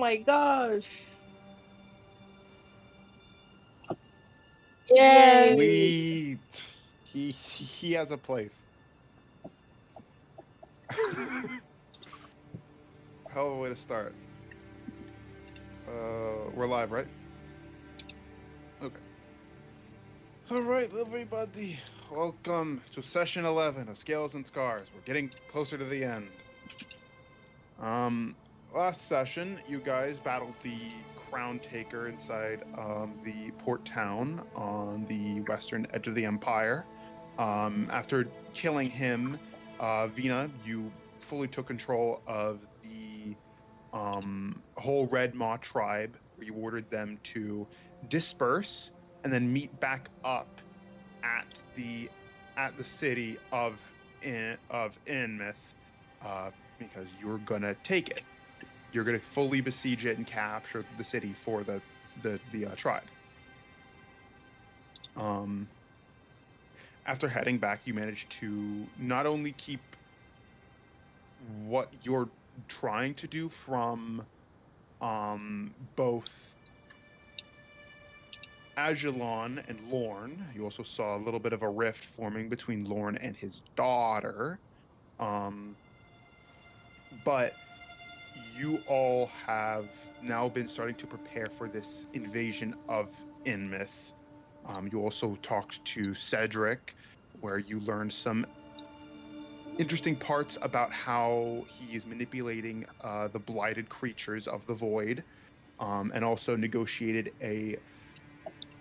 my gosh. Yay. Sweet. He has a place. Hell of a way to start. We're live, right? Okay. All right, everybody. Welcome to session 11 of Scales and Scars. We're getting closer to the end. Last session, you guys battled the Crown Taker inside the port town on the western edge of the Empire. After killing him, Vina, you fully took control of the whole Red Maw tribe, where you ordered them to disperse and then meet back up at the city of Inmouth, because you're gonna take it. You're gonna fully besiege it and capture the city for the tribe. After heading back, you managed to not only keep what you're trying to do from both Agelon and Lorne. You also saw a little bit of a rift forming between Lorne and his daughter. But you all have now been starting to prepare for this invasion of Inmouth. You also talked to Cedric, where you learned some interesting parts about how he is manipulating the blighted creatures of the void, and also negotiated a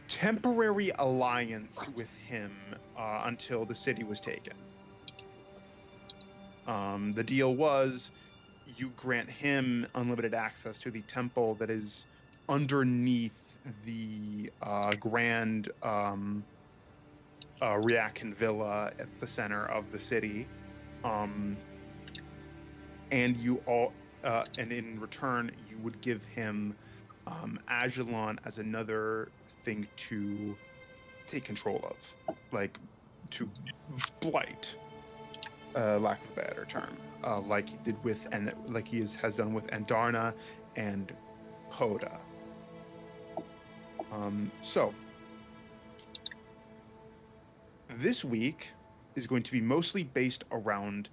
temporary alliance with him until the city was taken. The deal was you grant him unlimited access to the temple that is underneath the grand Riakan Villa at the center of the city. And you all, and in return, you would give him Agelon as another thing to take control of, like to blight, lack of a better term, like he did with, and like he has done with Andarna and Hoda. So this week is going to be mostly based around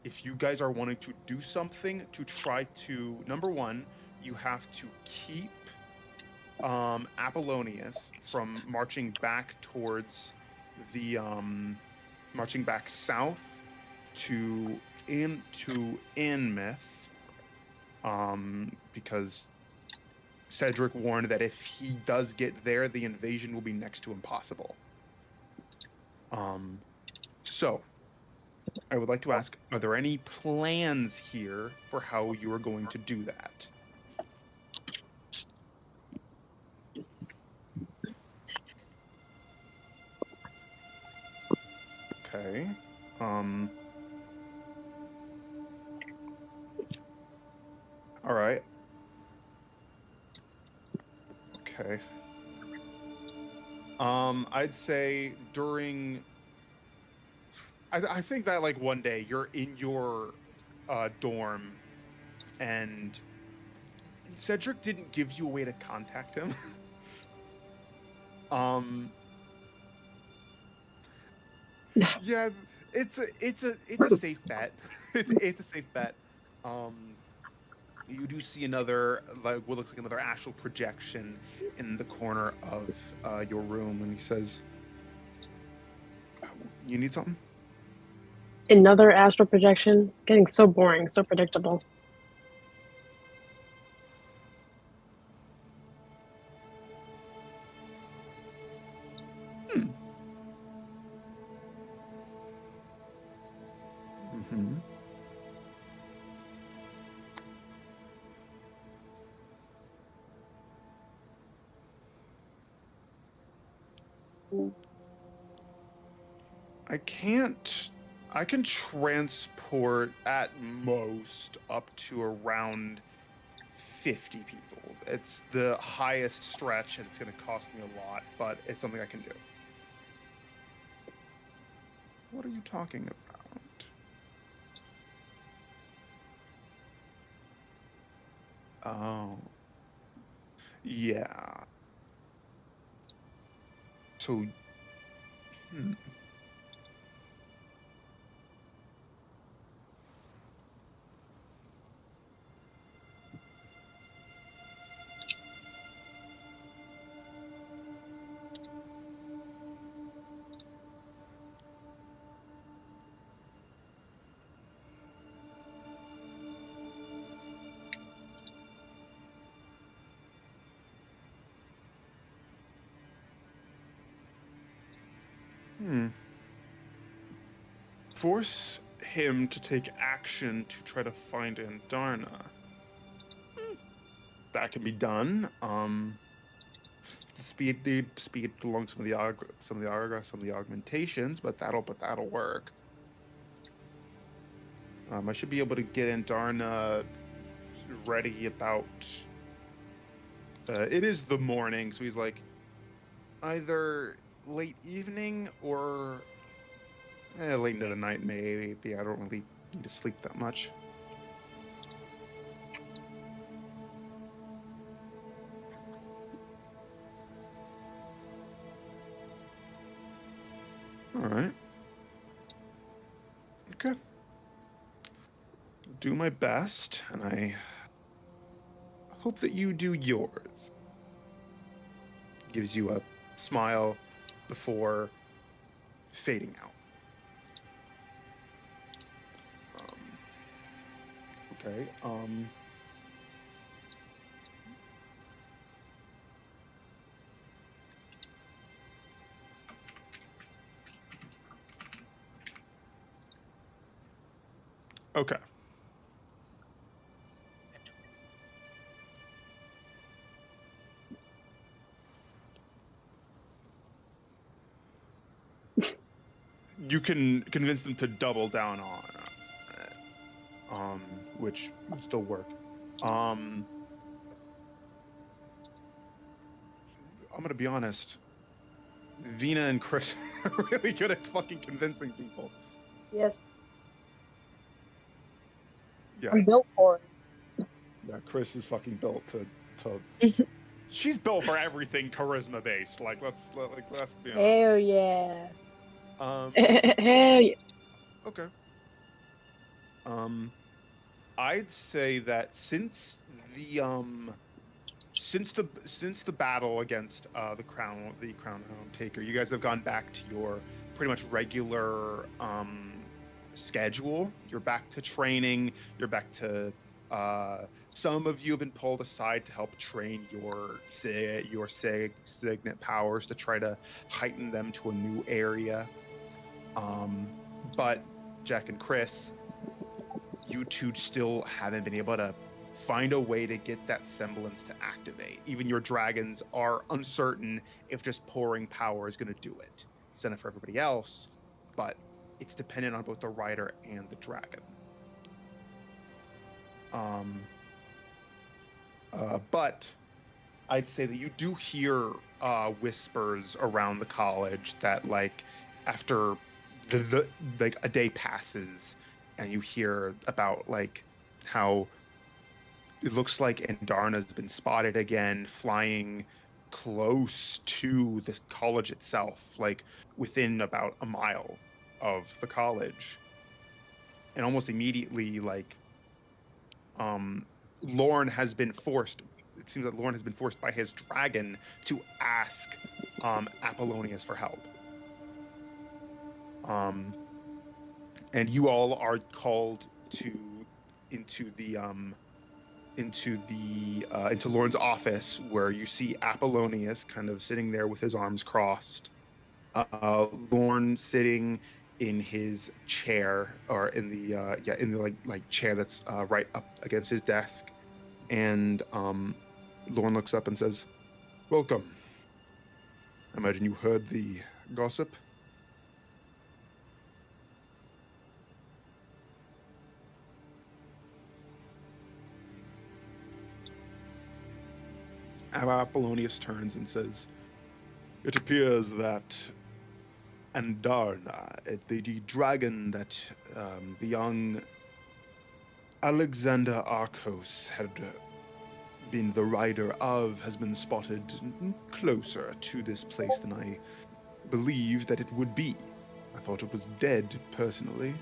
if you guys are wanting to do something to try to, number one, you have to keep Apollonius from marching back towards the marching back south to Inmouth, because Cedric warned that if he does get there, the invasion will be next to impossible. So I would like to ask, are there any plans here for how you are going to do that? Okay. All right. Okay. I'd say during. I think that like one day you're in your dorm, and Cedric didn't give you a way to contact him. Yeah, it's a safe bet. It's a safe bet. You do see another, like what looks like another astral projection in the corner of your room, and he says, "You need something?" Another astral projection. Getting so boring, so predictable. Mm-hmm. I can't. I can transport at most up to around 50 people. It's the highest stretch, and it's going to cost me a lot, but it's something I can do. What are you talking about? Oh, yeah. So, hmm. Hmm. Force him to take action to try to find Andarna. That can be done. To speed along some of the augmentations, but that'll work. I should be able to get Andarna ready about. It is the morning, so he's like either late evening or late into the night, maybe. I don't really need to sleep that much. All right. Okay. Do my best, and I hope that you do yours. Gives you a smile before fading out. Okay. Okay. You can convince them to double down on it, which would still work. Um, I'm gonna be honest. Vina and Chris are really good at fucking convincing people. Yes, Yeah, I'm built for it. yeah. Chris is fucking built to. She's built for everything charisma based. Let's be honest. Hell yeah. Hell yeah. Okay. Um, I'd say that since the battle against the crown taker, you guys have gone back to your pretty much regular schedule. You're back to training. You're back to some of you have been pulled aside to help train your signet powers to try to heighten them to a new area. But Jack and Chris, you two still haven't been able to find a way to get that semblance to activate. Even your dragons are uncertain if just pouring power is going to do it. It's done it for everybody else, but it's dependent on both the rider and the dragon. But I'd say that you do hear whispers around the college that, like, after the like a day passes, and you hear about like how it looks like Andarna's been spotted again, flying close to this college itself, like within about a mile of the college, and almost immediately, like, Lorne has been forced. It seems that Lorne has been forced by his dragon to ask Apollonius for help. And you all are called into Lorne's office, where you see Apollonius kind of sitting there with his arms crossed. Lorne sitting in his chair, or in the like chair that's right up against his desk, and Lorne looks up and says, "Welcome. I imagine you heard the gossip." Apollonius turns and says, "It appears that Andarna, the dragon that the young Alexander Arcos had been the rider of has been spotted closer to this place than I believed that it would be. I thought it was dead, personally.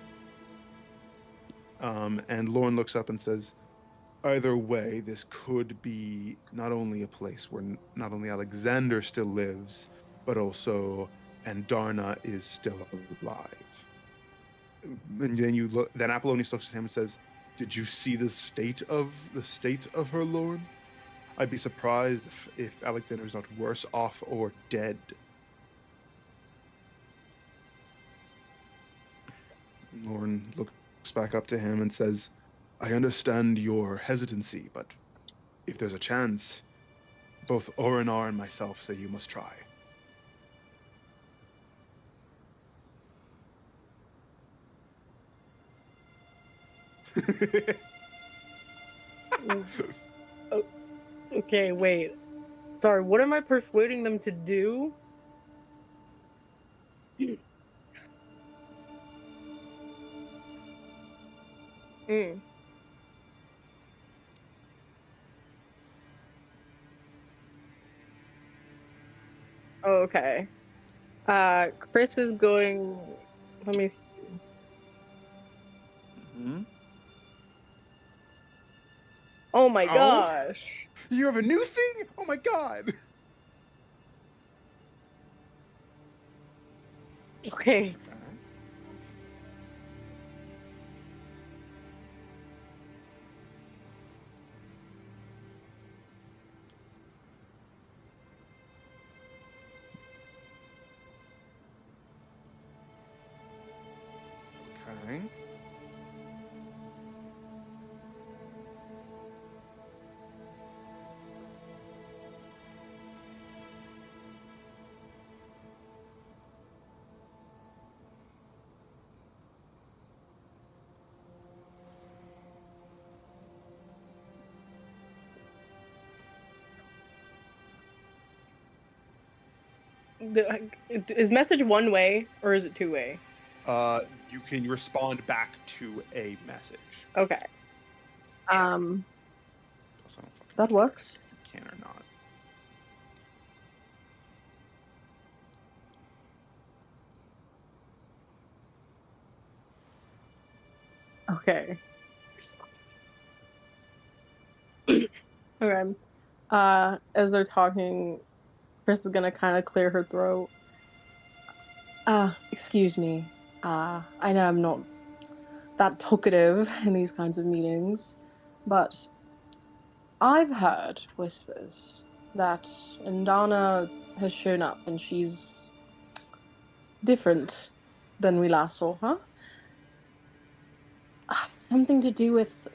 And Lorne looks up and says, either way, this could be not only a place where not only Alexander still lives, but also Andarna is still alive. And then you look. Then Apollonius looks at him and says, "Did you see the state of her, Lorne? I'd be surprised if Alexander is not worse off or dead." Lorne looks back up to him and says, I understand your hesitancy, but if there's a chance, both Orinar and myself say you must try. Oh, okay, wait. Sorry, what am I persuading them to do? Mm. Oh, okay. Chris is going. Let me see. Mm-hmm. Oh my Oh. gosh. You have a new thing? Oh my god! Okay. Okay. Is message one way or is it two way? You can respond back to a message. Okay. Also, I don't fucking That works. if you can or not. Okay. Okay. As they're talking, Chris is gonna kind of clear her throat. Excuse me. I know I'm not that talkative in these kinds of meetings, but I've heard whispers that Indana has shown up and she's different than we last saw her. Something to do with.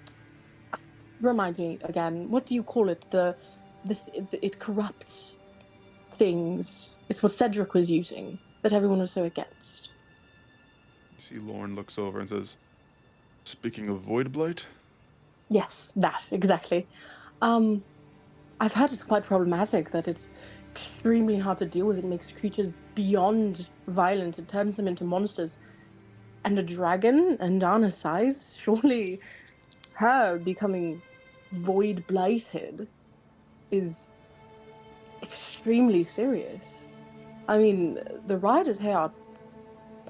Remind me again. What do you call it? It corrupts things. It's what Cedric was using that everyone was so against. You see Lorne looks over and says, speaking of Void Blight? Yes, that exactly. I've heard it's quite problematic. That it's extremely hard to deal with. It makes creatures beyond violent. It turns them into monsters. And a dragon, Andana's size, surely her becoming void blighted is extremely serious. I mean, the riders here are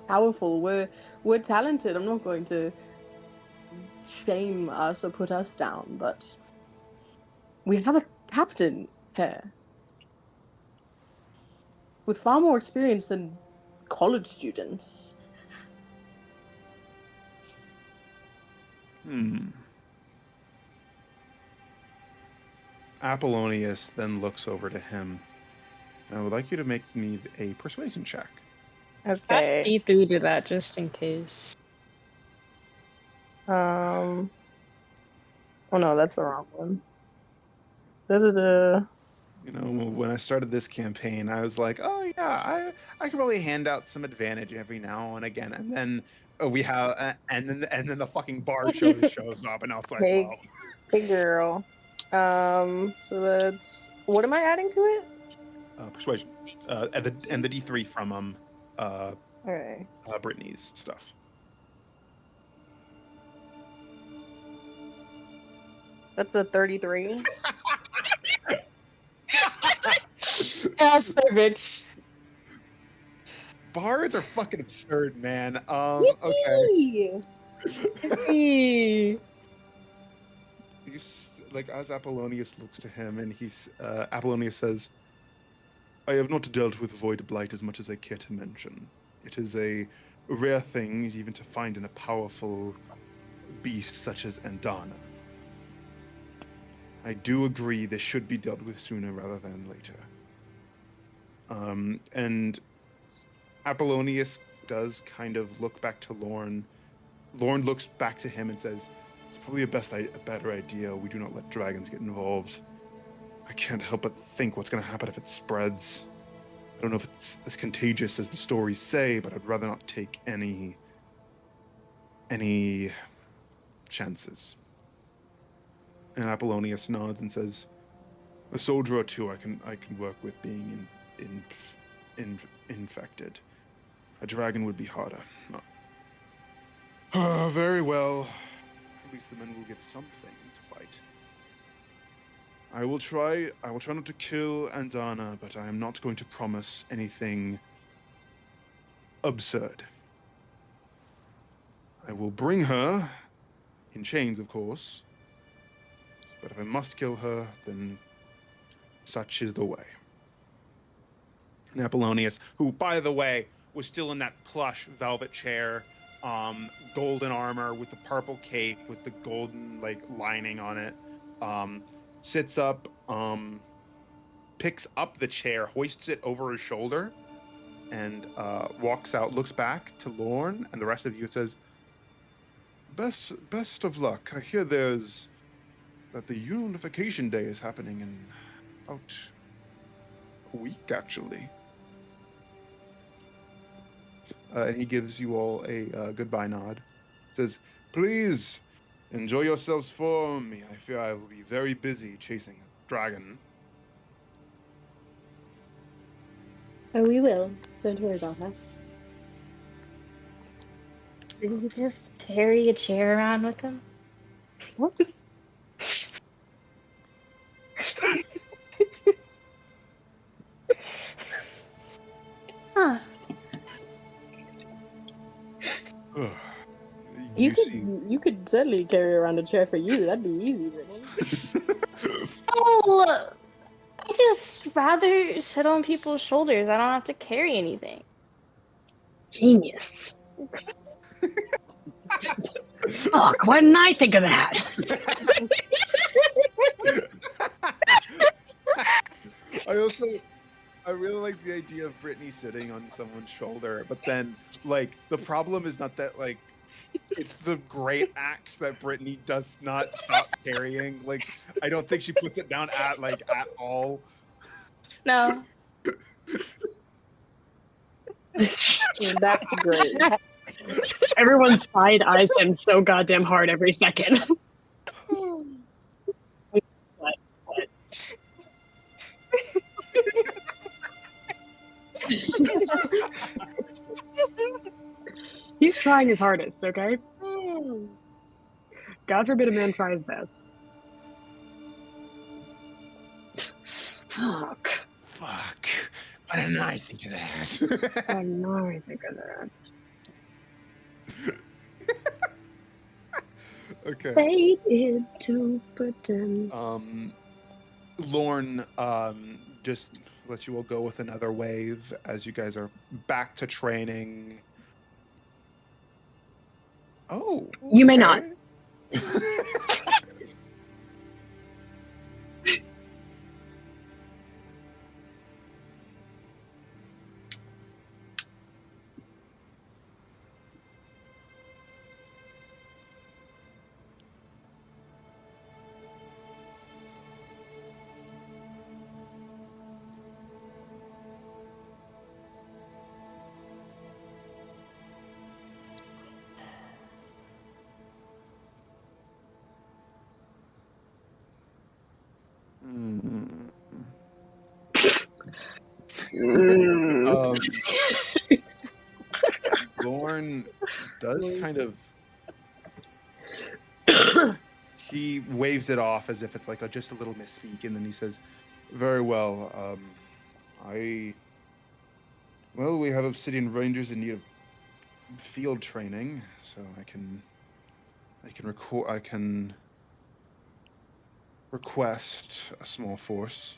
powerful. We're talented. I'm not going to shame us or put us down, but we have a captain here with far more experience than college students. Apollonius then looks over to him. I would like you to make me a persuasion check. Okay. Add D3 to that just in case. Oh no, that's the wrong one. Da-da-da. You know, when I started this campaign, I was like, "Oh yeah, I could probably hand out some advantage every now and again." And then we have, and then the fucking bar shows up, and I was like, Hey. "Wow." Hey girl. So that's what am I adding to it? Persuasion, and the D3 from Okay. Brittany's stuff. That's a 33. That's perfect. Bards are fucking absurd, man. Okay. Yippee! He's like, as Apollonius looks to him, and Apollonius says, "I have not dealt with void blight as much as I care to mention. It is a rare thing even to find in a powerful beast such as Andana. I do agree this should be dealt with sooner rather than later." And Apollonius does kind of look back to Lorne. Lorne looks back to him and says, "It's probably a better idea. We do not let dragons get involved. I can't help but think what's going to happen if it spreads. I don't know if it's as contagious as the stories say, but I'd rather not take any chances." And Apollonius nods and says, "A soldier or two I can work with being infected. A dragon would be harder." Very well. At least the men will get something to fight. I will try not to kill Andana, but I am not going to promise anything absurd. I will bring her, in chains, of course, but if I must kill her, then such is the way. And Apollonius, who, by the way, was still in that plush velvet chair, golden armor with the purple cape with the golden lining on it, sits up, picks up the chair, hoists it over his shoulder, and walks out, looks back to Lorne and the rest of you, and says, Best of luck. I hear that the Unification Day is happening in about a week, actually." And he gives you all a goodbye nod. Says, "Please enjoy yourselves for me. I fear I will be very busy chasing a dragon." Oh, we will. Don't worry about us. Did he just carry a chair around with him? What? Huh. You could certainly carry around a chair for you. That'd be easy, Brittany. Oh, I just rather sit on people's shoulders. I don't have to carry anything. Genius. Fuck, why didn't I think of that? I really like the idea of Brittany sitting on someone's shoulder, but then, the problem is not that, it's the great axe that Brittany does not stop carrying. I don't think she puts it down at all. No. That's great. Everyone's side eyes him so goddamn hard every second. He's trying his hardest, okay? God forbid a man try his best. Fuck. Why didn't I think of that? I know I think of that. Okay. Faded to pretend. Lorne, just let you all go with another wave as you guys are back to training. Oh. You may not. Lorne does kind of he waves it off as if it's just a little misspeak, and then he says, "Very well, Well, we have Obsidian Rangers in need of field training, so I can request a small force.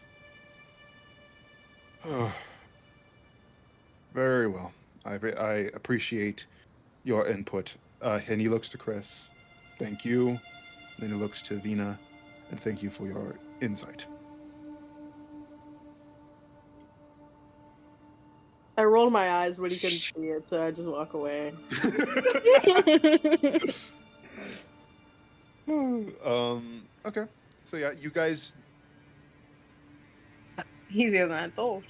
Oh, very well. I appreciate your input. And he looks to Chris. Thank you. Then he looks to Vina, and thank you for your insight. I rolled my eyes, but he couldn't see it, so I just walk away. Okay. So yeah, you guys. Easier than I thought.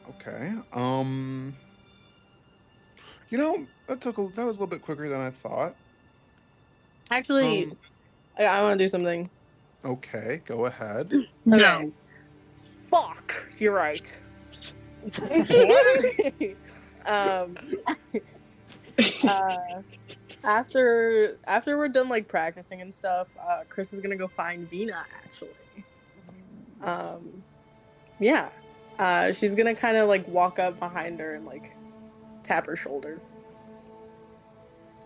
Okay. That was a little bit quicker than I thought. Actually, I want to do something. Okay, go ahead. No. Fuck, you're right. um, after we're done like practicing and stuff, Chris is gonna go find Vina. Actually, yeah, she's gonna kind of like walk up behind her and like tap her shoulder.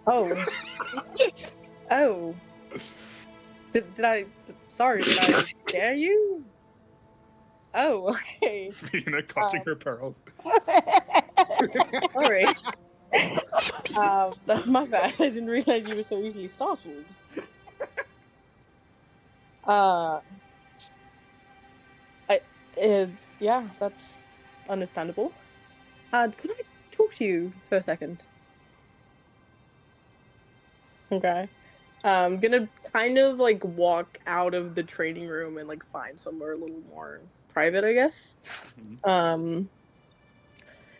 Oh, oh. Did I scare you? Oh, okay. Vina clutching her pearls. Sorry. That's my bad. I didn't realize you were so easily startled. Yeah, that's understandable. Could I talk to you for a second? Okay. I'm gonna kind of like walk out of the training room and like find somewhere a little more private, I guess. And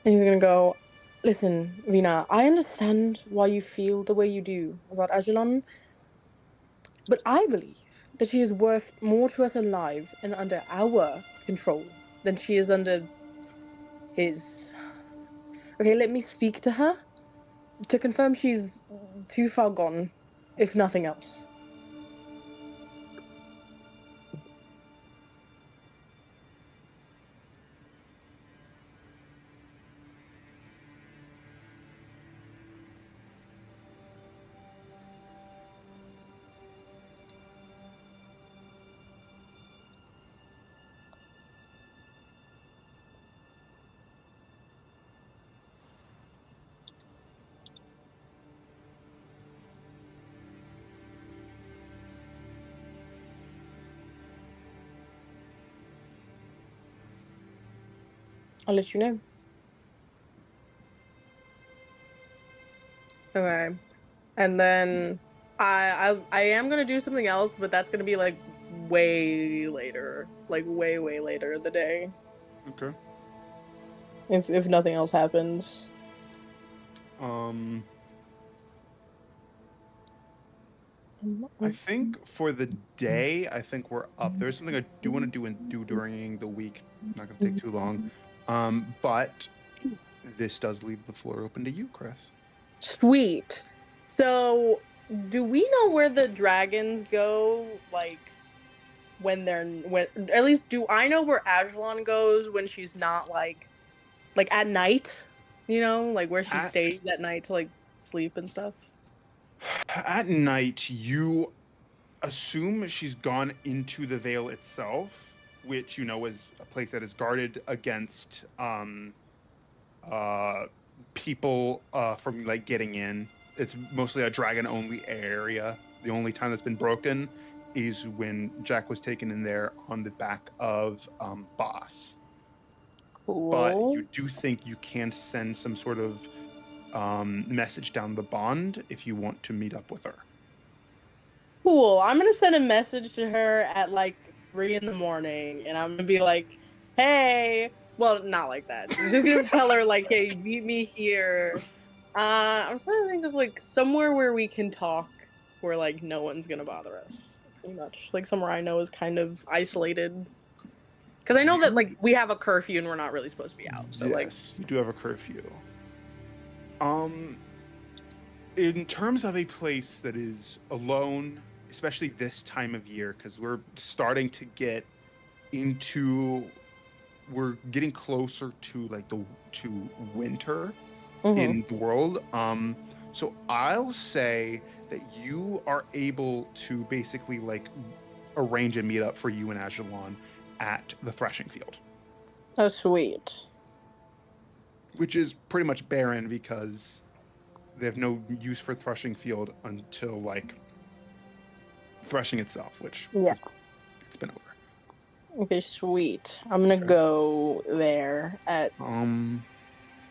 you're gonna go, listen, Vina, I understand why you feel the way you do about Ajalon, but I believe that she is worth more to us alive and under our control than she is under his. Okay, let me speak to her to confirm she's too far gone, if nothing else. I'll let you know. Okay. And then I am gonna do something else, but that's gonna be like way later. Like way later in the day. Okay. If nothing else happens. I think for the day, I think we're up. There's something I do want to do during the week. Not gonna take too long. But this does leave the floor open to you, Chris. Sweet. So, do we know where the dragons go? Like, when at least do I know where Ajalon goes when she's not like at night? You know, like where she stays at night to like sleep and stuff. At night, you assume she's gone into the Vale itself, which you know is a place that is guarded against people from like getting in. It's mostly a dragon-only area. The only time that's been broken is when Jack was taken in there on the back of Boss. Cool. But you do think you can send some sort of message down the bond if you want to meet up with her. Cool. I'm gonna send a message to her at like 3 a.m, and I'm gonna be like, "Hey." Well, not like that. I'm just gonna tell her like, "Hey, meet me here." I'm trying to think of like somewhere where we can talk, where like no one's gonna bother us. Pretty much, like somewhere I know is kind of isolated. Because I know that like we have a curfew and we're not really supposed to be out. So yes, you do have a curfew. In terms of a place that is alone, especially this time of year, because we're starting to get we're getting closer to like to winter in the world. So I'll say that you are able to basically like arrange a meetup for you and Ajalon at the threshing field, Oh, sweet. which is pretty much barren because they have no use for threshing field until like threshing itself, which it's been over. Okay, sweet. I'm gonna go there at I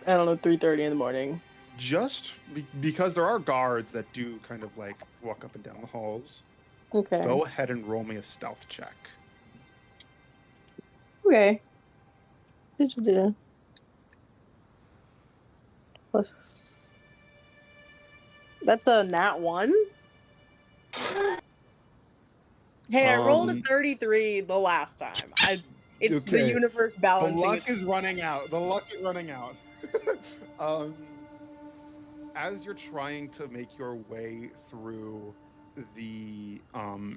don't know 3:30 in the morning. Just because there are guards that do kind of like walk up and down the halls. Okay. Go ahead and roll me a stealth check. Okay. Plus. That's a nat 1. Hey, I rolled a 33 the last time. It's the Okay. universe The balancing. luck is running out. As you're trying to make your way through the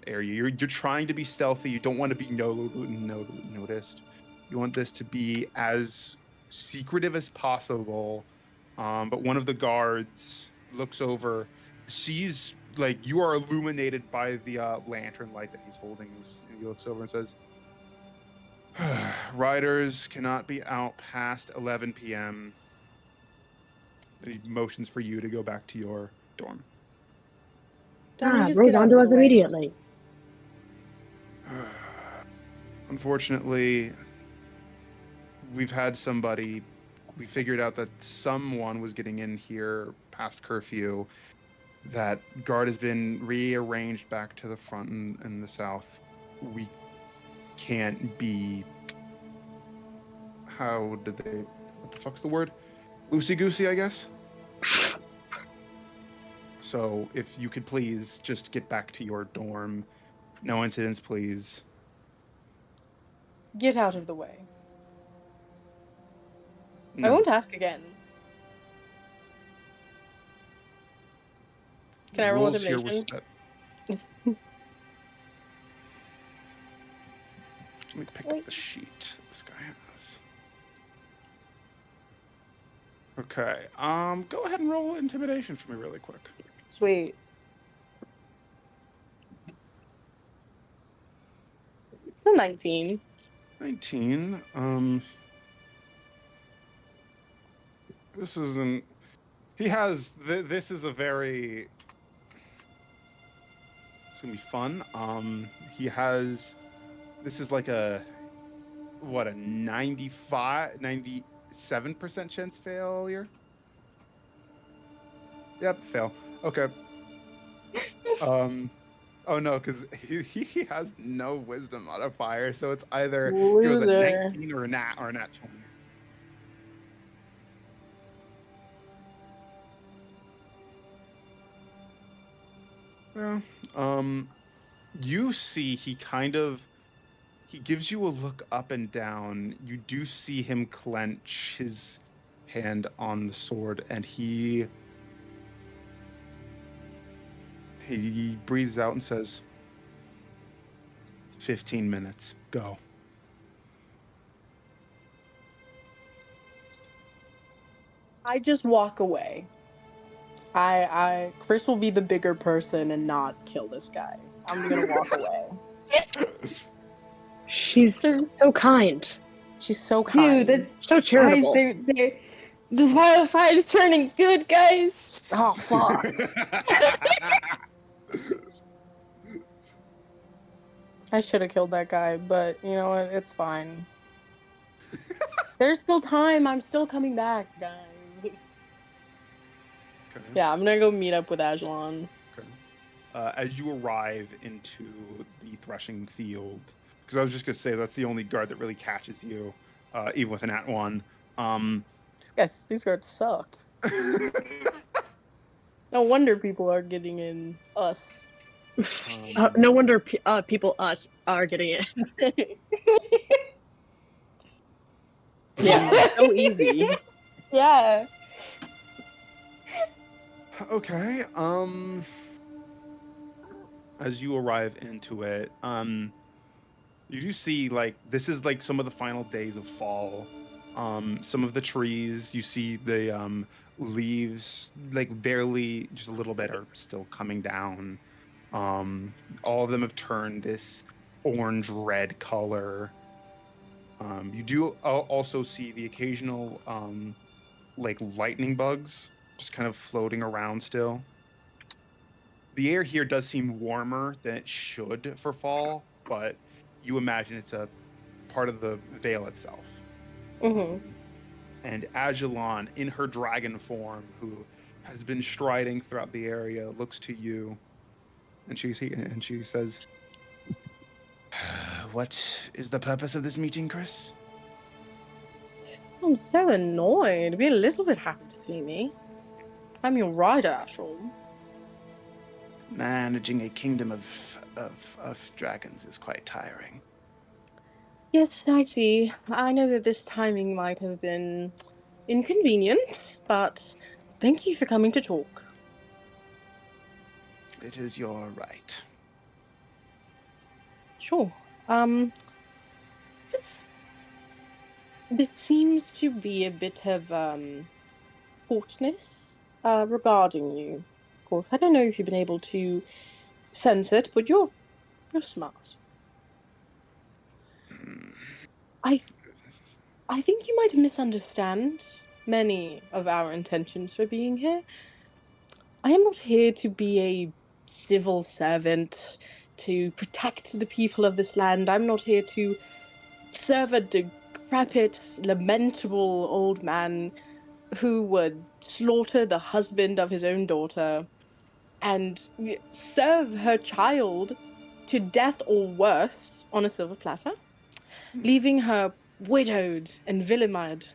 area, you're trying to be stealthy. You don't want to be noticed. You want this to be as secretive as possible. But one of the guards looks over, sees like you are illuminated by the lantern light that he's holding. And he looks over and says, "Riders cannot be out past 11 p.m." And he motions for you to go back to your dorm. Rose onto us immediately. Unfortunately, we figured out that someone was getting in here past curfew. That guard has been rearranged back to the front and the south. We can't be... What the fuck's the word? Loosey-goosey, I guess? So if you could please just get back to your dorm. No incidents, please. Get out of the way. No. I won't ask again. Can I roll Rules here were intimidation? set. Let me pick up the sheet this guy has. Okay. Go ahead and roll intimidation for me really quick. Sweet. A 19. 19. This isn't... He has... This is a very... It's gonna be fun. He has... This is like a... What, a 97% chance failure? Yep, fail. Okay. Oh no, because he has no wisdom modifier, so it's either he was a Loser. 19 or a nat 20. Well, you see he gives you a look up and down. You do see him clench his hand on the sword, and he breathes out and says, 15 minutes, go. I just walk away. Chris will be the bigger person and not kill this guy. I'm gonna walk away. She's so kind. She's so kind. Dude, So charitable. guys, the wildfire is turning good, guys. Oh, fuck. I should have killed that guy, but you know what? It's fine. There's still time. I'm still coming back, guys. Okay. Yeah, I'm gonna go meet up with Ajalon. Okay. As you arrive into the threshing field, because I was just gonna say that's the only guard that really catches you, even with an at one. These guards suck. No wonder people are getting in us. No wonder people us are getting it. Yeah, so easy. Yeah. Okay. as you arrive into it, you do see like this is like some of the final days of fall. Some of the trees, you see the leaves like barely just a little bit are still coming down. All of them have turned this orange red color. You do also see the occasional like lightning bugs just kind of floating around still. The air here does seem warmer than it should for fall, but you imagine it's a part of the veil itself. Mm-hmm. And Agilon, in her dragon form, who has been striding throughout the area, looks to you, and she says, "What is the purpose of this meeting, Chris?" I'm so annoyed. Be a little bit happy to see me. I'm your rider, after all. Managing a kingdom of dragons is quite tiring. Yes, I see. I know that this timing might have been inconvenient, but thank you for coming to talk. It is your right. Sure. Just, there seems to be a bit of, thoughtness, regarding you. Of course, I don't know if you've been able to sense it, but you're smart. I think you might misunderstand many of our intentions for being here. I am not here to be a civil servant, to protect the people of this land. I'm not here to serve a decrepit, lamentable old man who would slaughter the husband of his own daughter and serve her child to death or worse on a silver platter, leaving her widowed and vilified.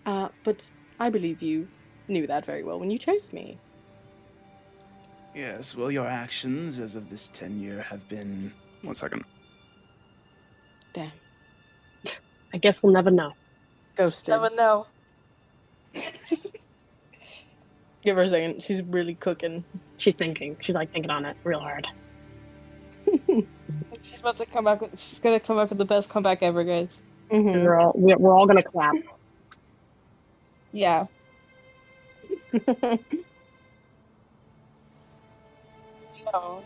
But I believe you knew that very well when you chose me. Yes, well, your actions as of this tenure have been. 1 second. Damn. I guess we'll never know. Ghosted. Never know. Give her a second. She's really cooking. She's thinking. She's like thinking on it real hard. She's about to come back. She's gonna come back with the best comeback ever, guys. Mm-hmm. We're all gonna clap Yeah. No.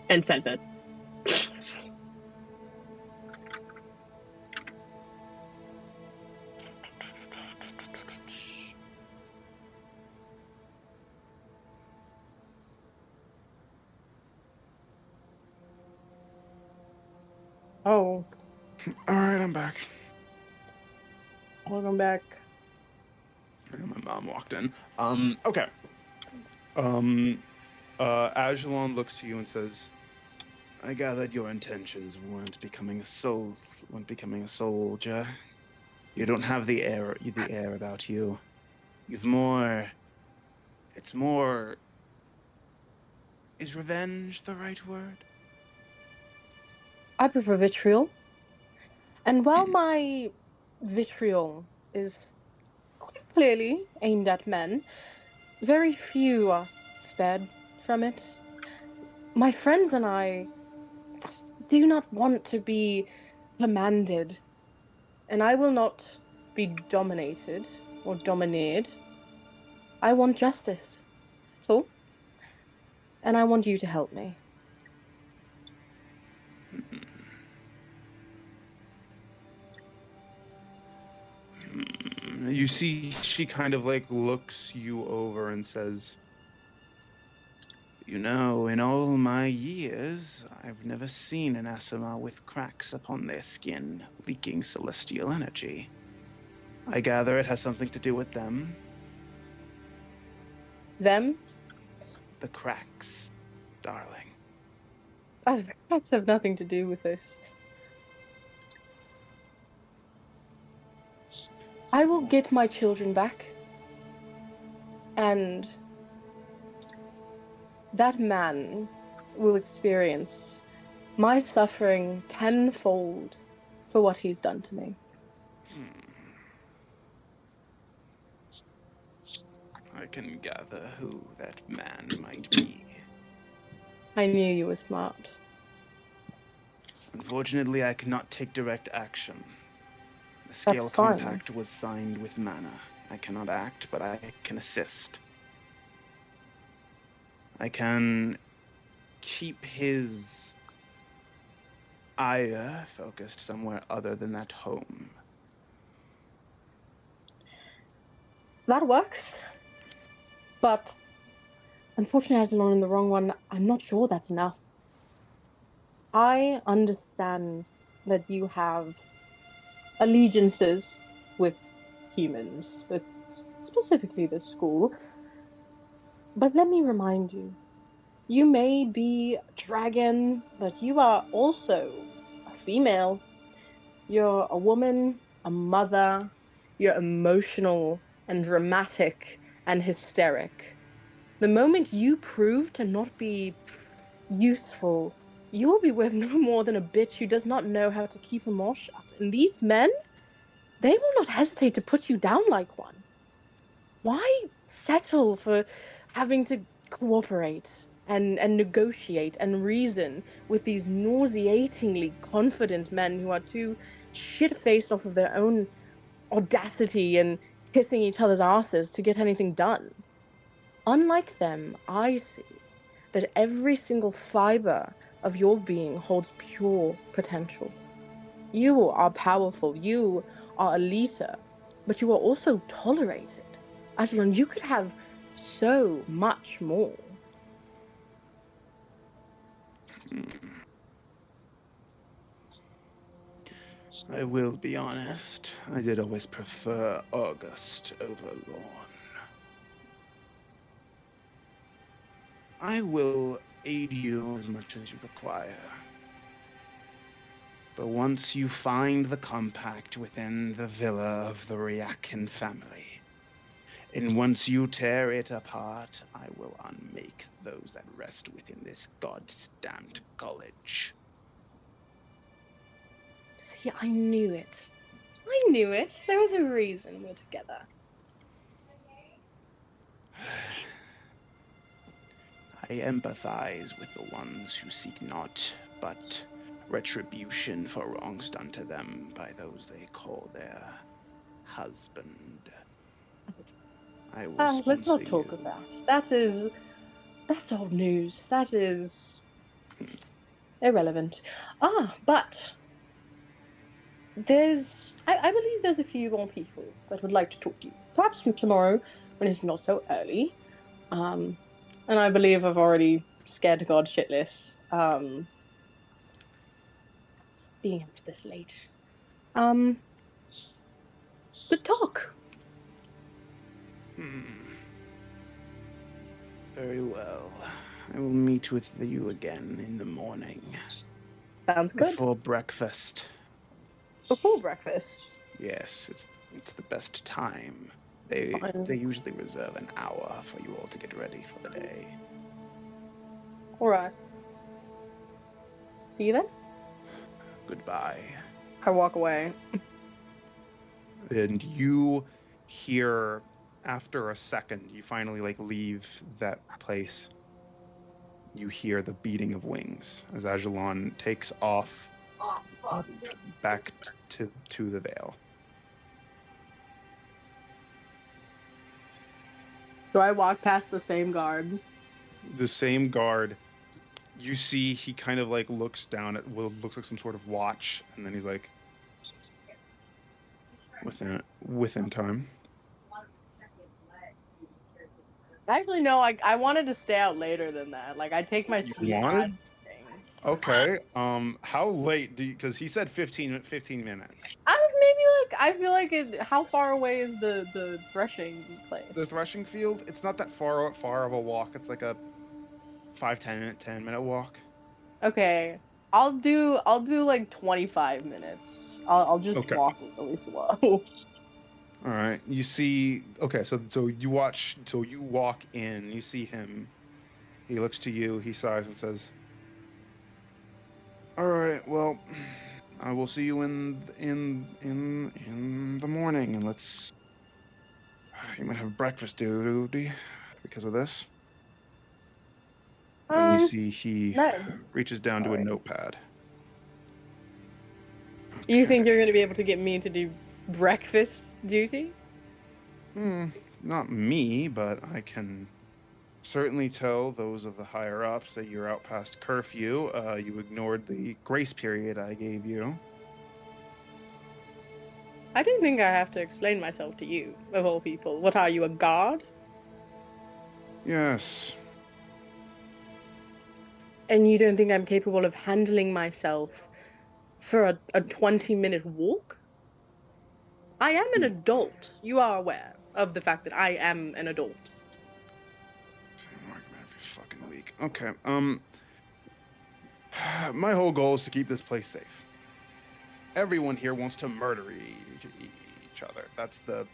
and says it. Oh, All right, I'm back. welcome back. My mom walked in. Okay. Agilon looks to you and says, "I gathered your intentions weren't becoming a soldier. You don't have the air about you. You've more. It's more. Is revenge the right word?" I prefer vitriol. And while my vitriol is quite clearly aimed at men, very few are spared from it. My friends and I do not want to be commanded, and I will not be dominated or domineered. I want justice. That's all. And I want you to help me. You see, she kind of like looks you over and says, "You know, in all my years, I've never seen an Asima with cracks upon their skin, leaking celestial energy. I gather it has something to do with them. Them? The cracks, darling." Facts have nothing to do with this. I will get my children back. And that man will experience my suffering tenfold for what he's done to me. I can gather who that man might be. I knew you were smart. Unfortunately, I cannot take direct action. The That's Scale fine. Compact was signed with mana. I cannot act, but I can assist. I can keep his ire focused somewhere other than that home. That works. But unfortunately, as I'm in the wrong one, I'm not sure that's enough. I understand that you have allegiances with humans, with specifically this school. But let me remind you, you may be a dragon, but you are also a female. You're a woman, a mother. You're emotional and dramatic and hysteric. The moment you prove to not be useful, you will be worth no more than a bitch who does not know how to keep a mouth shut. And these men, they will not hesitate to put you down like one. Why settle for having to cooperate and negotiate and reason with these nauseatingly confident men who are too shit faced off of their own audacity and kissing each other's asses to get anything done? Unlike them, I see that every single fiber of your being holds pure potential. You are powerful, you are a leader, but you are also tolerated. Ajalon, you could have so much more. I will be honest. I did always prefer August over Lorne. I will aid you as much as you require. But once you find the compact within the villa of the Ryakin family, and once you tear it apart, I will unmake those that rest within this goddamned college. See, I knew it. I knew it. There was a reason we're together. I empathize with the ones who seek not but retribution for wrongs done to them by those they call their husband. I will Let's sponsor not talk you. of that. That's old news. That is irrelevant. But I believe there's a few more people that would like to talk to you. Perhaps from tomorrow when it's not so early. Um, and I believe I've already scared God shitless. Being up this late. Good talk. Very well. I will meet with you again in the morning. Sounds good. Before breakfast. Before breakfast. Yes, it's the best time. They Fine. they usually reserve an hour for you all to get ready for the day. All right. See you then. Goodbye. I walk away. And you hear, after a second, you finally leave that place. You hear the beating of wings as Ajalon takes off back to the Vale. Do I walk past the same guard? The same guard. You see, he kind of looks down at what looks like some sort of watch, and then he's like, within time. Actually, no. I wanted to stay out later than that. I take my You sweet wanted? time. Okay. How late do you? Because he said 15 minutes. I feel like it. How far away is the threshing place? The threshing field. It's not that far of a walk. It's like a 10 minute walk. Okay, I'll do 25 minutes. I'll just Okay. walk really slow. All right. You see. Okay. So you watch. So you walk in. You see him. He looks to you. He sighs and says, "All right. Well, I will see you in the morning, and let's. You might have breakfast, dude, because of this." And you see he No. reaches down to a Alright. notepad. You think you're going to be able to get me to do breakfast duty? Not me, but I can certainly tell those of the higher ups that you're out past curfew. You ignored the grace period I gave you. I don't think I have to explain myself to you, of all people. What are you, a god? Yes. And you don't think I'm capable of handling myself for a 20-minute walk? I am an adult. You are aware of the fact that I am an adult. Same argument every fucking week. Okay. My whole goal is to keep this place safe. Everyone here wants to murder each other. That's the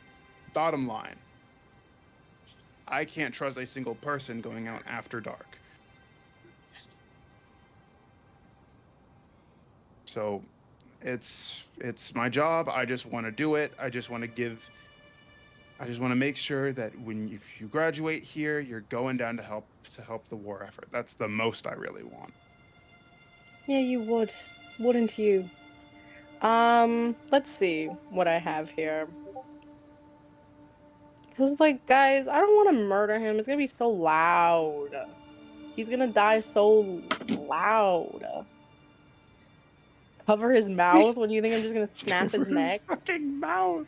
bottom line. I can't trust a single person going out after dark. So it's my job. I just want to do it. I just want to make sure that if you graduate here, you're going down to help the war effort. That's the most I really want. Yeah, you would. Wouldn't you? Let's see what I have here. Because, like, guys, I don't want to murder him. It's gonna be so loud. He's gonna die so loud. Cover his mouth? What do you think? I'm just gonna snap his neck? Fucking mouth.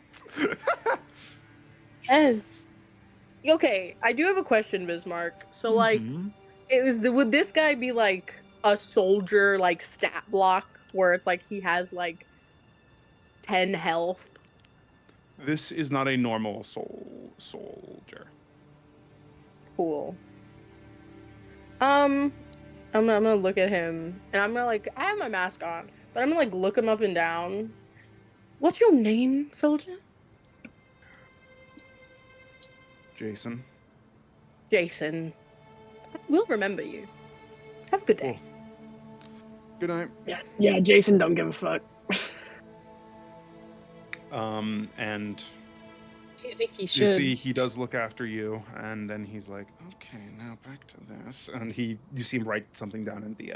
Yes. Okay, I do have a question, Bismarck. So, like, would this guy be like a soldier, like stat block, where it's like he has like 10 health? This is not a normal soldier. Cool. I'm gonna look at him, and I'm gonna like, I have my mask on, but I'm gonna like look him up and down. What's your name, soldier? Jason. Jason. We'll remember you. Have a good day. Good night. Yeah, Jason don't give a fuck. And I think he you should. see he does look after you, and then he's like, okay, now back to this. And you see him write something down in the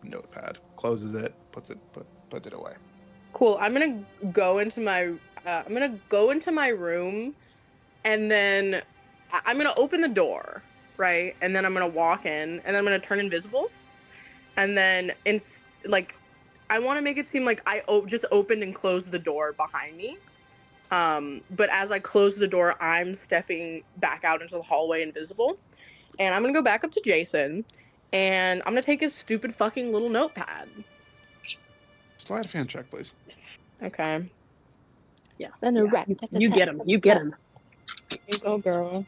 notepad, closes it, puts it away. Cool. I'm gonna go into my room, and then I'm gonna open the door, right? And then I'm gonna walk in, and then I'm gonna turn invisible, and then I want to make it seem like I just opened and closed the door behind me. But as I close the door, I'm stepping back out into the hallway invisible, and I'm gonna go back up to Jason, and I'm gonna take his stupid fucking little notepad. Slide of hand check, please. Okay. Yeah. Then You get him. You get him. You go, girl.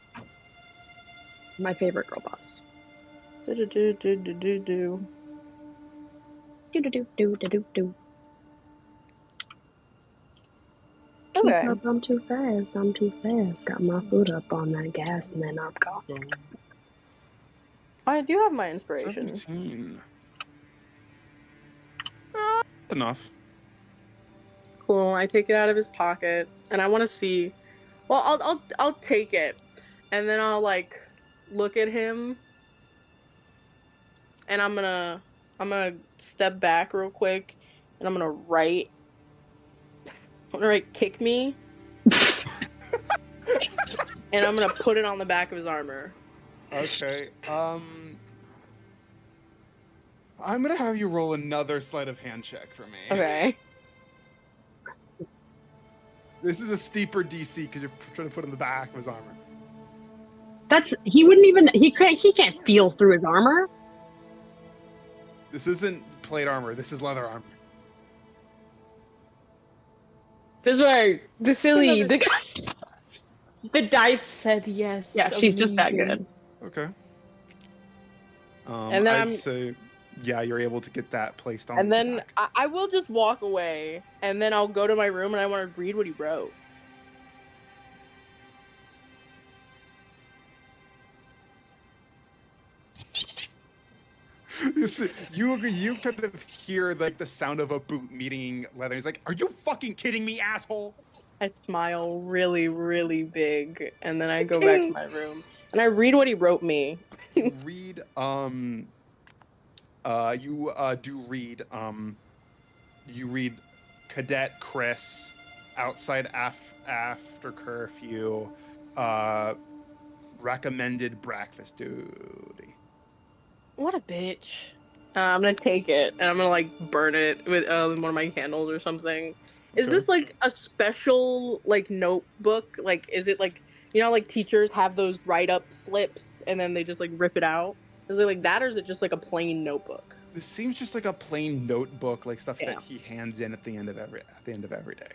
My favorite girl boss. Do. Do. Okay. I'm too fast. I'm too fast. Got my foot up on that gas and then I'm coughing. I do have my inspiration. 17. Enough. Cool. I take it out of his pocket, and I want to see. Well, I'll take it, and then I'll like look at him, and I'm gonna step back real quick, and I'm gonna write "kick me," and I'm gonna put it on the back of his armor. Okay. I'm gonna have you roll another sleight of hand check for me. Okay. This is a steeper DC because you're trying to put it in the back of his armor. He can't feel through his armor. This isn't plate armor. This is leather armor. This way, the silly, the dice said yes. Yeah, she's just that good. Okay. And then I'd say, yeah, you're able to get that placed on. And the then back. I will just walk away, and then I'll go to my room, and I want to read what he wrote. You kind of hear like the sound of a boot meeting leather. He's like, "Are you fucking kidding me, asshole?" I smile really, really big, and then I go back to my room, and I read what he wrote me. Read You do read. You read Cadet Chris outside after curfew. Recommended breakfast duty. What a bitch. I'm gonna take it and I'm gonna like burn it with one of my candles or something. Is Okay. this like a special like notebook? Like, is it like, you know, like teachers have those write up slips and then they just like rip it out? Is it like that, or is it just like a plain notebook? This seems just like a plain notebook, like stuff Yeah. that he hands in at the end of every day.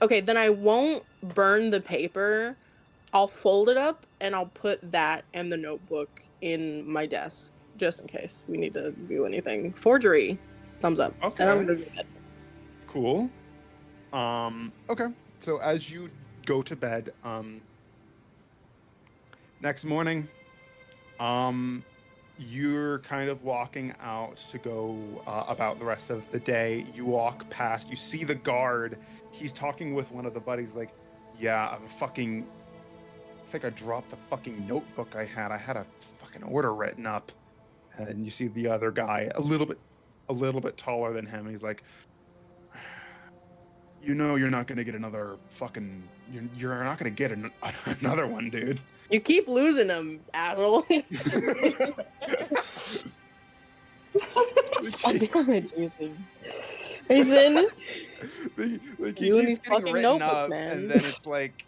Okay, then I won't burn the paper. I'll fold it up and I'll put that and the notebook in my desk just in case we need to do anything. Forgery, thumbs up. Okay. And I'm gonna do that. Cool. Okay. So as you go to bed, next morning, you're kind of walking out to go about the rest of the day. You walk past, you see the guard. He's talking with one of the buddies, like, yeah, I think I dropped the fucking notebook I had. I had a fucking order written up. And you see the other guy, a little bit taller than him. He's like, you know, you're not gonna get another fucking. You're not gonna get another one, dude. You keep losing them, asshole. Oh, damn it, Jason. Jason, Like he You and keeps these getting fucking written notebooks, up, man. and then it's like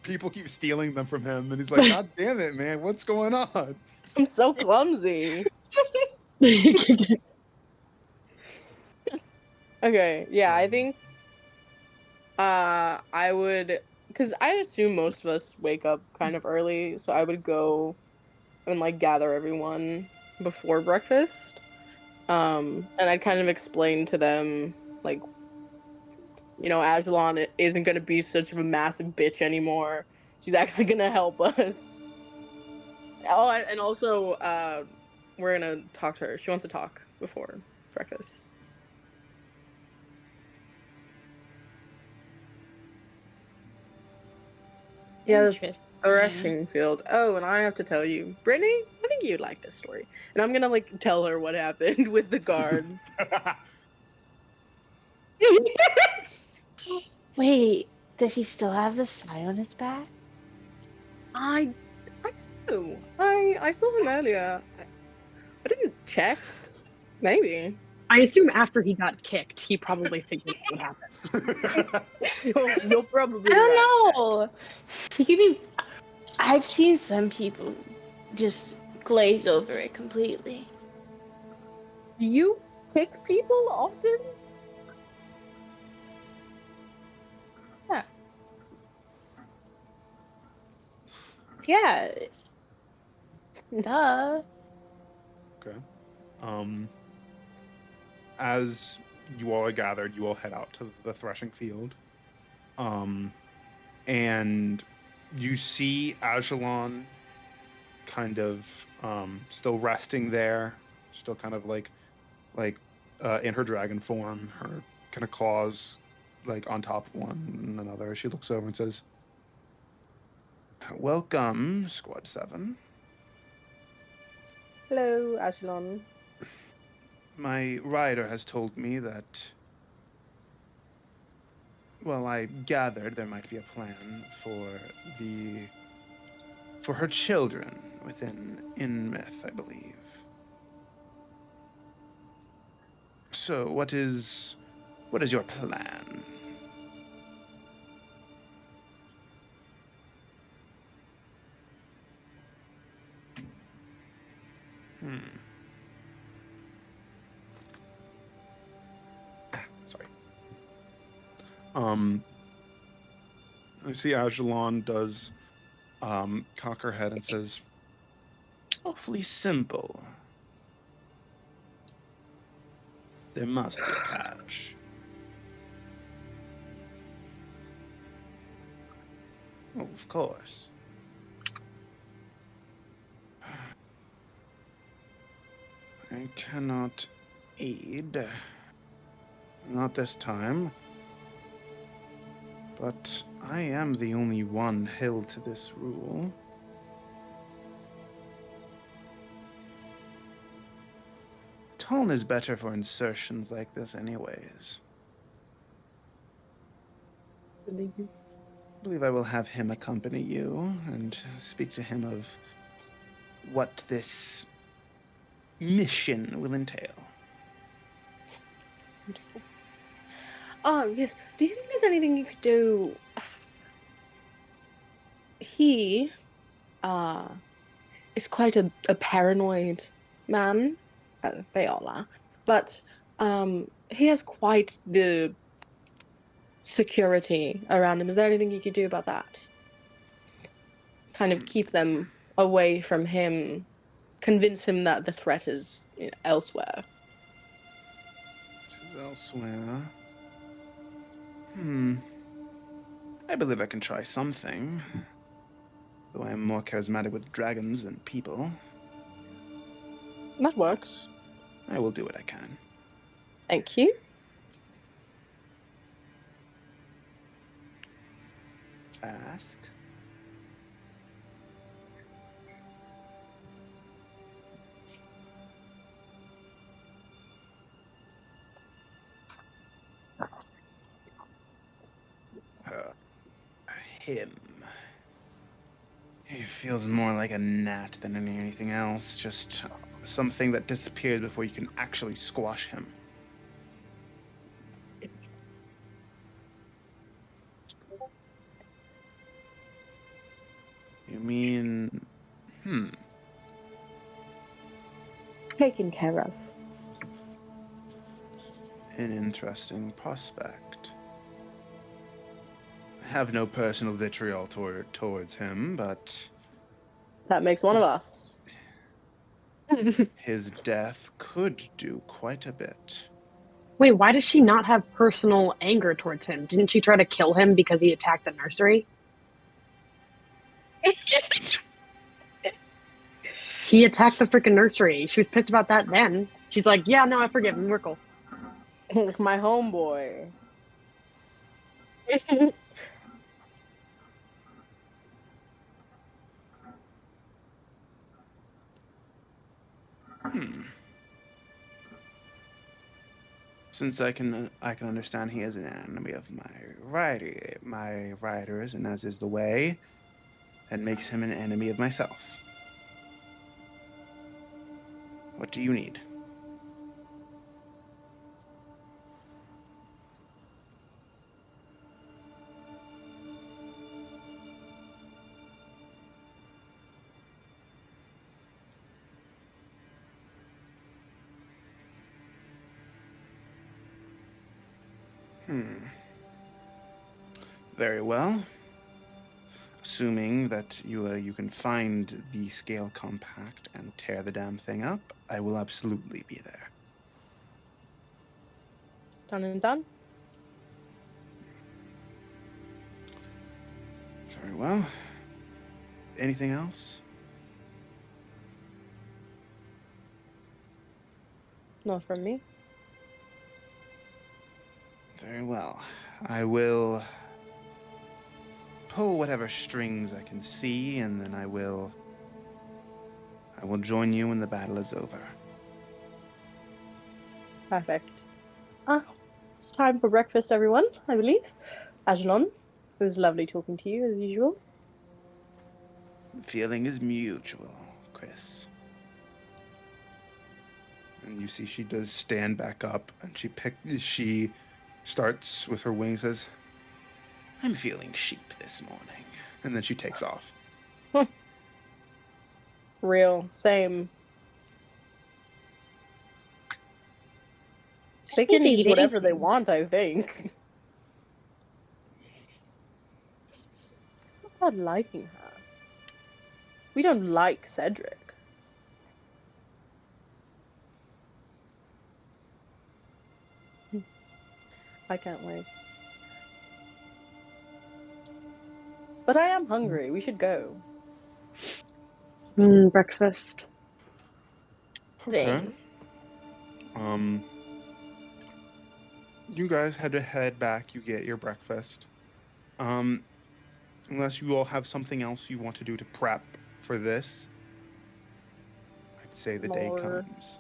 people keep stealing them from him, and he's like, God damn it, man, what's going on? I'm so clumsy. Okay, yeah, I think I would, because I assume most of us wake up kind of early, so I would go and like gather everyone before breakfast. And I'd kind of explain to them like, you know, Ajalon isn't gonna be such of a massive bitch anymore. She's actually gonna help us. Oh, and also, we're gonna talk to her. She wants to talk before breakfast. Yeah, the Interesting. threshing field. Oh, and I have to tell you, Brittany, I think you'd like this story. And I'm gonna like tell her what happened with the guard. Wait, does he still have the sign on his back? I don't know. I saw him earlier. I didn't check. Maybe. I assume after he got kicked, he probably figured out what happened. You'll probably. I don't know. He could be. I've seen some people just glaze over it completely. Do you pick people often? Yeah. Duh. Okay. As you all are gathered, you all head out to the threshing field. And you see Ajalon kind of still resting there, still kind of like in her dragon form, her kind of claws like on top of one another. She looks over and says, "Welcome, Squad 7. Hello, Ajalon. My rider has told me that, well, I gathered there might be a plan for her children within Inmyth, I believe. So what is your plan?" Sorry. I see Ajalon does cock her head and says, "Awfully simple. There must be a catch." Oh, of course. I cannot aid. Not this time. But I am the only one held to this rule. Tone is better for insertions like this anyways. I believe I will have him accompany you and speak to him of what this mission will entail. Wonderful. Yes. Do you think there's anything you could do? He, is quite a paranoid man. They all are. But, he has quite the security around him. Is there anything you could do about that? Kind of keep them away from him, convince him that the threat is elsewhere. This is elsewhere. I believe I can try something. Though I am more charismatic with dragons than people. That works. I will do what I can. Thank you. Ask. Him. He feels more like a gnat than anything else. Just something that disappears before you can actually squash him. You mean... Taken care of. An interesting prospect. I have no personal vitriol towards him, but That makes one of us. his death could do quite a bit. Wait, why does she not have personal anger towards him? Didn't she try to kill him because he attacked the nursery? He attacked the freaking nursery. She was pissed about that then. She's like, yeah, no, I forgive him. We're cool. My homeboy. Since I can understand he is an enemy of my riders, and as is the way, that makes him an enemy of myself. What do you need? Very well. Assuming that you can find the scale compact and tear the damn thing up, I will absolutely be there. Done and done. Very well. Anything else? Not from me. Very well. I will pull whatever strings I can see, and then I will join you when the battle is over. Perfect. It's time for breakfast, everyone, I believe. Ajalon, it was lovely talking to you, as usual. The feeling is mutual, Chris. And you see she does stand back up, and she starts with her wings, says, I'm feeling sheep this morning. And then she takes off. Real. Same. They can eat whatever they want, I think. I'm not liking her. We don't like Cedric. I can't wait. But I am hungry. We should go. Breakfast. Okay. You guys had to head back. You get your breakfast. Unless you all have something else you want to do to prep for this, I'd say the day More. comes.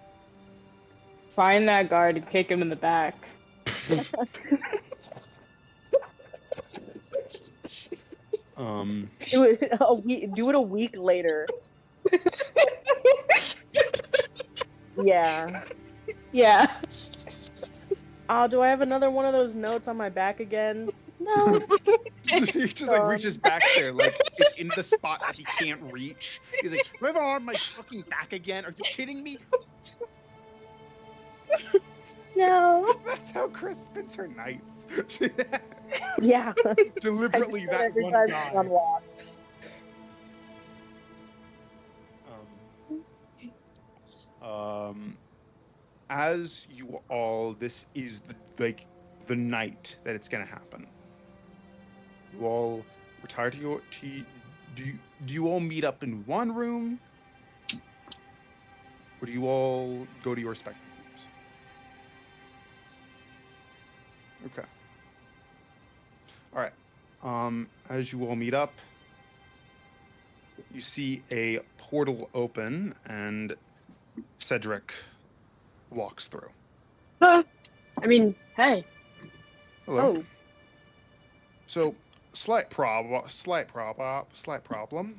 find that guard and kick him in the back. Do it a week. Do it a week later. Yeah. Yeah. Oh, do I have another one of those notes on my back again? No. He just like reaches back there, like it's in the spot that he can't reach. He's like, "Do I have it on my fucking back again? Are you kidding me?" No. That's how Chris spends her nights. Yeah. Deliberately that Every one time guy. on walk. As you all, this is the night that it's gonna happen. You all retire to your do you all meet up in one room, or do you all go to your respective rooms? Okay. All right. As you all meet up, you see a portal open and Cedric walks through. I mean, hey. Hello. Oh. So, slight problem.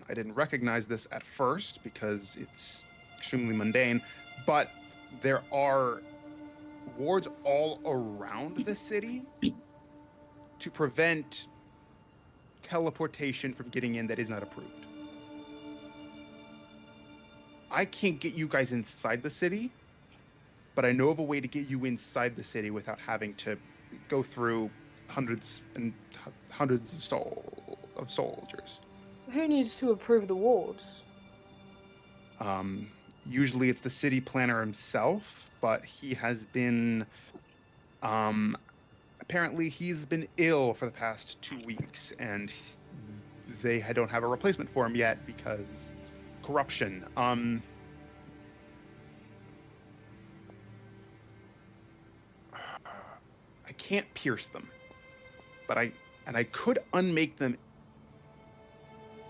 I didn't recognize this at first because it's extremely mundane, but there are wards all around the city to prevent teleportation from getting in that is not approved. I can't get you guys inside the city, but I know of a way to get you inside the city without having to go through hundreds and hundreds of soldiers. Who needs to approve the wards? Usually it's the city planner himself, but he has been apparently he's been ill for the past 2 weeks, and they don't have a replacement for him yet because corruption. I can't pierce them, but I could unmake them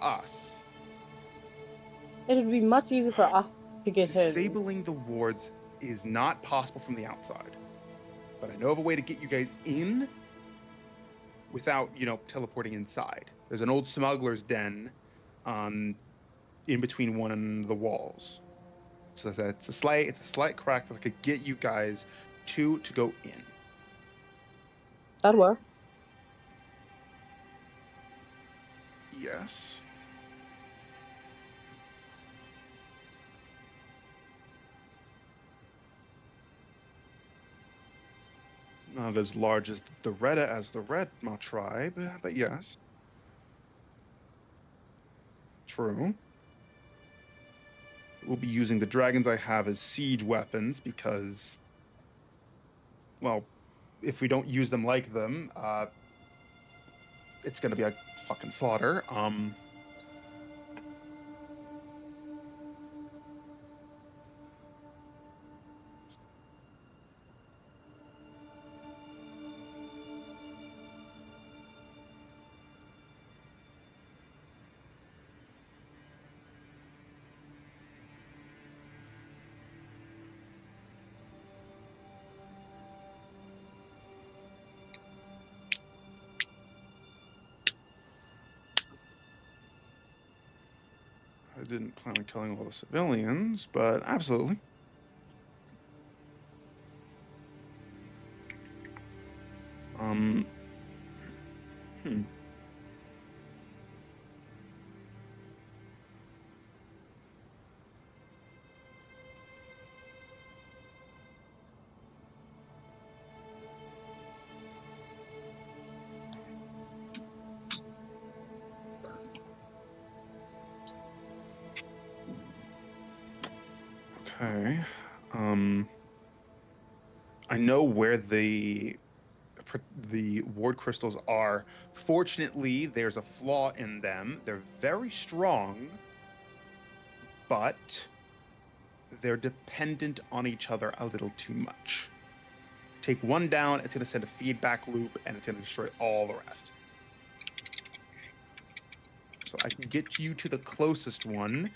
us. It would be much easier for us to get in. Disabling the wards is not possible from the outside, but I know of a way to get you guys in without, teleporting inside. There's an old smuggler's den in between one and the walls. So it's a slight crack that I could get you guys to go in. That'd work. Yes. Not as large as the Redma tribe, but yes. True. We'll be using the dragons I have as siege weapons because, well, if we don't use them like them, it's gonna be a fucking slaughter. I didn't plan on killing all the civilians, but absolutely. Okay. I know where the ward crystals are. Fortunately, there's a flaw in them. They're very strong, but they're dependent on each other a little too much. Take one down, it's going to send a feedback loop, and it's going to destroy all the rest. So I can get you to the closest one.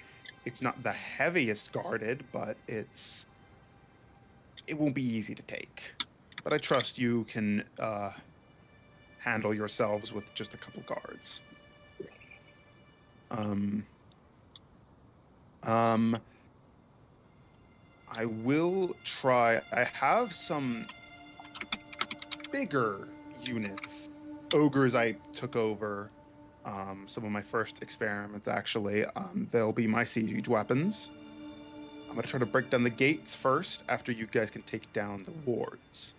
It's not the heaviest guarded, but it's it won't be easy to take, but I trust you can handle yourselves with just a couple guards. I will try. I have some bigger units, ogres I took over. Some of my first experiments, actually. They'll be my siege weapons. I'm going to try to break down the gates first, after you guys can take down the wards.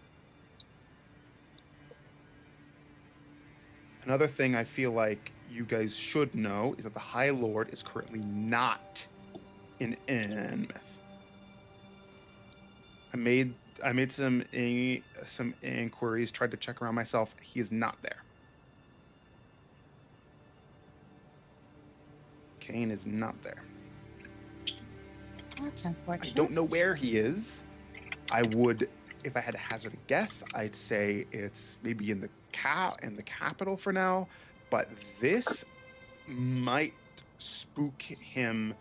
Another thing I feel like you guys should know is that the High Lord is currently not in Innsmouth. I made some inquiries, tried to check around myself. He is not there. Kane is not there. That's I unfortunate. don't know where he is. I would, if I had to hazard a guess, I'd say it's maybe in the capital for now. But this might spook him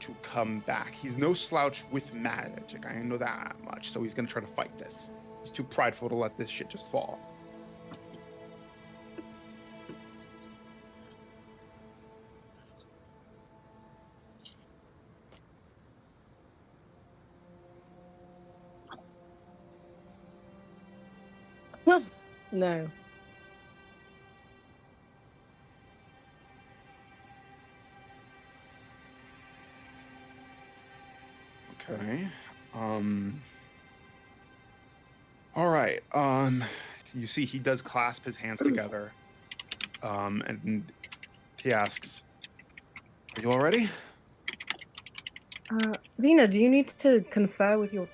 to come back. He's no slouch with magic. I know that much. So he's gonna try to fight this. He's too prideful to let this shit just fall. No. Okay. All right. You see, he does clasp his hands together. And he asks, "Are you all ready?" Zena, do you need to confer with your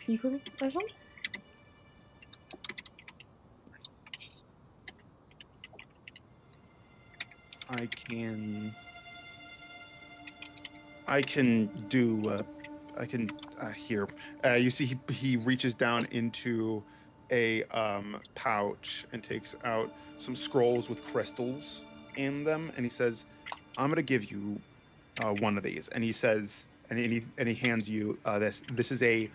people, Ejon? I can do. Here. You see, he reaches down into a pouch and takes out some scrolls with crystals in them, and he says, "I'm gonna give you one of these." And he says, and he hands you this. This is a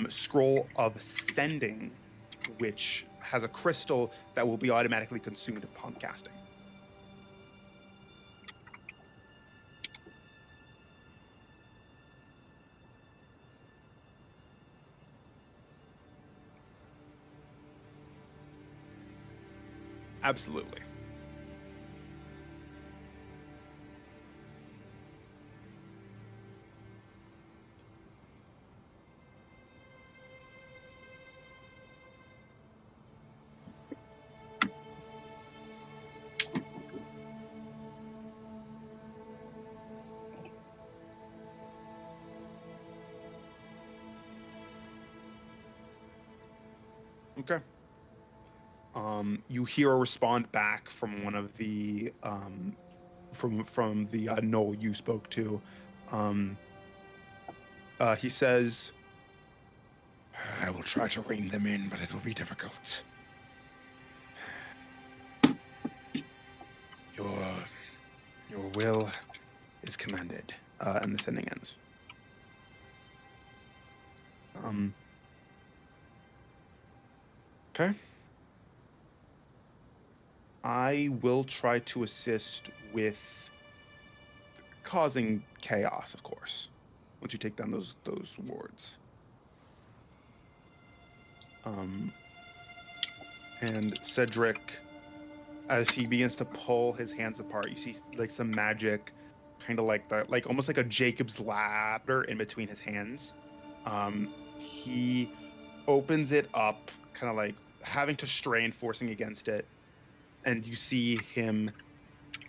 scroll of sending, which has a crystal that will be automatically consumed upon casting. Absolutely. Okay. You hear a respond back from one of the from the Knoll you spoke to. He says, "I will try to rein them in, but it will be difficult. Your will is commanded," and the sending ends. Okay. I will try to assist with causing chaos, of course, once you take down those wards. And Cedric, as he begins to pull his hands apart, you see like some magic, kind of like that, like almost like a Jacob's ladder in between his hands. He opens it up, kind of like having to strain, forcing against it, and you see him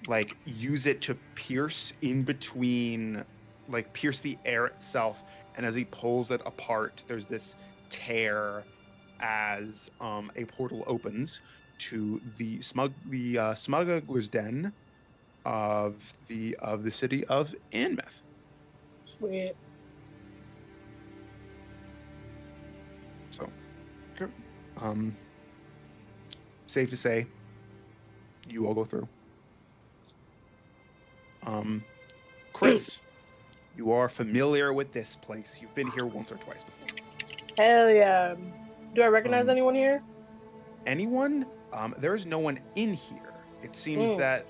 like use it to pierce in between, like pierce the air itself. And as he pulls it apart, there's this tear as a portal opens to the smuggler's den of the city of Innsmouth. Sweet. So, okay. Safe to say, you all go through. Chris, you are familiar with this place. You've been here once or twice before. Hell yeah. Do I recognize anyone here? Anyone? There's no one in here. It seems Mm. that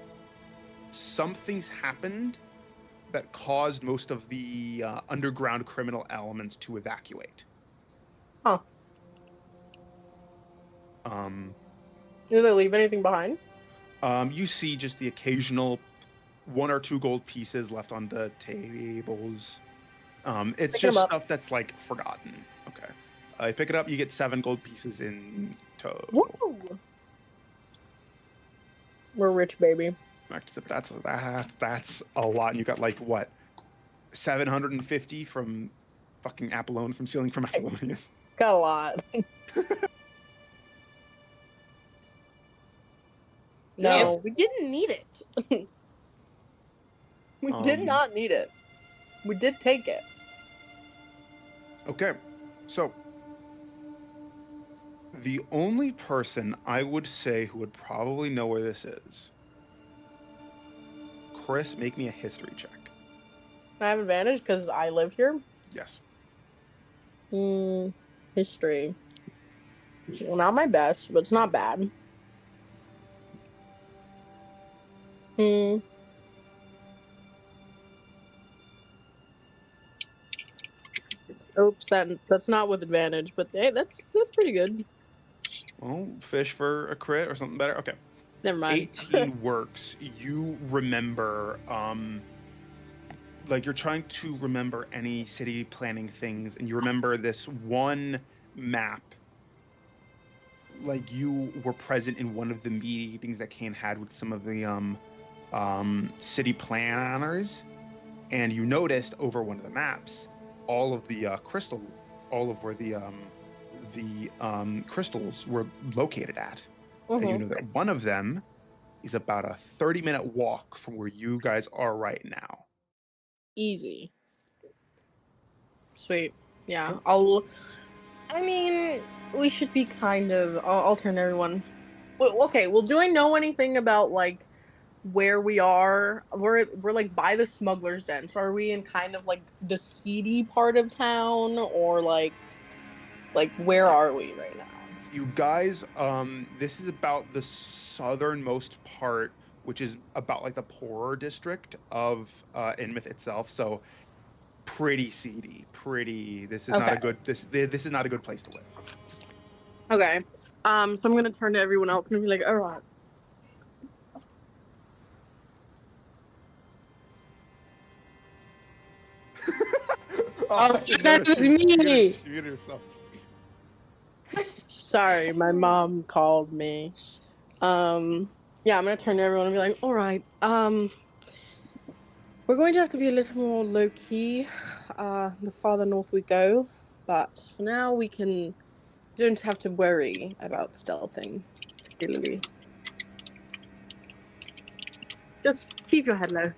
something's happened that caused most of the underground criminal elements to evacuate. Huh. Did they leave anything behind? You see just the occasional 1 or 2 gold pieces left on the tables. It's Pick 'em just up. stuff that's like forgotten. Okay. You pick it up, you get 7 gold pieces in total. Woo! We're rich, baby. Except that's a lot. And you got like what? 750 from fucking Apollon from stealing from Apollonius. Got a lot. No, Yeah. we didn't need it. We did Um, not need it. We did take it. Okay, so the only person I would say who would probably know where this is, Chris, make me a history check. I have advantage because I live here. Yes. History. Well, not my best, but it's not bad. Oops, that's not with advantage, but hey, that's pretty good. Well, fish for a crit or something better. Okay. Never mind. 18 works. You remember, like you're trying to remember any city planning things, and you remember this one map. Like you were present in one of the meetings that Kane had with some of the city planners, and you noticed over one of the maps all of the all of where the crystals were located at. And you know that one of them is about a 30-minute walk from where you guys are right now. Easy. Sweet. Yeah. Cool. I mean, we should be kind of. I'll turn to everyone. Well, okay. Well, do I know anything about like where we are? We're like by the smuggler's den. So are we in kind of like the seedy part of town, or like where are we right now? You guys, this is about the southernmost part, which is about like the poorer district of Inmouth itself. So pretty seedy. This is not a good. This is not a good place to live. Okay. So I'm gonna turn to everyone else and be like, all right. That was me. She muted herself. Sorry, my mom called me. Yeah, I'm gonna turn to everyone and be like, all right. We're going to have to be a little more low key. The farther north we go, but for now we don't have to worry about stealthing, particularly. Just keep your head low.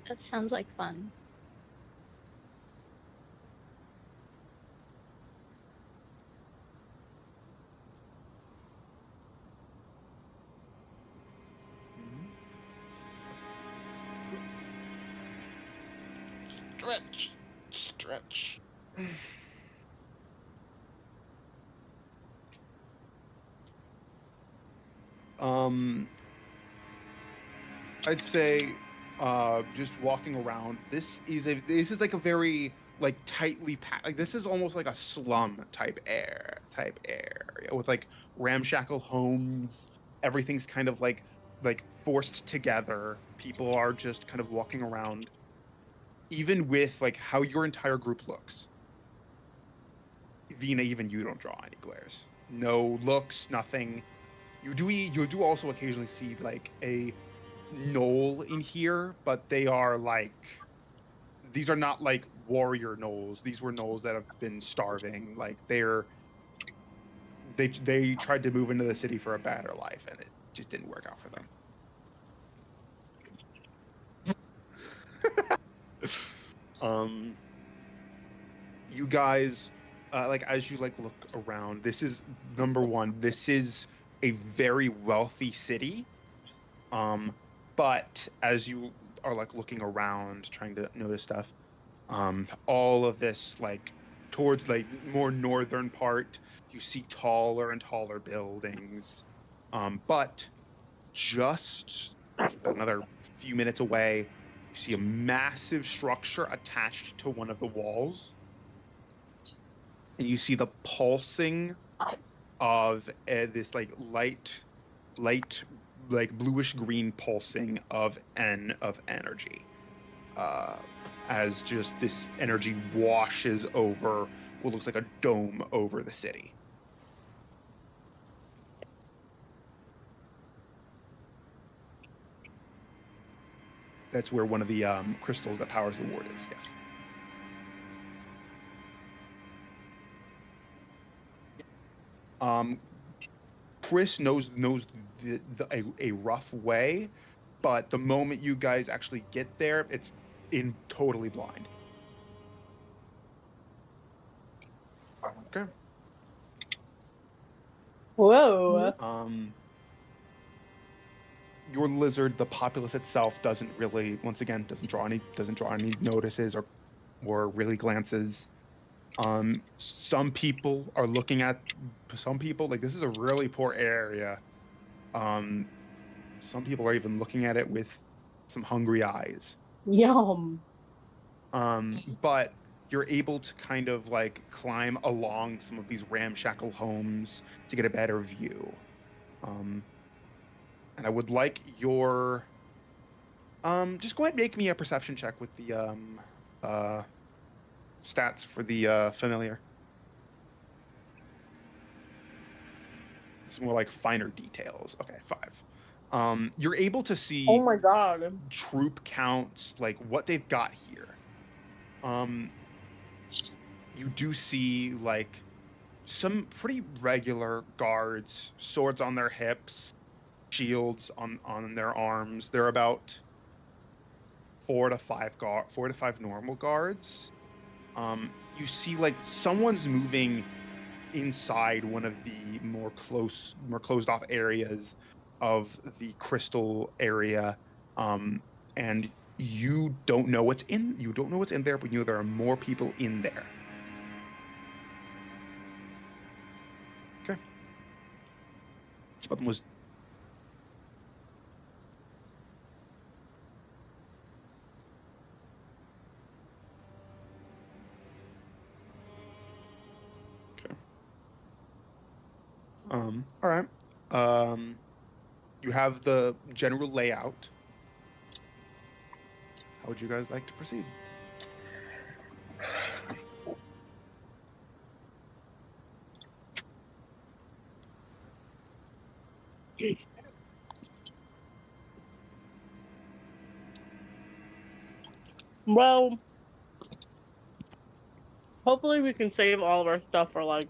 That sounds like fun. Stretch. I'd say, just walking around. This is like a very like tightly packed. Like this is almost like a slum type area with like ramshackle homes. Everything's kind of like forced together. People are just kind of walking around. Even with like how your entire group looks, Vina, even you don't draw any glares. No looks, nothing. You do also occasionally see like a gnoll in here, but they are like, these are not like warrior gnolls. These were gnolls that have been starving. Like they're they tried to move into the city for a better life, and it just didn't work out for them. You guys, like as you like look around, this is number one. This is a very wealthy city. But as you are like looking around, trying to notice stuff, all of this like towards like more northern part, you see taller and taller buildings. But just another few minutes away, you see a massive structure attached to one of the walls. And you see the pulsing of this like light, like bluish green pulsing of energy, as just this energy washes over what looks like a dome over the city. That's where one of the crystals that powers the ward is. Yes. Chris knows a rough way, but the moment you guys actually get there, it's in totally blind. Okay. Whoa. Your lizard, the populace itself, doesn't really, once again, doesn't draw any notices or really glances. Some people are looking at some people like this is a really poor area. Some people are even looking at it with some hungry eyes. Yum. But you're able to kind of like climb along some of these ramshackle homes to get a better view. And I would like your just go ahead and make me a perception check with the stats for the familiar. It's more like finer details. Okay, 5. You're able to see Oh my god. troop counts, like what they've got here. You do see like some pretty regular guards, swords on their hips, shields on their arms. They're about 4 to 5 normal guards. You see like someone's moving inside one of the more closed off areas of the crystal area, and you don't know what's in there, but you know there are more people in there. Okay. Something was. All right. You have the general layout. How would you guys like to proceed? Well, hopefully we can save all of our stuff for like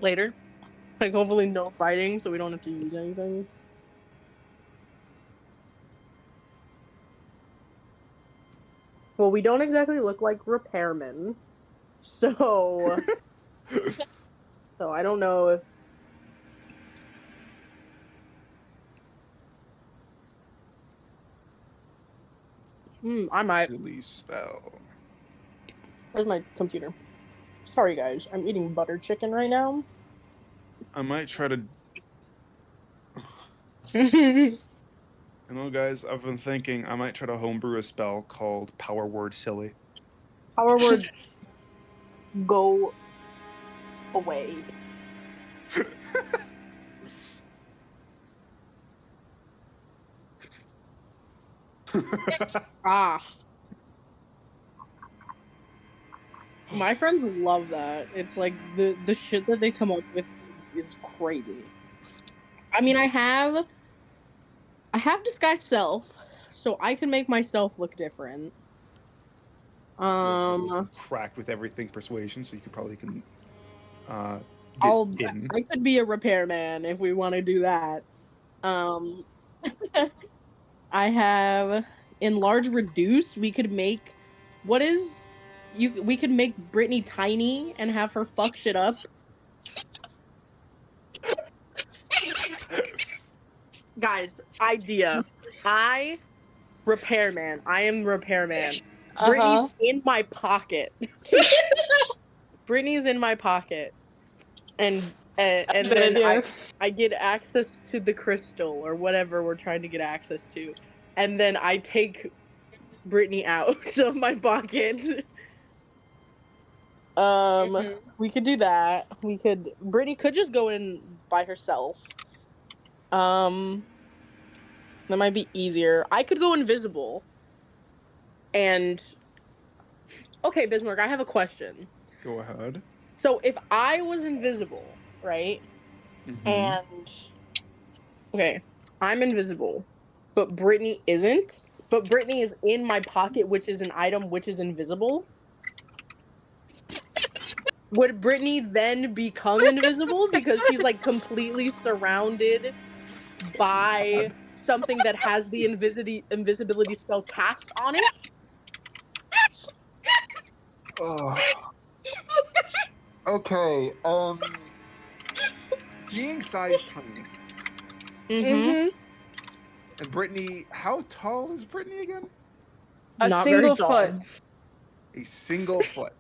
later. Like hopefully no fighting, so we don't have to use anything. Well, we don't exactly look like repairmen, so so I don't know if I might. Silly spell. Where's my computer? Sorry guys, I'm eating butter chicken right now. I might try to. You know, guys, I've been thinking I might try to homebrew a spell called Power Word Silly. Power word go away. Ah. My friends love that. It's like the shit that they come up with is crazy. I mean, I have disguised self, so I can make myself look different. Cracked with everything persuasion, so you could probably can. in. I could be a repairman if we want to do that. Um, I have enlarge reduce. We could make we could make Brittany tiny and have her fuck shit up. Guys, idea. Repairman. I am repairman. Brittany's in my pocket. Brittany's in my pocket. And then I get access to the crystal or whatever we're trying to get access to. And then I take Brittany out of my pocket. We could do that. Brittany could just go in by herself. That might be easier. I could go invisible. And okay, Bismarck, I have a question. Go ahead. So if I was invisible, right? Mm-hmm. And okay, I'm invisible, but Brittany isn't. But Brittany is in my pocket, which is an item which is invisible. Would Brittany then become invisible because she's like completely surrounded by something that has the invisibility spell cast on it? Oh. Okay. Being size tiny. Mm-hmm. And Brittany, how tall is Brittany again? A single foot. A single foot.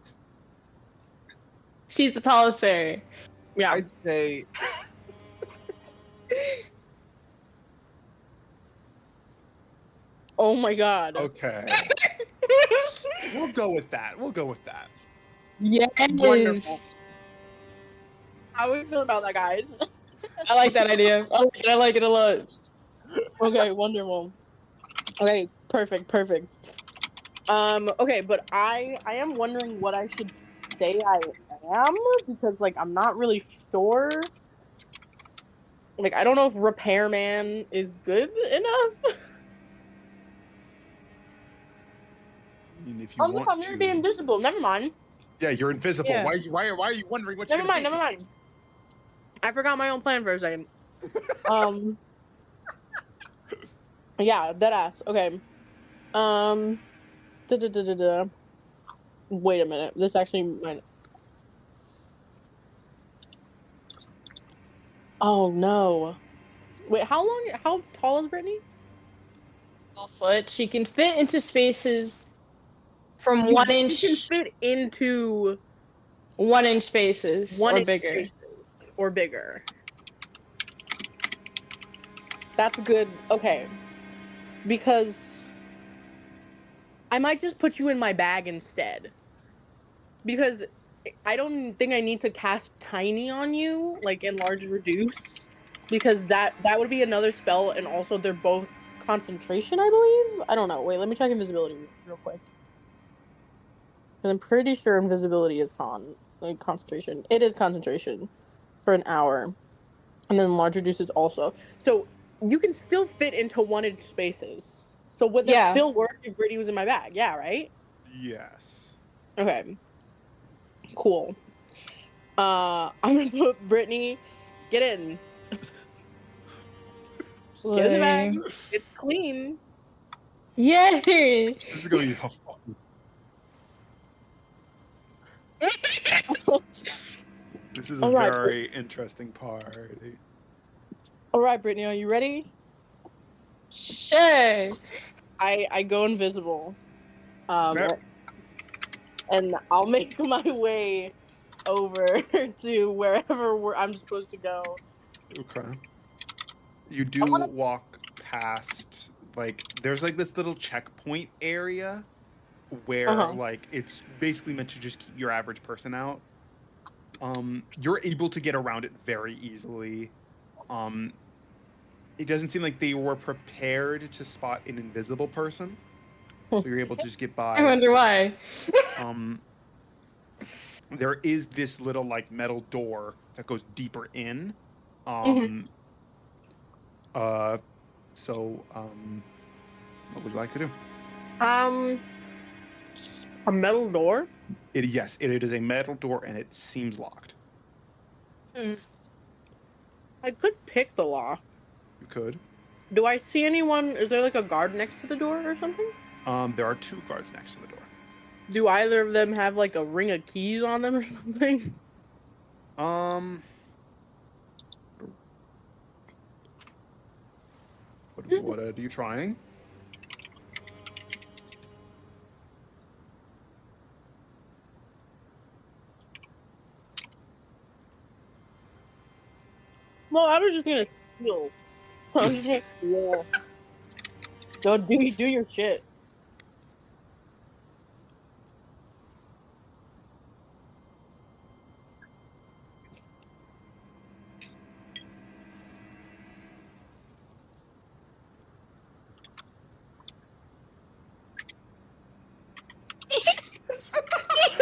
She's the tallest fairy. Yeah. I'd say. Oh my god. Okay. We'll go with that. Yes. Wonderful. How are we feeling about that, guys? I like that idea. I like it a lot. Okay, wonderful. Okay, perfect. Okay, but I am wondering what I should say I am because like I'm not really sure. Like I don't know if repairman is good enough. I mean, if you want I'm gonna be invisible. Never mind. Yeah, you're invisible. Yeah. Why are you wondering what? Never mind. I forgot my own plan for a second. Yeah, deadass. Okay. Wait a minute. This actually might. Oh no. Wait, how tall is Brittany? Single foot. She can fit into spaces from 1 inch. She can fit into 1 inch spaces or bigger. Or bigger. That's good. Okay. Because I might just put you in my bag instead. Because I don't think I need to cast Tiny on you, like Enlarge Reduce. Because that would be another spell, and also they're both concentration, I believe? I don't know. Wait, let me check invisibility real quick. Because I'm pretty sure invisibility is concentration. It is concentration for an hour. And then Enlarge Reduce is also. So you can still fit into 1 inch spaces. So would that still work if Brittany was in my bag? Yeah, right? Yes. Okay. Cool. I'm gonna put Brittany. Get in. Get in the bag. It's clean. Yay! This is gonna be fucking. This is a very interesting party. All right, Brittany, are you ready? Sure. I go invisible. Yep. And I'll make my way over to wherever I'm supposed to go. Okay. You do walk past, like, there's like this little checkpoint area where like it's basically meant to just keep your average person out. You're able to get around it very easily. It doesn't seem like they were prepared to spot an invisible person, so you're able to just get by. I wonder why. There is this little like metal door that goes deeper in. So what would you like to do? A metal door? It is a metal door and it seems locked. I could pick the lock. You could. Do I see anyone? Is there like a guard next to the door or something? There are 2 guards next to the door. Do either of them have like a ring of keys on them or something? What are you trying? Well, I was just gonna steal. I was just gonna steal. So do your shit.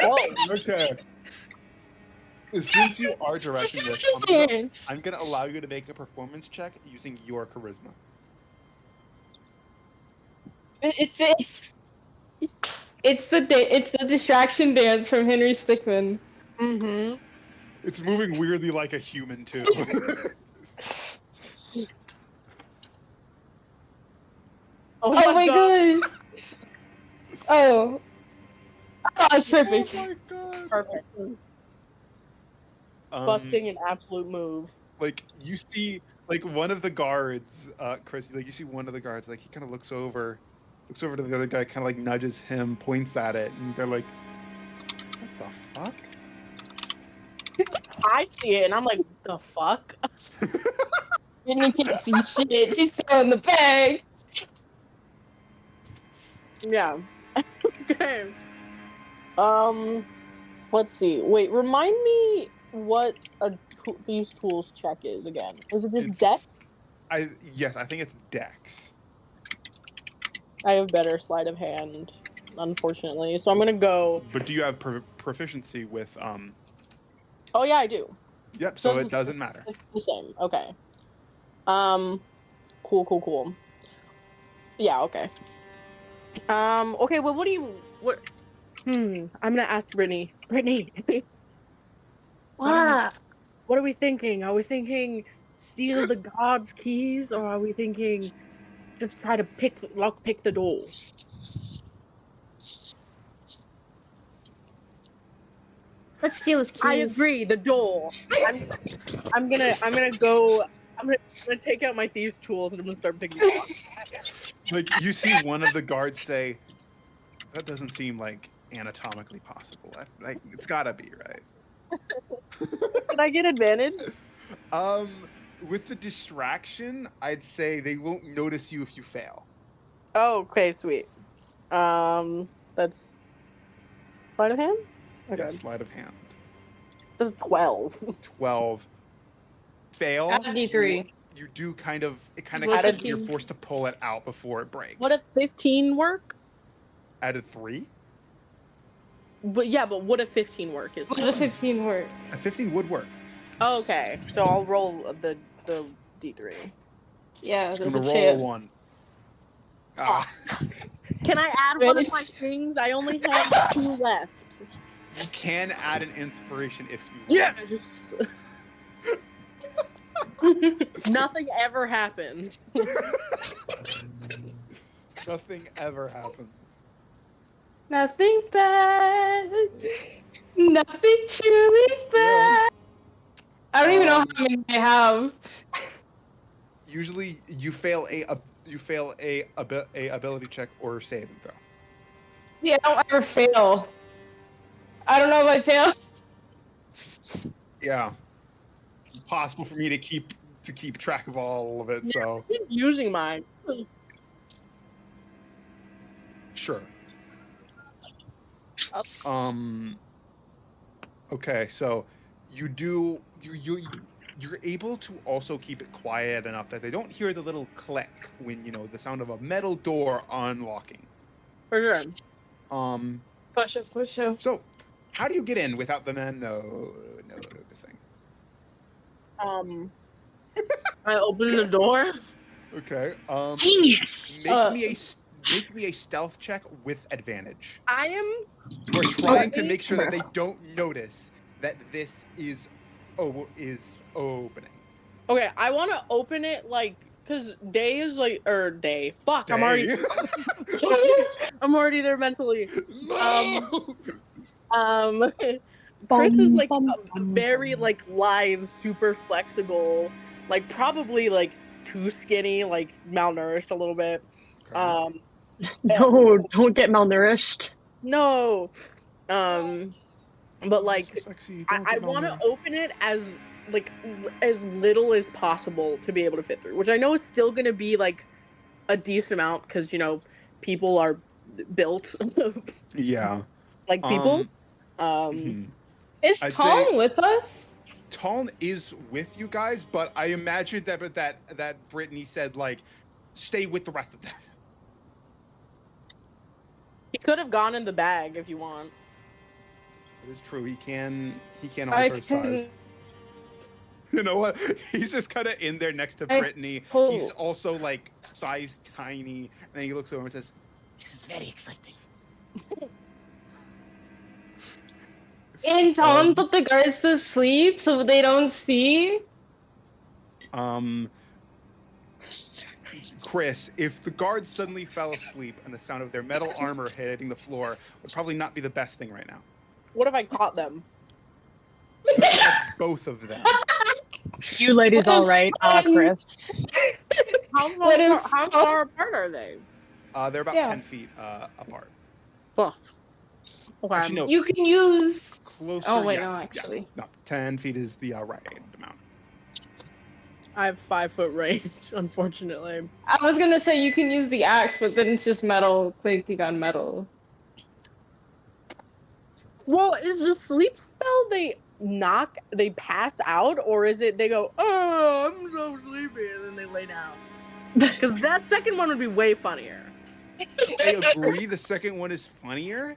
Oh, Okay. Since you are directing this, I'm gonna allow you to make a performance check using your charisma. It's the distraction dance from Henry Stickmin. mm-hmm. It's moving weirdly like a human too. Oh my god! Oh, that's perfect. Oh my god. Perfect. Busting an absolute move. Like you see, like one of the guards, Chris. Like you see one of the guards. Like he kind of looks over to the other guy, kind of like nudges him, points at it, and they're like, "What the fuck?" I see it, and I'm like, the fuck? And you can't see shit. She's still in the bag. Yeah. Okay. Let's see. Wait, remind me what these tools check is again. Is it just Dex? Yes, I think it's Dex. I have better sleight of hand, unfortunately. So I'm gonna go. But do you have proficiency with Oh yeah, I do. Yep. So it doesn't matter. It's the same. Okay. Cool. Yeah. Okay. Okay. Well, what? I'm gonna ask Brittany. Brittany. What? What are we thinking? Are we thinking steal the god's keys, or are we thinking just try to lock-pick the door? Let's steal his keys. I agree. The door. I'm gonna take out my thieves' tools and I'm gonna start picking it up. Like you see one of the guards say, "That doesn't seem like anatomically possible. Like it's gotta be right." Can I get advantage? With the distraction, I'd say they won't notice you if you fail. Oh, okay, sweet. That's sleight of hand. Okay. Yeah, sleight of hand. This is 12. 12. Fail. Add a D3. You do kind of you're forced to pull it out before it breaks. Would a 15 work? Added 3? But would a 15 work? What does 15 work? A 15 would work. Oh, okay, so I'll roll the D3. Yeah, Just there's gonna a roll chance. a 1. Ah. Can I add one of my things? I only have 2 left. You can add an inspiration if you want. Yes. Nothing ever happened. Nothing ever happens. Nothing bad. Nothing truly bad. I don't even know how many I have. Usually, you fail a ability check or saving throw. Yeah, I don't ever fail. I don't know if I fail. Yeah. Impossible for me to keep track of all of it. So I keep using mine. sure. Okay, so you're able to also keep it quiet enough that they don't hear the little click when the sound of a metal door unlocking. For sure. Push up. So, how do you get in without the men noticing? I open the door. Okay. Genius. Make me a stealth check with advantage. I am. We're trying to make sure that they don't notice that this is is opening. Okay, I want to open it like because day is like or day. Fuck, I'm already I'm already there mentally. No! Chris is like Bum, a bum, very bum. like lithe, super flexible, like probably like too skinny, like malnourished a little bit. Okay. Um, No, don't get malnourished. no. But Oh, like so sexy. Don't I get want to malnourished. open it as like as little as possible to be able to fit through, which I know is still going to be like a decent amount because people are built Yeah. like people. Mhm. Is I'd Tom say- with us? Taln is with you guys, but I imagine that Brittany said like, stay with the rest of them. He could have gone in the bag if you want. It is true. He can I alter his size. can. You know what? He's just kind of in there next to I- Brittany. oh. He's also like size tiny, and then he looks over and says, "This is very exciting." And Tom put the guards to sleep so they don't see. Chris, if the guards suddenly fell asleep and the sound of their metal armor hitting the floor would probably not be the best thing right now. What if I caught them? Both of them. You ladies all right, Chris? What if How far apart are they? They're about Yeah. 10 feet apart. Fuck. Okay. Actually, no. you can use? Closer. Oh wait, yeah, no, yeah. actually. No, 10 feet is the right amount. I have 5-foot range, unfortunately. I was gonna say you can use the axe, but then it's just metal clinking on metal. Well, is the sleep spell they pass out, or is it they go, oh, I'm so sleepy, and then they lay down? Because that second one would be way funnier. I agree. The second one is funnier.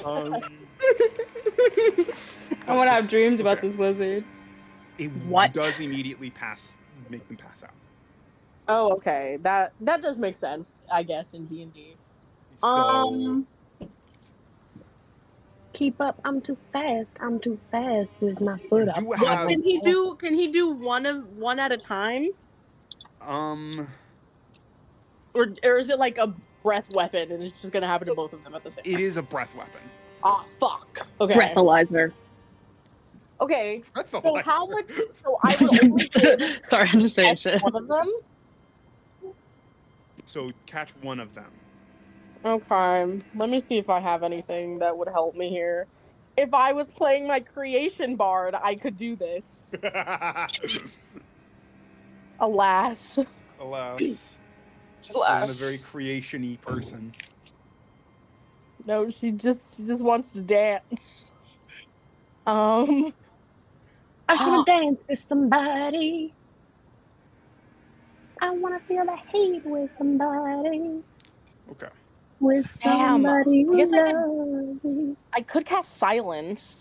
Um, I want to have dreams about Okay. this lizard. it What? does immediately make them pass out. Oh, okay. That does make sense, I guess, in D&D. So, Keep up! I'm too fast. I'm too fast with my foot up. do Well, have can he do one at a time, or is it like a breath weapon and it's just gonna happen to both of them at the same time? it is a breath weapon. Ah, fuck. Okay. Breathalyzer. Okay. Breath So how weapon. much? So I would only Sorry, I'm just saying catch shit. one of them. So catch one of them. Okay. Let me see if I have anything that would help me here. If I was playing my creation bard, I could do this. Alas. Alas. She's a Alas. very creation-y person. No, she just wants to dance. I just want to dance with somebody. I want to feel the heat with somebody. Okay. With Damn. somebody who I guess I could- loves me. I could cast silence.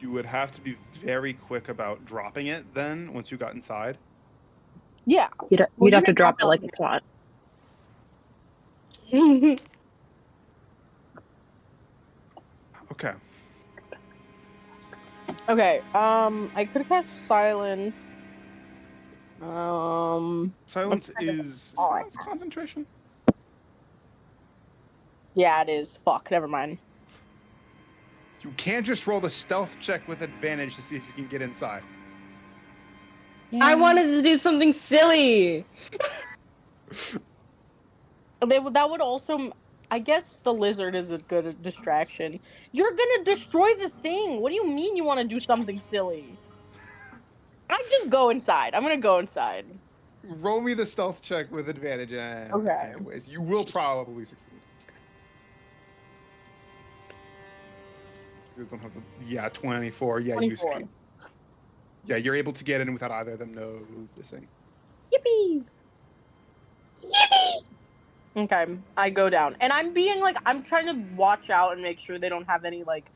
You would have to be very quick about dropping it then, once you got inside. Yeah. You'd Well, have you to can drop drop it like on a twat. Okay. Okay. I could cast silence. Silence kind of- is Oh, I silence concentration. Yeah, it is. Fuck. Never mind. You can't just roll the stealth check with advantage to see if you can get inside. I wanted to do something silly. That would also. I guess the lizard is a good distraction. You're gonna destroy the thing. What do you mean you want to do something silly? I just go inside. I'm gonna go inside. Roll me the stealth check with advantage. Okay. Anyways, you will probably succeed. You guys don't have the, yeah, 24. Yeah, 24. you succeed. Yeah, you're able to get in without either of them noticing. Yippee! Okay, I go down, and I'm being like, I'm trying to watch out and make sure they don't have any like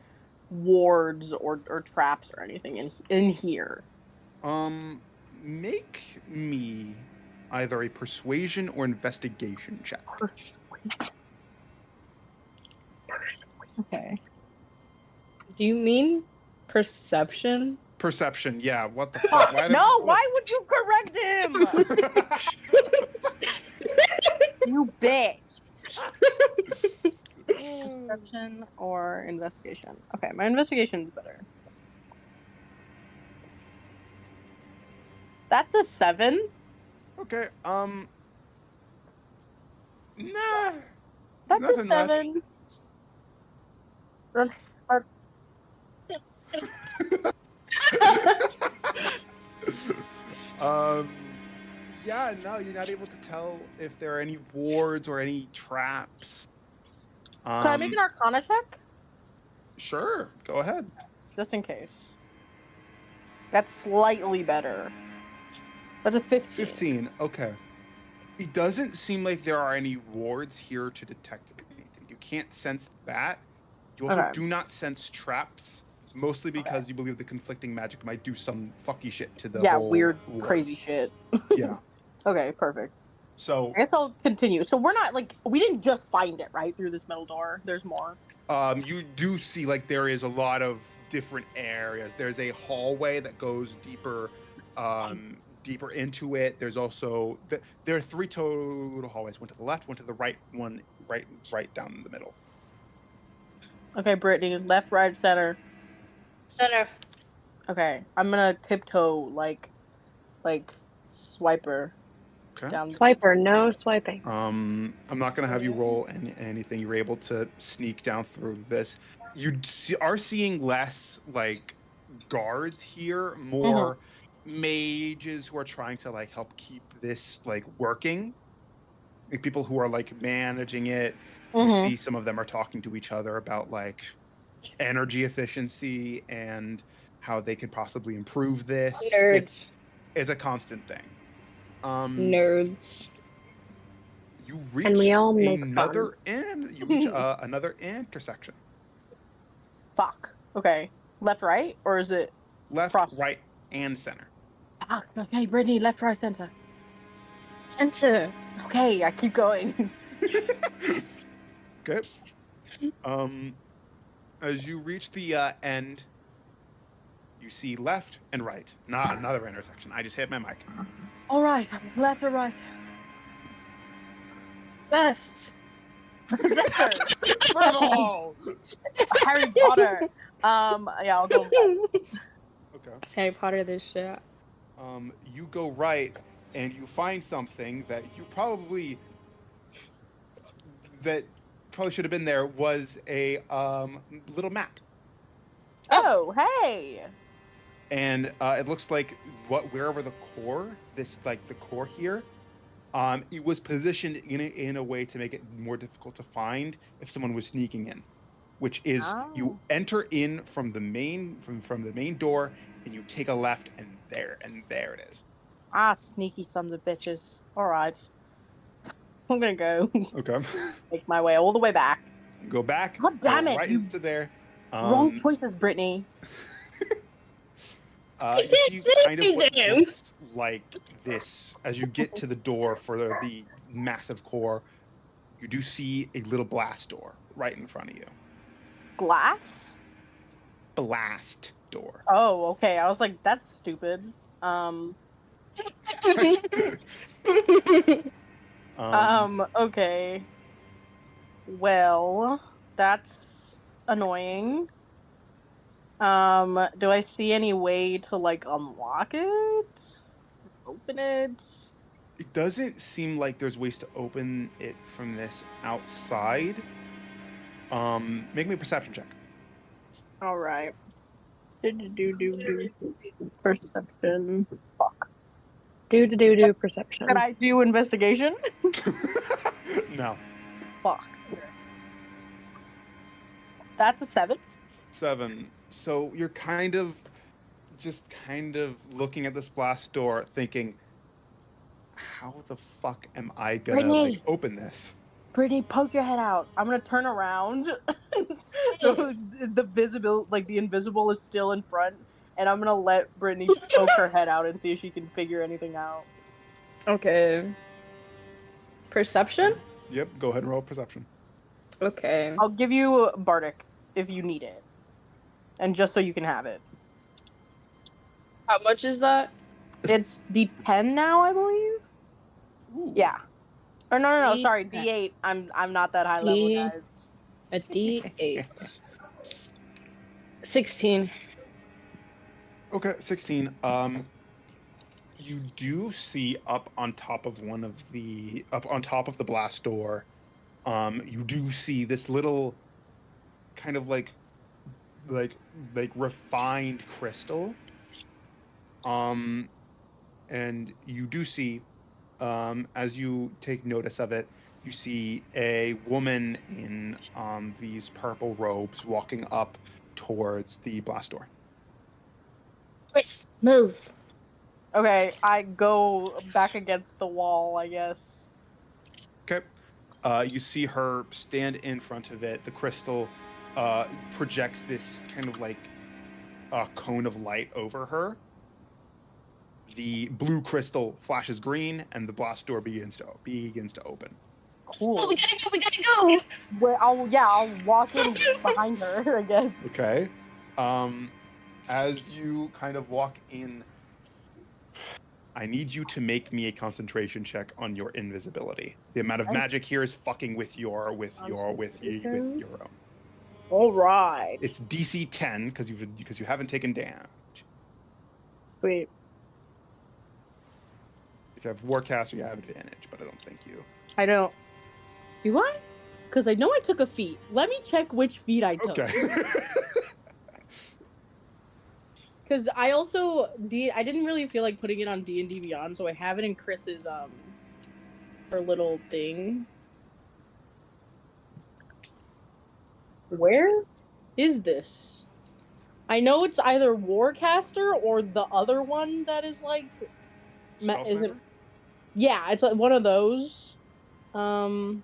wards or traps or anything in here. Make me either a persuasion or investigation check. Okay. Do you mean perception? Perception, yeah. What the fuck? No, why would you correct him? You bitch. Perception or investigation? Okay, my investigation is better. That's a 7. Okay, nah. That's Nothing a much. 7. Yeah, no, you're not able to tell if there are any wards or any traps. Can I make an Arcana check? Sure, go ahead. Just in case. That's slightly better. That's a 15. 15, okay. It doesn't seem like there are any wards here to detect anything. You can't sense that. You also Okay. do not sense traps, mostly because you believe the conflicting magic might do some fucky shit to the whole Weird, wards. crazy shit. Yeah. Okay, perfect. So, I guess I'll continue. So we're not, like, we didn't just find it, right, through this metal door. There's more. you do see like there is a lot of different areas. There's a hallway that goes deeper, deeper into it. There's also there are 3 total hallways. One to the left, one to the right, one right down the middle. Okay, Brittany, left, right, center. Center. Okay, I'm gonna tiptoe like swiper Okay. down. Swiper, no swiping. I'm not gonna have you roll anything. You're able to sneak down through this. You are seeing less like guards here, more mages who are trying to like help keep this like working. Like people who are like managing it. You see some of them are talking to each other about like energy efficiency and how they could possibly improve this. Nerds. It's a constant thing. Nerds. You reach And we all make another you reach another intersection. Fuck. Okay, left, right, or is it Left, cross? right, and center. Fuck. Okay, Brittany, left, right, center. Center. Okay, I keep going. Good. As you reach the end, you see left and right. Not another intersection. I just hit my mic. All right, left or right? Left. Center. First of all, Harry Potter. Yeah, I'll go. Okay. It's Harry Potter this shit. You go right, and you find something that probably should have been there. Was a little map. Oh, hey. And it looks like wherever the core, the core here, it was positioned in a way to make it more difficult to find if someone was sneaking in, which is you enter in from the main door and you take a left and there it is. Ah, sneaky sons of bitches. All right, I'm gonna go. Okay. Make my way all the way back. Go back. God damn go it, right you- into there. Wrong choices, Brittany. You see kind of what looks like this as you get to the door for the massive core. You do see a little blast door right in front of you. Glass? Blast door. Oh, okay. I was like, that's stupid. Okay. Well, that's annoying. Do I see any way to like unlock it? Open it? It doesn't seem like there's ways to open it from this outside. Make me a perception check. All right. Do perception. Fuck. Do perception. Can I do investigation? No. Fuck. That's a 7. 7. So you're kind of looking at this blast door thinking, how the fuck am I gonna Brittany! open this? Brittany, poke your head out. I'm gonna turn around, so the invisible is still in front, and I'm gonna let Brittany poke her head out and see if she can figure anything out. Okay. Perception? Yep. Go ahead and roll perception. Okay. I'll give you Bardic if you need it, and just so you can have it. How much is that? It's D10 now, I believe. Ooh. Yeah. Or no, D- sorry, D8. I'm not that high level, D- guys. A D8. 16. Okay, 16. You do see up on top of the blast door, you do see this little kind of like refined crystal. And you do see, as you take notice of it, you see a woman in these purple robes walking up towards the blast door. Chris, move. Okay, I go back against the wall, I guess. Okay. You see her stand in front of it. The crystal projects this kind of like cone of light over her. The blue crystal flashes green, and the blast door begins to open. Cool. We gotta go. We gotta go. Well, I'll walk in behind her, I guess. Okay. As you kind of walk in, I need you to make me a concentration check on your invisibility. The amount of Okay. magic here is fucking with your Concentration? own. All right. It's DC 10 because you haven't taken damage. Sweet. If you have Warcaster, you have advantage, but I don't think you. I don't. Do I? Because I know I took a feat. Let me check which feat I took. Okay. Because I also I didn't really feel like putting it on D&D Beyond, so I have it in Chris's her little thing. Where is this? I know it's either Warcaster or the other one that is like. Is it? Spellsniper? Yeah, it's like one of those. Damn,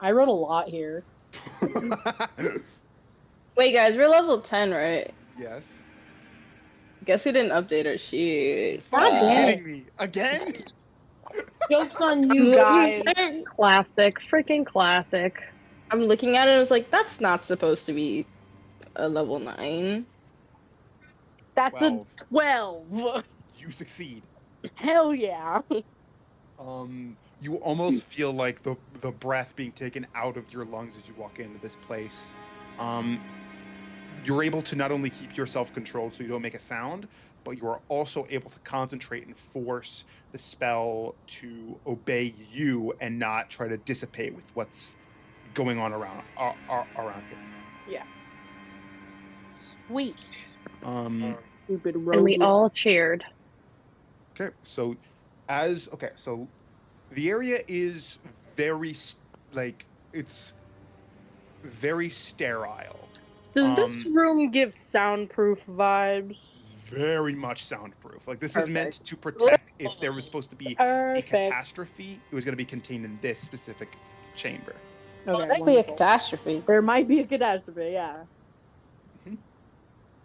I wrote a lot here. Wait, guys, we're level 10, right? Yes. Guess we didn't update our sheet. Fucking damn. kidding me again? Joke's on you guys. Classic, freaking classic. I'm looking at it and it's like, that's not supposed to be a level 9. That's 12. a 12. You succeed. Hell yeah. You almost feel like the breath being taken out of your lungs as you walk into this place. You're able to not only keep yourself controlled so you don't make a sound, but you are also able to concentrate and force the spell to obey you and not try to dissipate with what's going on around here. Sweet. Stupid And we robot. all cheered. Okay, so the area is very it's very sterile. Does this room give soundproof vibes? Very much soundproof. Like this is meant Perfect. to protect if there was supposed to be a Perfect. catastrophe, it was going to be contained in this specific chamber. Well, Okay, that could be a wonderful. catastrophe. There might be a catastrophe, yeah.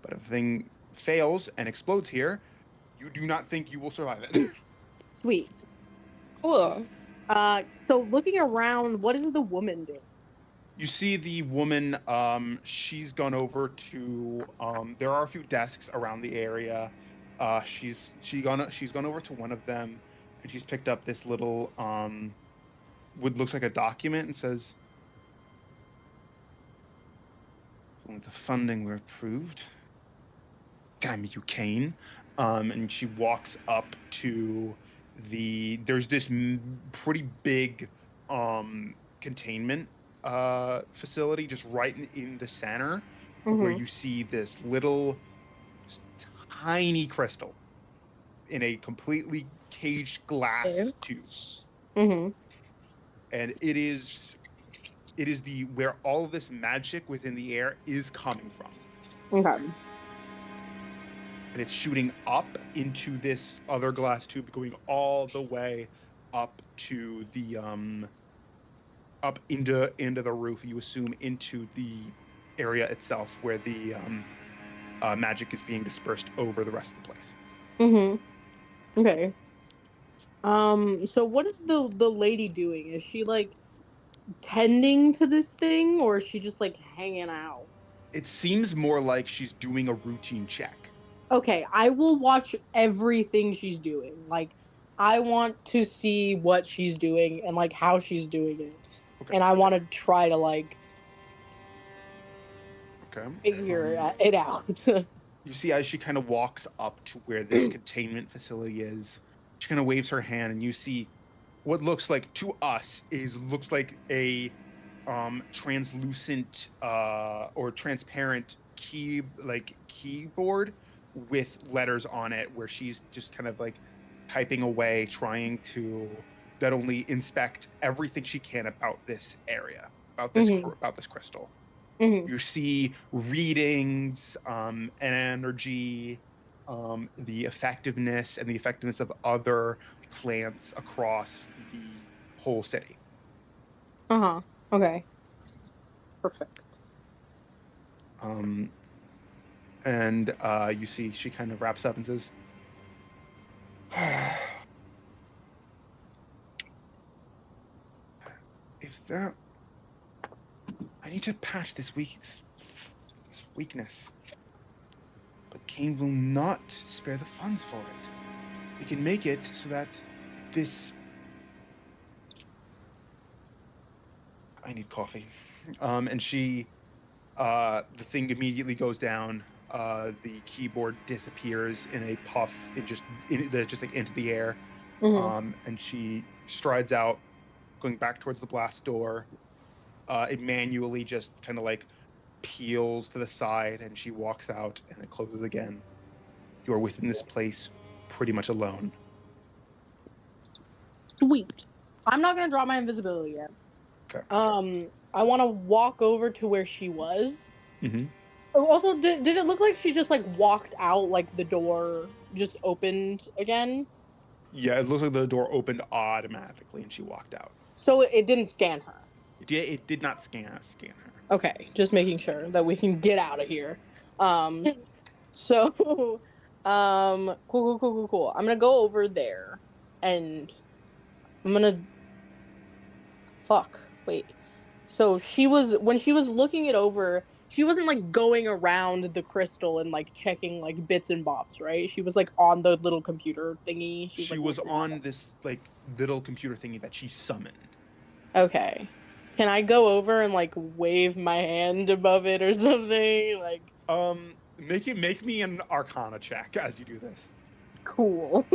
But if the thing fails and explodes here, you do not think you will survive it. Sweet. Cool. So looking around, what is the woman doing? You see the woman, she's gone over to, there are a few desks around the area. She's gone over to one of them, and she's picked up this little, what looks like a document, and says, "With the funding were approved. Damn you, Kane." And she walks up to there's this pretty big containment facility just right in the center, where you see this little tiny crystal in a completely caged glass tube, Mm-hmm. and it is where all of this magic within the air is coming from. Okay. And it's shooting up into this other glass tube, going all the way up to the up into the roof. You assume into the area itself where the magic is being dispersed over the rest of the place. Mm-hmm. Okay. So what is the lady doing? Is she like tending to this thing, or is she just like hanging out? It seems more like she's doing a routine check. Okay, I will watch everything she's doing. Like, I want to see what she's doing and like how she's doing it, Okay. and I want to try to like Okay. figure it out. You see, as she kind of walks up to where this containment facility is, she kind of waves her hand, and you see what looks like to us looks like a translucent or transparent keyboard with letters on it, where she's just kind of like typing away, trying to not only inspect everything she can about this area, about this Mhm. about this crystal. Mhm. You see readings, energy, the effectiveness of other plants across the whole city. Uh-huh. Okay. Perfect. And you see she kind of wraps up and says, if that, I need to patch this weakness, but Kane will not spare the funds for it. We can make it so that this, I need coffee. And she, the thing immediately goes down. The keyboard disappears in a puff. Just like into the air. Mhm. And she strides out, going back towards the blast door. It manually just kind of like peels to the side, and she walks out, and it closes again. You are within this place, pretty much alone. Sweet. I'm not gonna drop my invisibility yet. Okay. I want to walk over to where she was. Mm-hmm. Oh, also, did it look like she just like walked out, like the door just opened again? Yeah, it looks like the door opened automatically, and she walked out. So it didn't scan her. It did not scan her. Okay, just making sure that we can get out of here. So, cool. I'm gonna go over there, and I'm gonna. Fuck. Wait. So when she was looking it over, she wasn't like going around the crystal and like checking like bits and bobs, right? She was like on the little computer thingy. She was on this like little computer thingy that she summoned. Okay. Can I go over and like wave my hand above it or something? Like Make me an Arcana check as you do this. cool.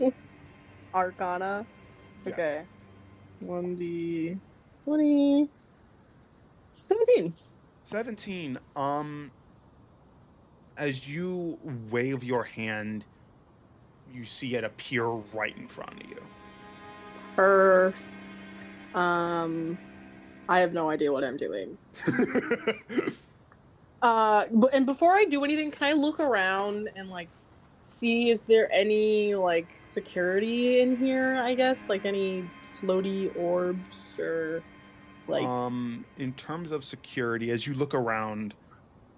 Arcana. Yes. Okay. 1d 20 17. 17. As you wave your hand, you see it appear right in front of you. Perf. I have no idea what I'm doing. And before I do anything, can I look around and like see is there any like security in here? I guess like any floaty orbs or like in terms of security, as you look around,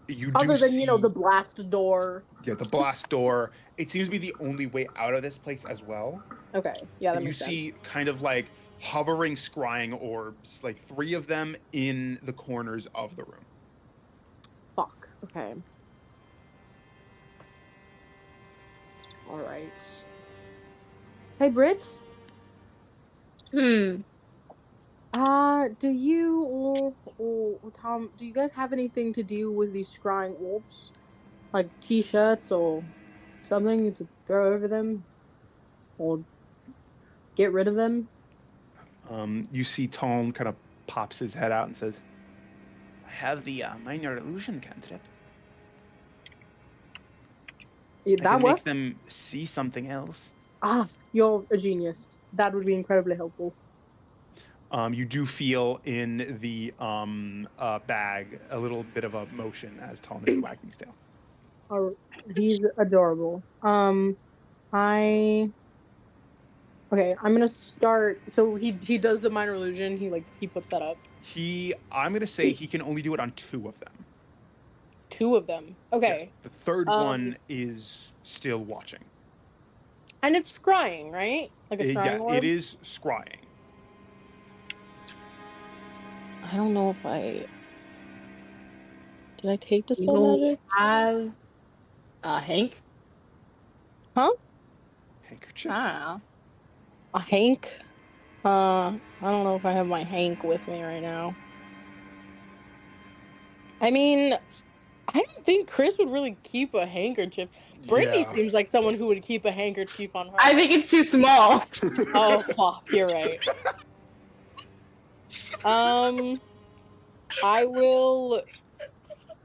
you other do than see, the blast door. yeah, the blast door. It seems to be the only way out of this place as well. Okay, yeah, that And you makes sense. see kind of like hovering scrying orbs, like 3 of them in the corners of the room. Fuck. Okay. All right. Hey, Britt. Hmm. Do you or Tom, do you guys have anything to do with these scrying orbs? Like t-shirts or something to throw over them? Or get rid of them? You see Tom kind of pops his head out and says, I have the minor illusion cantrip. Yeah, I that can works. make them see something else. Ah, you're a genius. That would be incredibly helpful. You do feel in the bag a little bit of a motion as Tom is wagging his tail. Oh, he's adorable. Okay, I'm gonna start. So he does the minor illusion. He puts that up. I'm gonna say he can only do it on 2 of them. 2 of them. Okay. Yes, the third one is still watching. And it's scrying, right? Like a scrying Yeah, orb? it is scrying. I don't know if I... Did I take Dispel You Magic? have Hank? Huh? Handkerchief. I don't know. A Hank? I don't know if I have my Hank with me right now. I mean, I don't think Chris would really keep a handkerchief. Brittany Yeah. seems like someone who would keep a handkerchief on her. I think it's too small. Oh, fuck, you're right. I will...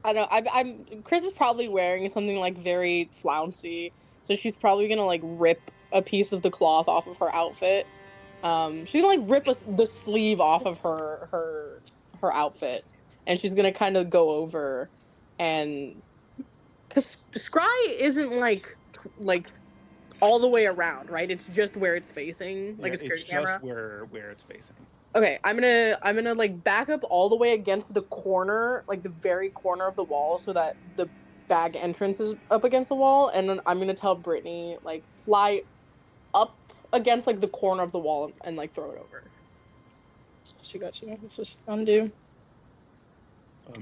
I don't. I'm. Chris is probably wearing something like very flouncy, so she's probably gonna like rip a piece of the cloth off of her outfit. She's gonna like rip the sleeve off of her outfit, and she's gonna kind of go over, and because Scry isn't like all the way around, right? It's just where it's facing, like Yeah, a security it's camera. just where it's facing. Okay, I'm gonna like back up all the way against the corner, like the very corner of the wall, so that the bag entrance is up against the wall, and then I'm gonna tell Brittany like fly up against like the corner of the wall and like throw it over. She got you. That's what she's gonna do.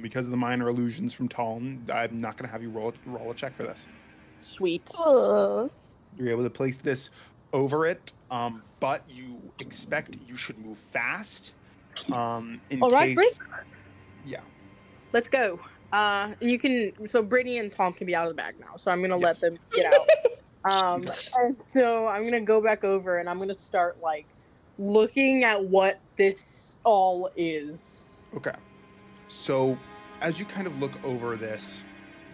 Because of the minor illusions from Talon, I'm not gonna have you roll a check for this. Sweet. Oh. You're able to place this over it, but you expect you should move fast. In All right, case, yeah. Let's go. You can. So Brittany and Tom can be out of the bag now. So I'm gonna let Yes. them get out. And so I'm gonna go back over and I'm gonna start like looking at what this all is. Okay. So as you kind of look over this,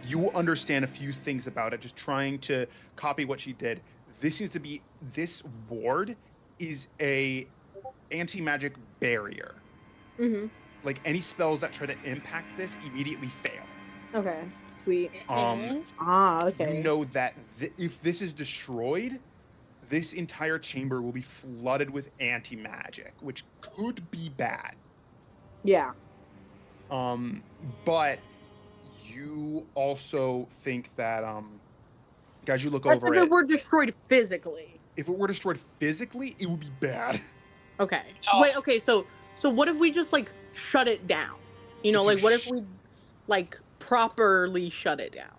you understand a few things about it, just trying to copy what she did. This ward is a anti-magic barrier. Mm-hmm. Like any spells that try to impact this immediately fail. Okay. Sweet. Um, Okay. You know that if this is destroyed, this entire chamber will be flooded with anti-magic, which could be bad. Yeah. But you also think that as you look That's over if it, it were destroyed physically. if it were destroyed physically, it would be bad. Okay. Oh. Wait. Okay. So what if we just like shut it down? You know, If you like what if we like properly shut it down?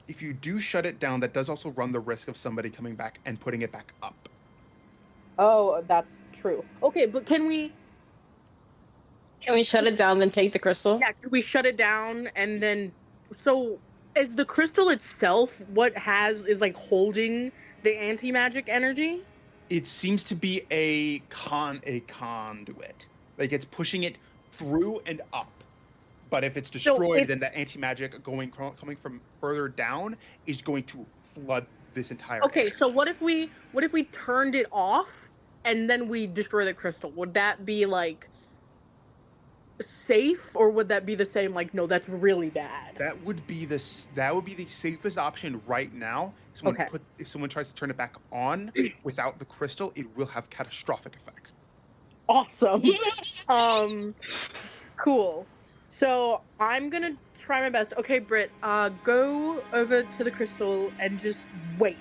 If you do shut it down, that does also run the risk of somebody coming back and putting it back up. Oh, that's true. Okay, but can we shut it down then take the crystal? Yeah, can we shut it down and then so is the crystal itself what is like holding the anti-magic energy? It seems to be a conduit. Like it's pushing it through and up. But if it's destroyed, then the anti-magic coming from further down is going to flood this entire area. So what if we turned it off and then we destroy the crystal? Would that be like safe, or would that be the same like no, that's really bad? That would be the safest option right now. If someone tries to turn it back on without the crystal, it will have catastrophic effects. Awesome. Cool. So I'm gonna try my best. Okay, Britt, go over to the crystal and just wait.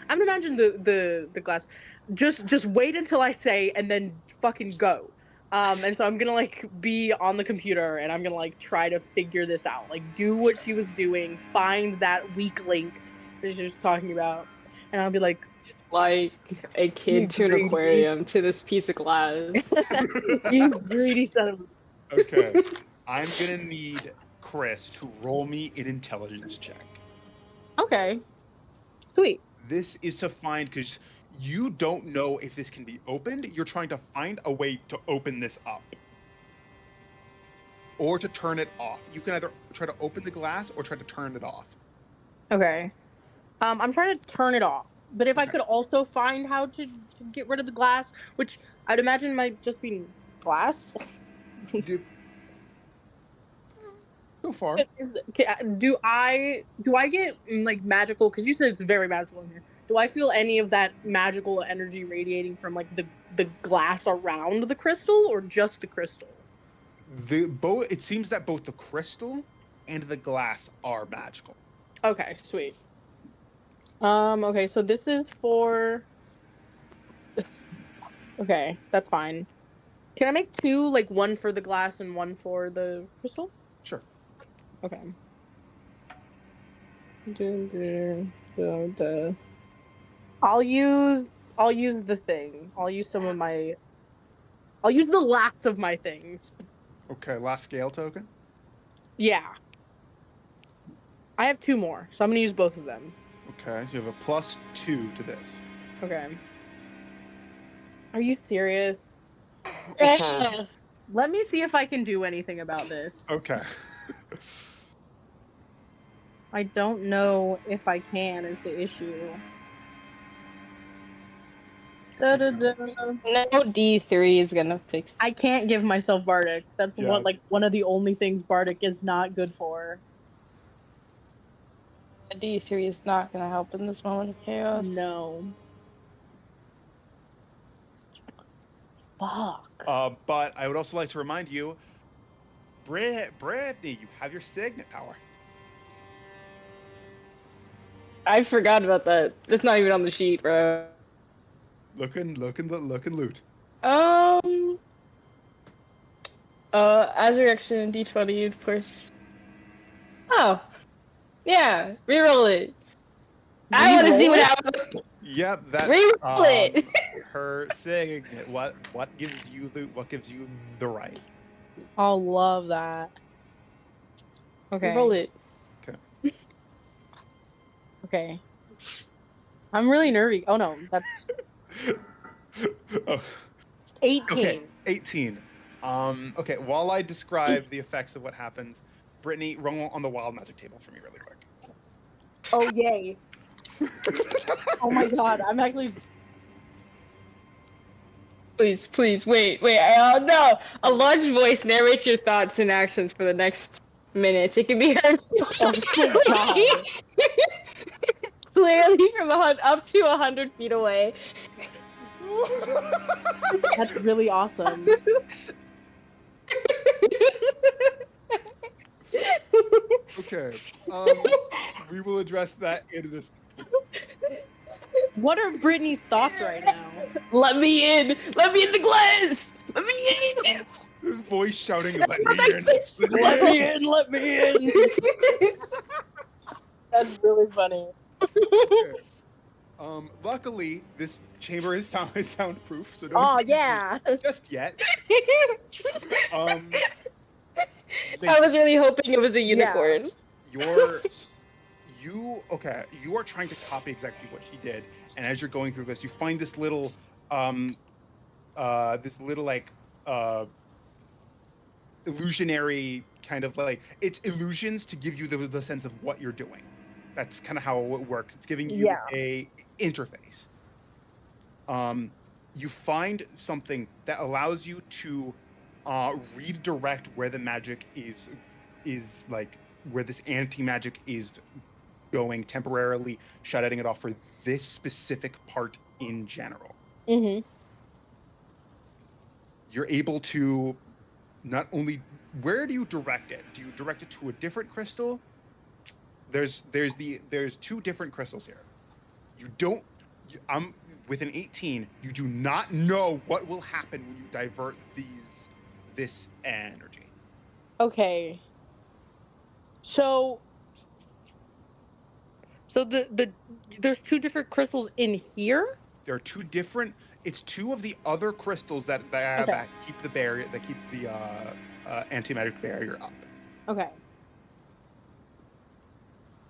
I'm gonna imagine the glass. Just wait until I say, and then fucking go. And so I'm gonna like be on the computer and I'm gonna like try to figure this out. Like do what she was doing, find that weak link that she was talking about, and I'll be like, It's like a kid to an greedy. aquarium to this piece of glass. "You greedy son of a." Okay. I'm gonna need Chris to roll me an intelligence check. Okay. Sweet. This is to find, because you don't know if this can be opened. You're trying to find a way to open this up. Or to turn it off. You can either try to open the glass or try to turn it off. Okay. I'm trying to turn it off. But if I Okay. could also find how to get rid of the glass, which I'd imagine might just be glass. So far. Do I get like magical? Because you said it's very magical in here. Do I feel any of that magical energy radiating from like the glass around the crystal, or just the crystal? It seems that both the crystal and the glass are magical. Okay, sweet. Okay, so this is for. Okay, that's fine. Can I make two, like one for the glass and one for the crystal? Sure. Okay. I'll use the thing. I'll use some of my. I'll use the last of my things. Okay, last scale token. Yeah. I have two more, so I'm gonna use both of them. Okay, so you have a +2 to this. Okay. Are you serious? Let me see if I can do anything about this. Okay. I don't know if I can is the issue. Da-da-da. No D3 is gonna fix it. I can't give myself Bardic. That's Yeah. one of the only things Bardic is not good for. D3 is not gonna help in this moment of chaos. No. Fuck. But I would also like to remind you, Brittany, you have your signet power. I forgot about that. That's not even on the sheet, bro. Look and loot. Azurexon and D20, of course. Oh. Yeah, reroll it. I want to see what happens. Yep, that's Reroll it. her signet. What gives you the right? I'll love that. Okay. Reroll it. Okay. I'm really nervy. Oh no, that's Oh, 18. okay, 18. Okay, while I describe the effects of what happens, Brittany, roll on the wild magic table for me really quick. Oh yay. Oh my god, I'm actually. Please, wait. Oh no! A large voice narrates your thoughts and actions for the next minutes. It can be heard Oh my god. clearly from up to 100 feet away. That's really awesome. Okay, we will address that in this. What are Brittany's thoughts right now? Let me in! Let me in the glass! Let me in! Voice shouting, "Let me in! Let me in, let me in. That's really funny. Okay. Luckily, this chamber is soundproof, so don't Oh use yeah. it just yet. I was really hoping it was a unicorn. You are trying to copy exactly what she did, and as you're going through this, you find this little illusionary kind of like, it's illusions to give you the sense of what you're doing. That's kind of how it works. It's giving you a interface. You find something that allows you to redirect where the magic is like where this anti-magic is going temporarily, shutting it off for this specific part in general. Mm-hmm. You're able to not only, where do you direct it? Do you direct it to a different crystal? There's two different crystals here. With an 18, you do not know what will happen when you divert this energy. Okay. So there's two different crystals in here? There are two different. It's two of the other crystals that keep the barrier, that keep the anti-magic barrier up. Okay.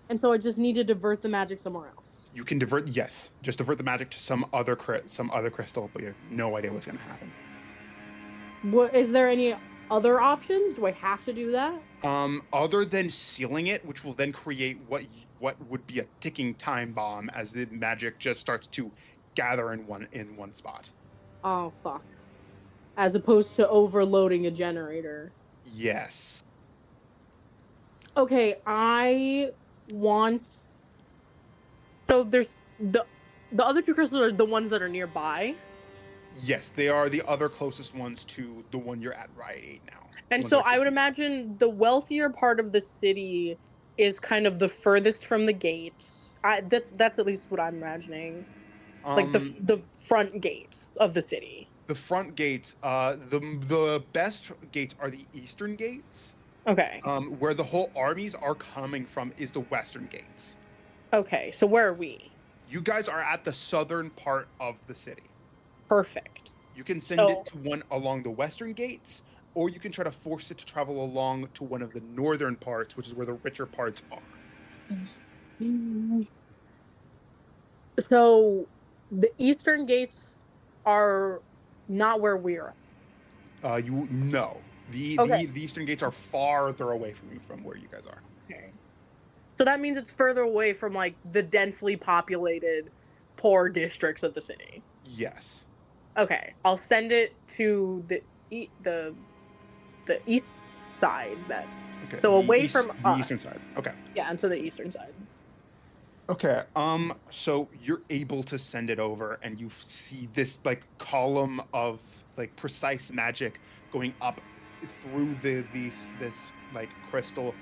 And so I just need to divert the magic somewhere else. You can divert the magic to some other crystal, but you have no idea what's going to happen. What is there any other options? Do I have to do that? Other than sealing it, which will then create what would be a ticking time bomb as the magic just starts to gather in one spot. Oh fuck. As opposed to overloading a generator. Yes. Okay, I want. So there's the other two crystals are the ones that are nearby. Yes, they are the other closest ones to the one you're at Riot 8 now. And so I would imagine the wealthier part of the city is kind of the furthest from the gates. That's at least what I'm imagining. Like Um, the front gate of the city. the front gates, the best gates are the eastern gates. Okay. Where the whole armies are coming from is the western gates. Okay. So where are we? You guys are at the southern part of the city. Perfect. You can send So it to one along the western gates, or you can try to force it to travel along to one of the northern parts, which is where the richer parts are. so the eastern gates are not where we're at. You know, Okay. the eastern gates are farther away from you from where you guys are. Okay. So that means it's further away from like the densely populated poor districts of the city. Yes. Okay. I'll send it to the east side then. Okay. So away from the us. eastern side. Okay. Yeah, and to the eastern side. Okay. So you're able to send it over, and you see this like column of like precise magic going up through this like crystal,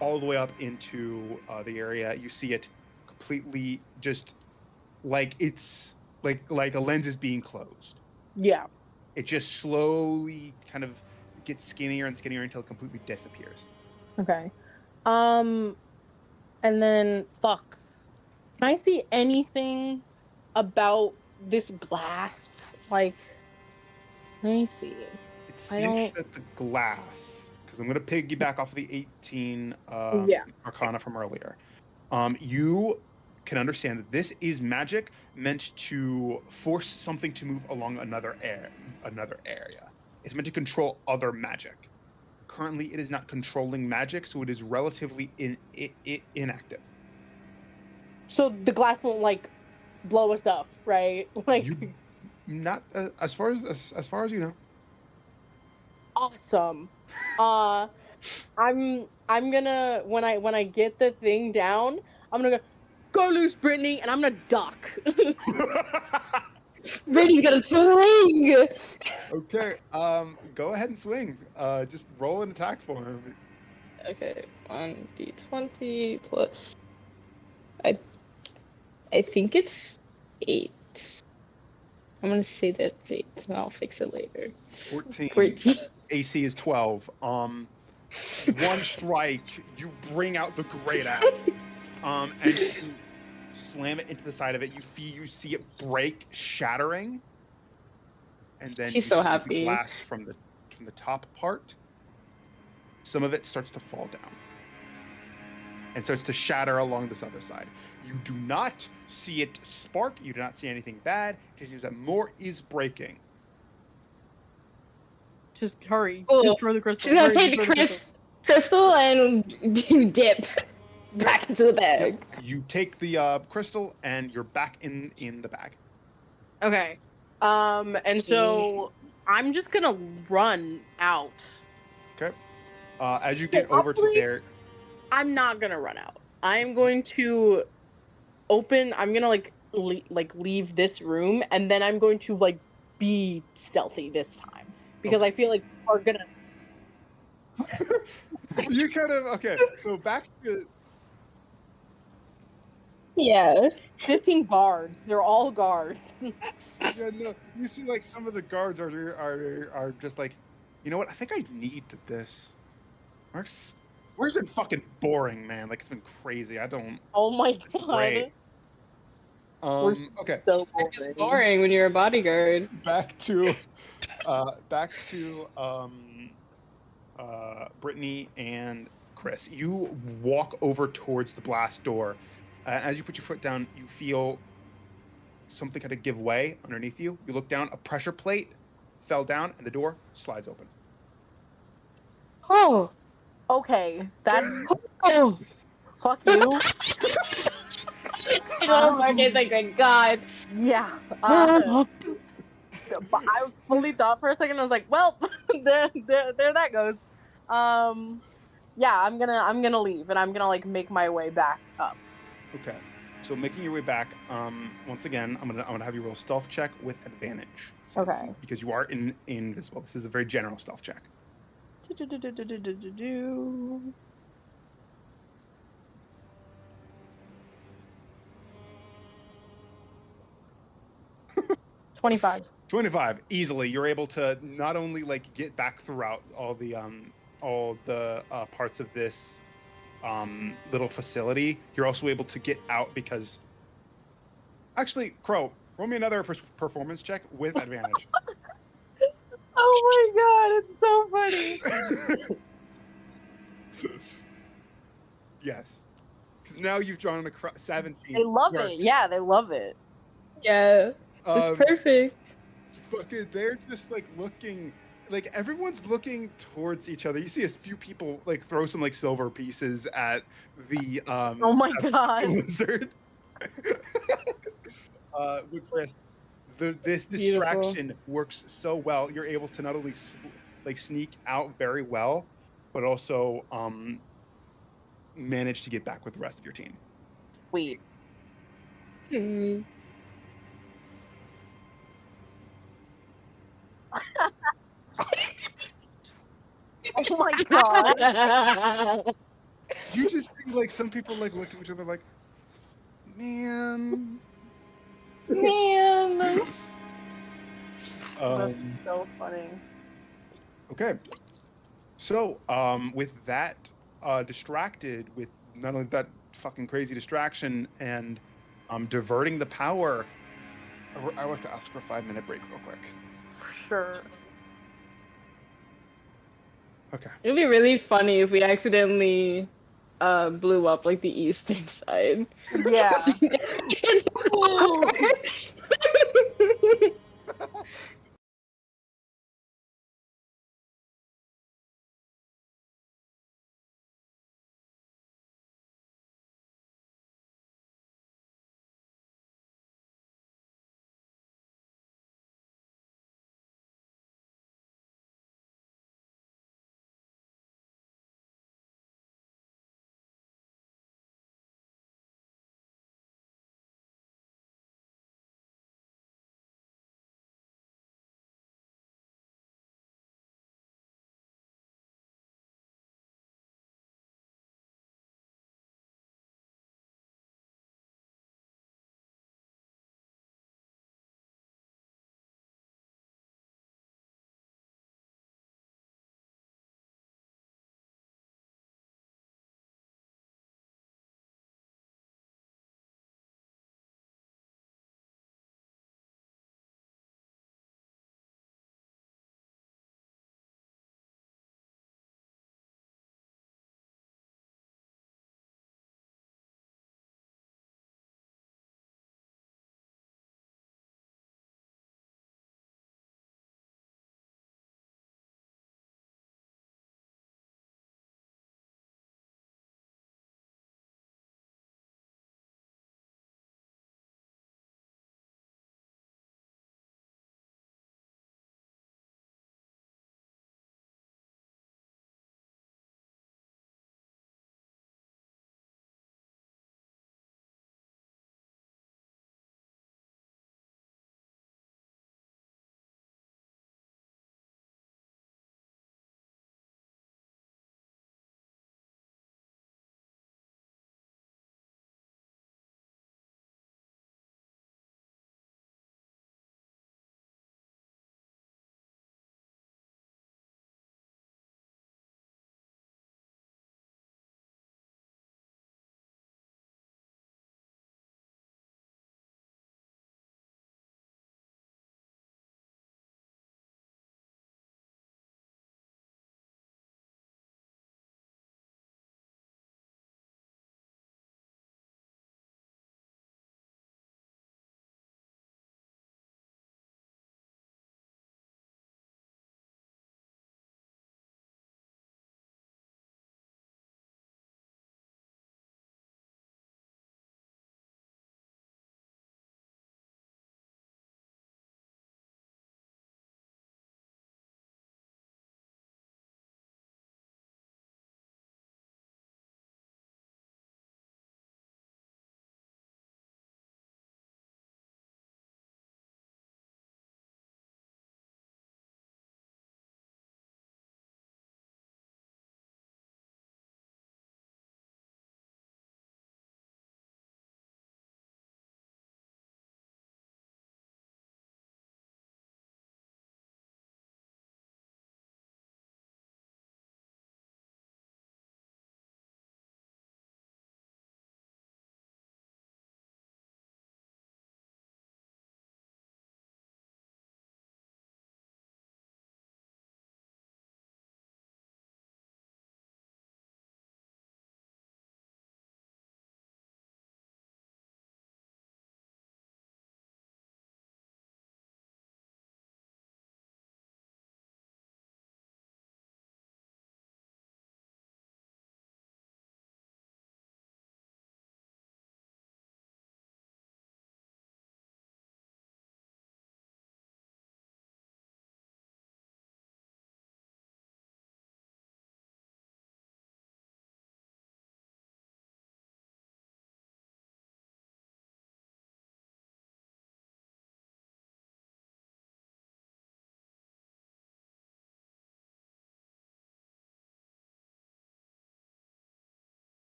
all the way up into the area. You see it completely just like it's like a lens is being closed. Yeah. It just slowly kind of gets skinnier and skinnier until it completely disappears. Okay. And then fuck. Can I see anything about this glass? Like, let me see. It I seems don't- that the glass, because I'm going to piggyback off of the 18 Yeah. Arcana from earlier. You can understand that this is magic meant to force something to move along another area. It's meant to control other magic. Currently, it is not controlling magic, so it is relatively inactive. So the glass won't like blow us up, right? Like, You not as far as you know. awesome. I'm gonna when I get the thing down, I'm gonna go loose Brittany, and I'm gonna duck. Brady's gonna swing. Okay, go ahead and swing. Just roll an attack for him. Okay, 1d20 plus. I think it's 8. I'm gonna say that's 8, and I'll fix it later. 14. 14. AC is 12. One strike, you bring out the great axe, and you slam it into the side of it. You see it break, shattering, and then She's you so see happy. the glass from the top part. Some of it starts to fall down and starts to shatter along this other side. You do not see it spark. You do not see anything bad. It just seems that more is breaking. Just hurry. Cool. Just throw the crystal. She's gonna Hurry, take the just throw crystal and do dip back into the bag. You take the crystal and you're back in the bag. Okay. And so I'm just gonna run out. Okay. As you get over to Actually- there, I'm not gonna run out. I'm going to I'm gonna like leave this room, and then I'm going to like be stealthy this time because I feel like we're gonna. you kind of okay. So back to Yeah. 15 guards. They're all guards. yeah, no. You see, like some of the guards are just like, you know what? I think I need this. Where's been fucking boring, man? Like it's been crazy. I don't. Oh my This is god. great. Okay. So It's boring when you're a bodyguard. Back to Brittany and Chris. You walk over towards the blast door. As you put your foot down, you feel something kind of give way underneath you. You look down, a pressure plate fell down, and the door slides open. Oh. Okay. That's Oh. fuck you. Marcus, like, my God. Yeah. But I fully thought for a second. I was like, well, there that goes. Yeah, I'm gonna leave, and I'm gonna like make my way back up. Okay. So making your way back, once again, I'm gonna have you roll stealth check with advantage. So Okay. Because you are invisible. This is a very general stealth check. 25. 25 easily. You're able to not only like get back throughout all the parts of this little facility, you're also able to get out because actually, Crow, roll me another performance check with advantage. Oh my god, it's so funny. Yes, because now you've drawn a 17. They love it. Works. Yeah, they love it. Yeah, it's Um, perfect. Fucking, they're just like looking, like everyone's looking towards each other. You see a few people like throw some like silver pieces at the Oh my at the god. lizard. With Chris, this Beautiful. distraction works so well. You're able to not only like sneak out very well, but also manage to get back with the rest of your team. Wait. Mm. Oh my god. You just see like some people like look at each other like, man. Man. That's so funny. Okay. So, with that distracted, with not only that fucking crazy distraction and diverting the power, I would like to ask for a 5-minute break real quick. For sure. Okay. It'd be really funny if we accidentally blew up like the eastern side. Yeah.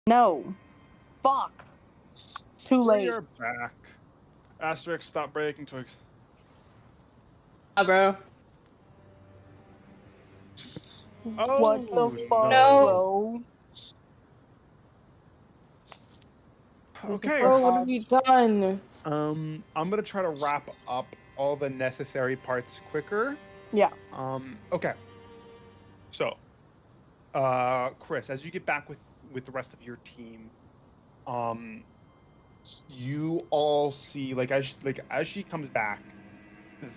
No. Fuck. It's too late. You're back. Asterix, stop breaking twigs. Bro. What the Oh, fuck, no. bro? Okay. Bro, what have you done? I'm gonna try to wrap up all the necessary parts quicker. Yeah. Okay. So, Chris, as you get back with the rest of your team, you all see as she comes back,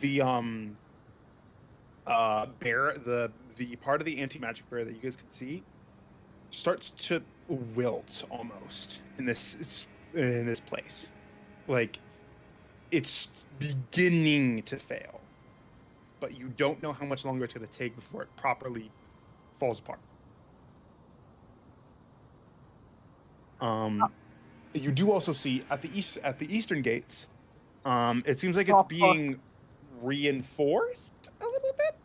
the bear, the part of the anti-magic bear that you guys can see starts to wilt almost in this place. Like, it's beginning to fail, but you don't know how much longer it's going to take before it properly falls apart. You do also see at the eastern gates, it seems like it's being reinforced a little bit.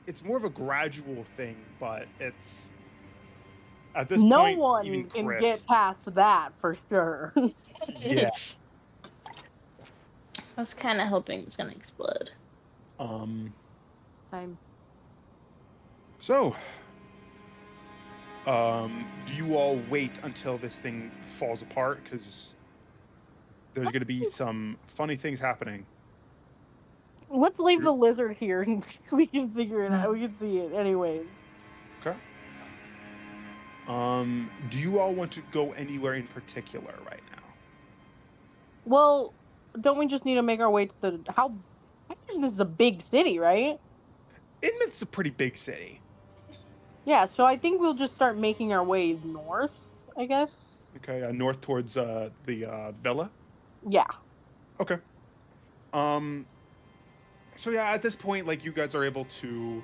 It's more of a gradual thing, but it's at this No point, one even can Chris, get past that for sure. yeah. I was kind of hoping it was gonna explode. Same. So, do you all wait until this thing falls apart? Because there's going to be some funny things happening. Let's leave the lizard here and we can figure it out. We can see it anyways. Okay. Do you all want to go anywhere in particular right now? Well, don't we just need to make our way to the... I guess this is a big city, right? Inmouth's a pretty big city. Yeah, so I think we'll just start making our way north, I guess. Okay, north towards the villa? Yeah. Okay. So yeah, at this point, like, you guys are able to,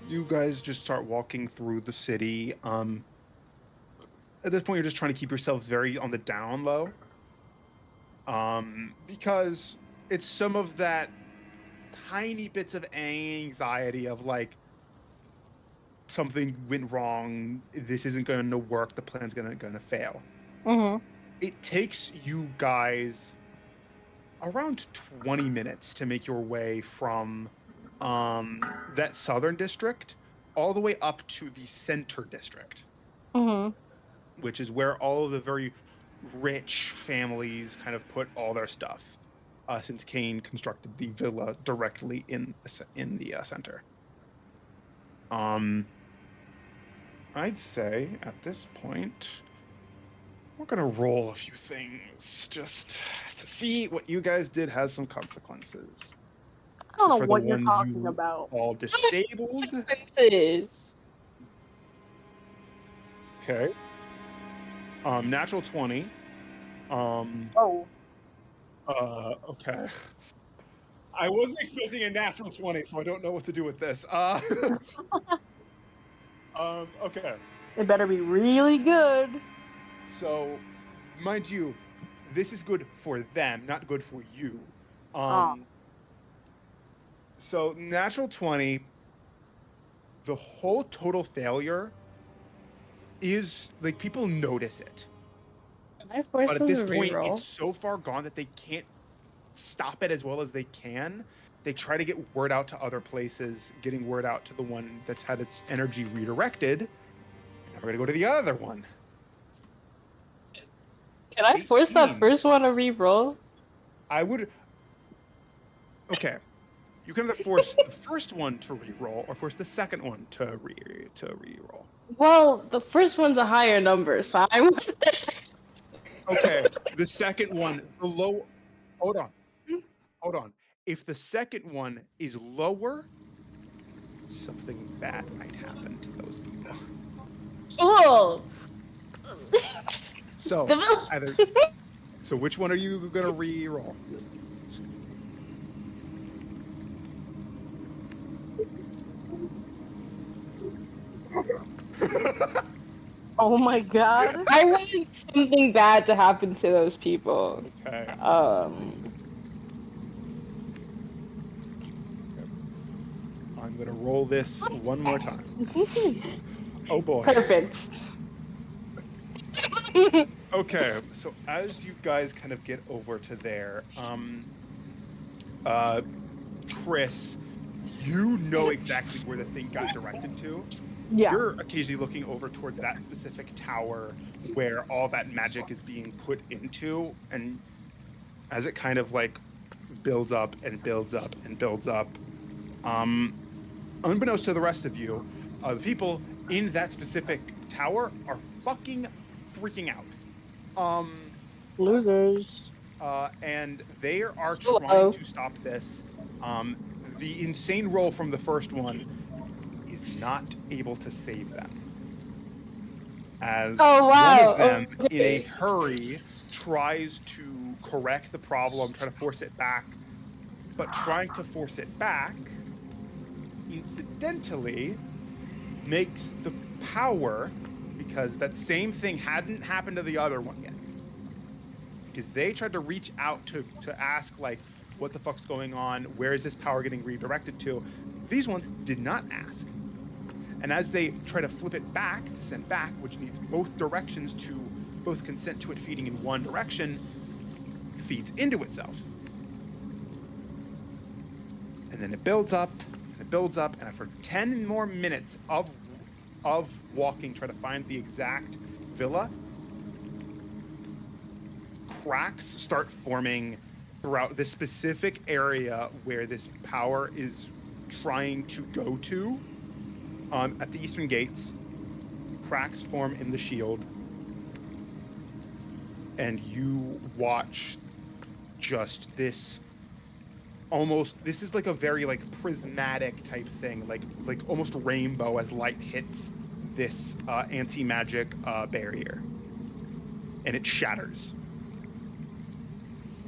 you guys just start walking through the city. At this point, you're just trying to keep yourselves very on the down low. Because it's some of that tiny bits of anxiety of, like, something went wrong, this isn't going to work, the plan's going to fail. Mm-hmm. It takes you guys around 20 minutes to make your way from that southern district all the way up to the center district, which is where all of the very rich families kind of put all their stuff, since Kane constructed the villa directly in the center. I'd say at this point, we're gonna roll a few things just to see what you guys did has some consequences. I don't know what you're talking about. All disabled. Consequences. Okay. Natural 20. Okay. I wasn't expecting a natural 20, so I don't know what to do with this. Okay. It better be really good. So, mind you, this is good for them, not good for you. So, natural 20, the whole total failure is, like, people notice it. But at this point, it's so far gone that they can't stop it as well as they can. They try to get word out to other places, getting word out to the one that's had its energy redirected. And we're going to go to the other one. Can I force that first one to re-roll? I would... Okay. You can either force the first one to re-roll or force the second one to re-roll. Well, the first one's a higher number, so I would... Okay, the second one, the low... Hold on. If the second one is lower, something bad might happen to those people. Oh! So, so which one are you going to re-roll? Oh my god. I want something bad to happen to those people. Okay. I'm going to roll this one more time. Oh boy. Perfect. Okay, so as you guys kind of get over to there, Chris, you know exactly where the thing got directed to. Yeah. You're occasionally looking over towards that specific tower where all that magic is being put into, and as it kind of like builds up and builds up and builds up, unbeknownst to the rest of you, the people in that specific tower are fucking freaking out. Losers. And they are Hello. trying to stop this. The insane roll from the first one is not able to save them. As Oh, wow. one of them, in a Okay. hurry, tries to correct the problem, try to force it back, but trying to force it back, incidentally, makes the power, because that same thing hadn't happened to the other one yet. Because they tried to reach out to ask, like, what the fuck's going on? Where is this power getting redirected to? These ones did not ask. And as they try to flip it back, to send back, which needs both directions to both consent to it feeding in one direction, feeds into itself. And then it builds up, and it builds up, and after 10 more minutes of walking, trying to find the exact villa, cracks start forming throughout this specific area where this power is trying to go to. At the eastern gates, cracks form in the shield, and you watch just this this is like a very like prismatic type thing, like almost rainbow as light hits this anti-magic barrier, and it shatters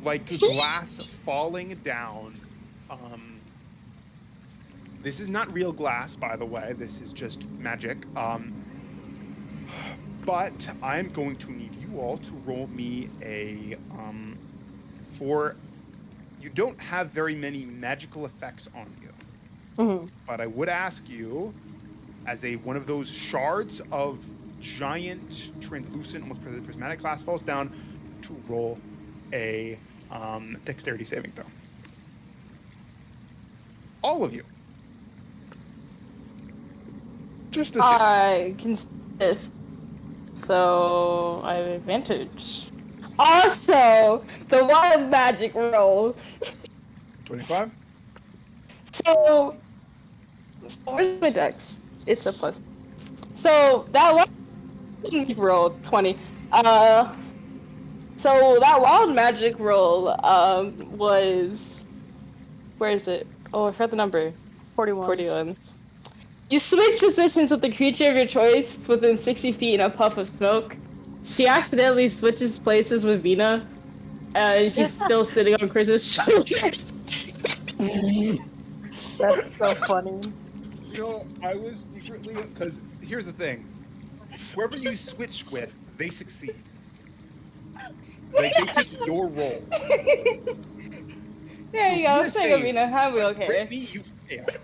like glass falling down. This is not real glass, by the way. This is just magic. But I'm going to need you all to roll me a for. You don't have very many magical effects on you, but I would ask you, as one of those shards of giant, translucent, almost prismatic glass falls down, to roll a dexterity saving throw. All of you. Just to see. I can see this, so I have advantage. Also, the wild magic roll. 25? So where's my dex? It's a plus. So that one roll 20. So that wild magic roll was, where is it? Oh, I forgot the number. 41. 41. You switch positions with the creature of your choice within 60 feet in a puff of smoke. She accidentally switches places with Vina, and she's still sitting on Chris's shoulder. That's so funny. You know, I was secretly, because here's the thing. Whoever you switch with, they succeed. Like, they take your role. There So you go. you're Take saying, Vina. I'll be okay. Brittany, you failed.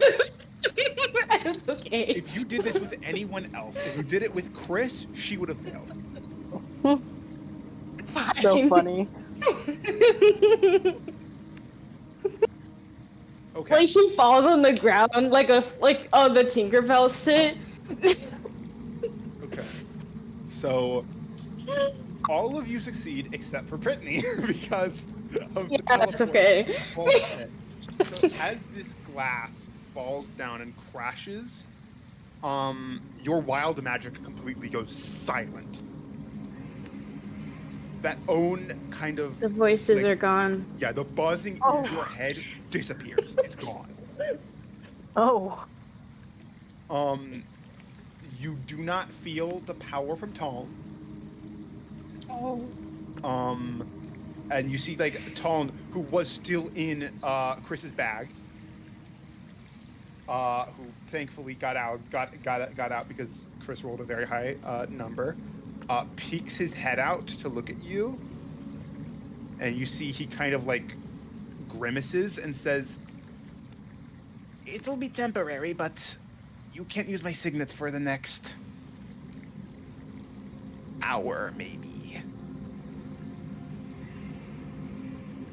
It's okay. If you did this with anyone else, if you did it with Chris, she would have failed. So funny. Okay. Like she falls on the ground like on the Tinkerbell shit. Okay. So all of you succeed except for Brittany because of the Yeah, that's teleport okay. bullshit. So as this glass falls down and crashes, your wild magic completely goes silent. That own kind of The voices like, are gone. yeah, the buzzing in your head disappears. It's gone. Oh. You do not feel the power from Talon. Oh. And you see like Talon, who was still in Chris's bag, who thankfully got out because Chris rolled a very high number. Peeks his head out to look at you, and you see he kind of like grimaces and says, "It'll be temporary, but you can't use my signets for the next hour, maybe.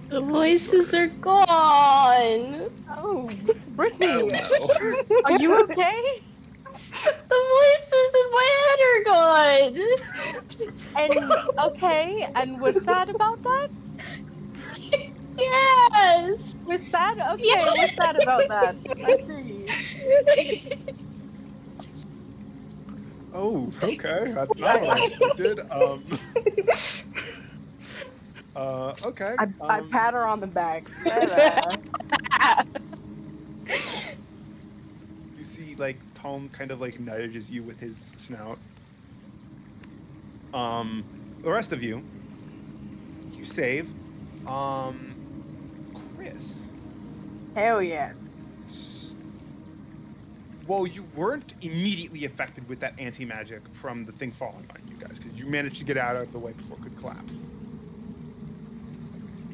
The voices are gone. Oh, I Brittany, don't know. are you okay? The voices in my head are gone. And okay, and we're sad about that? Yes. We're sad? Okay, Yes. we're sad about that. I see. Oh, okay. That's not what I expected. Okay. I pat her on the back. Ta-da. You see, like, Tom kind of, like, nudges you with his snout. The rest of you, you save. Chris. Hell yeah. Well, you weren't immediately affected with that anti-magic from the thing falling on you guys, because you managed to get out of the way before it could collapse.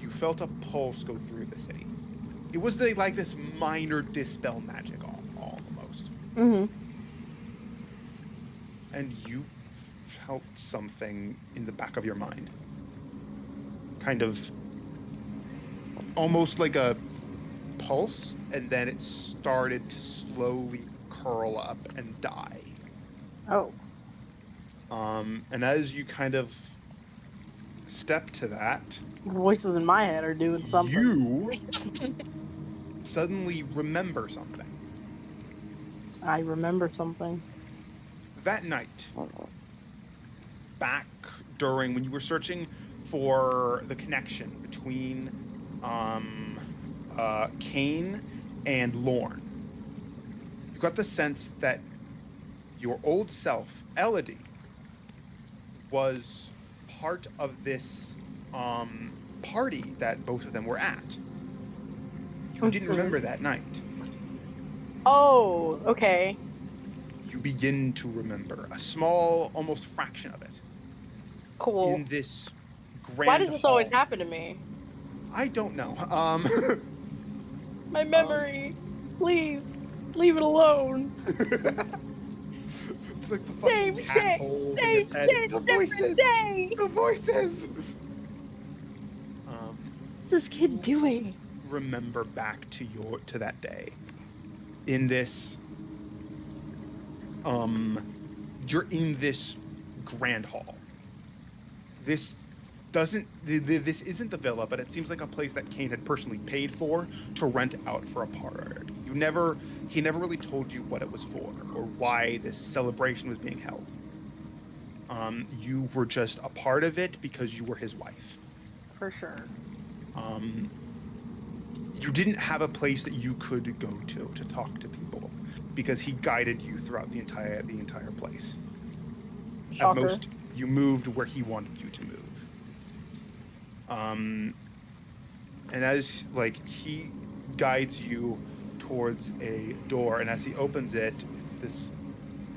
You felt a pulse go through the city. It was like this minor dispel magic, almost. Mm-hmm. And you felt something in the back of your mind. Kind of almost like a pulse, and then it started to slowly curl up and die. Oh. And as you kind of step to that, Voices in my head are doing something. you suddenly remember something. I remember something. That night, back during when you were searching for the connection between Kane and Lorne, you got the sense that your old self, Elodie, was part of this party that both of them were at. You didn't remember that night. Oh, okay. You begin to remember a small, almost fraction of it. Cool. In this grand Why does this always hall. happen to me? I don't know. My memory. Please. Leave it alone. It's like the fucking Same cat shit. holding Same its head. shit. The Different voices. day. The voices. What's this kid doing? Remember back to that day. In this, you're in this grand hall. This isn't the villa, but it seems like a place that Kane had personally paid for to rent out for a party. He never really told you what it was for or why this celebration was being held. You were just a part of it because you were his wife. For sure. You didn't have a place that you could go to talk to people because he guided you throughout the entire place. Shocker. At most, you moved where he wanted you to move. And as he guides you towards a door, and as he opens it, it's this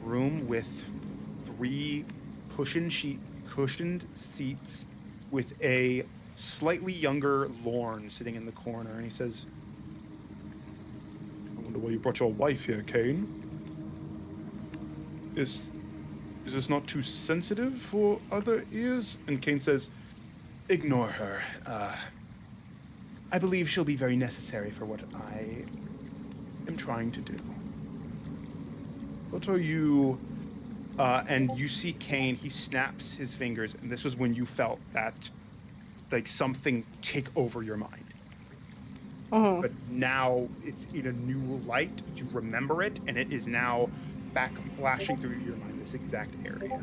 room with 3 cushioned seats with a slightly younger Lorne sitting in the corner, and he says, "I wonder why you brought your wife here, Kane. Is this not too sensitive for other ears?" And Kane says, "Ignore her. I believe she'll be very necessary for what I am trying to do. What are you..." And you see Kane, he snaps his fingers, and this was when you felt that, something take over your mind. Mm-hmm. But now it's in a new light, you remember it, and it is now back flashing through your mind, this exact area.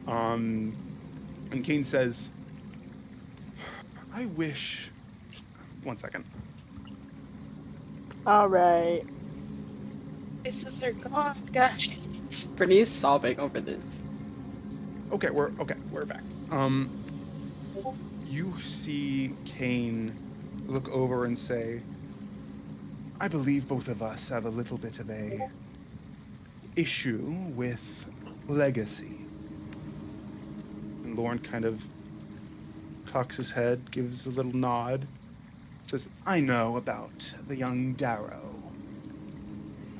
And Kane says, "I wish..." One second. All right. Voices are gone, gosh. Brittany's sobbing over this. Okay, we're back. You see Kane look over and say, "I believe both of us have a little bit of a issue with legacy." And Lorne kind of cocks his head, gives a little nod, says, "I know about the young Darrow.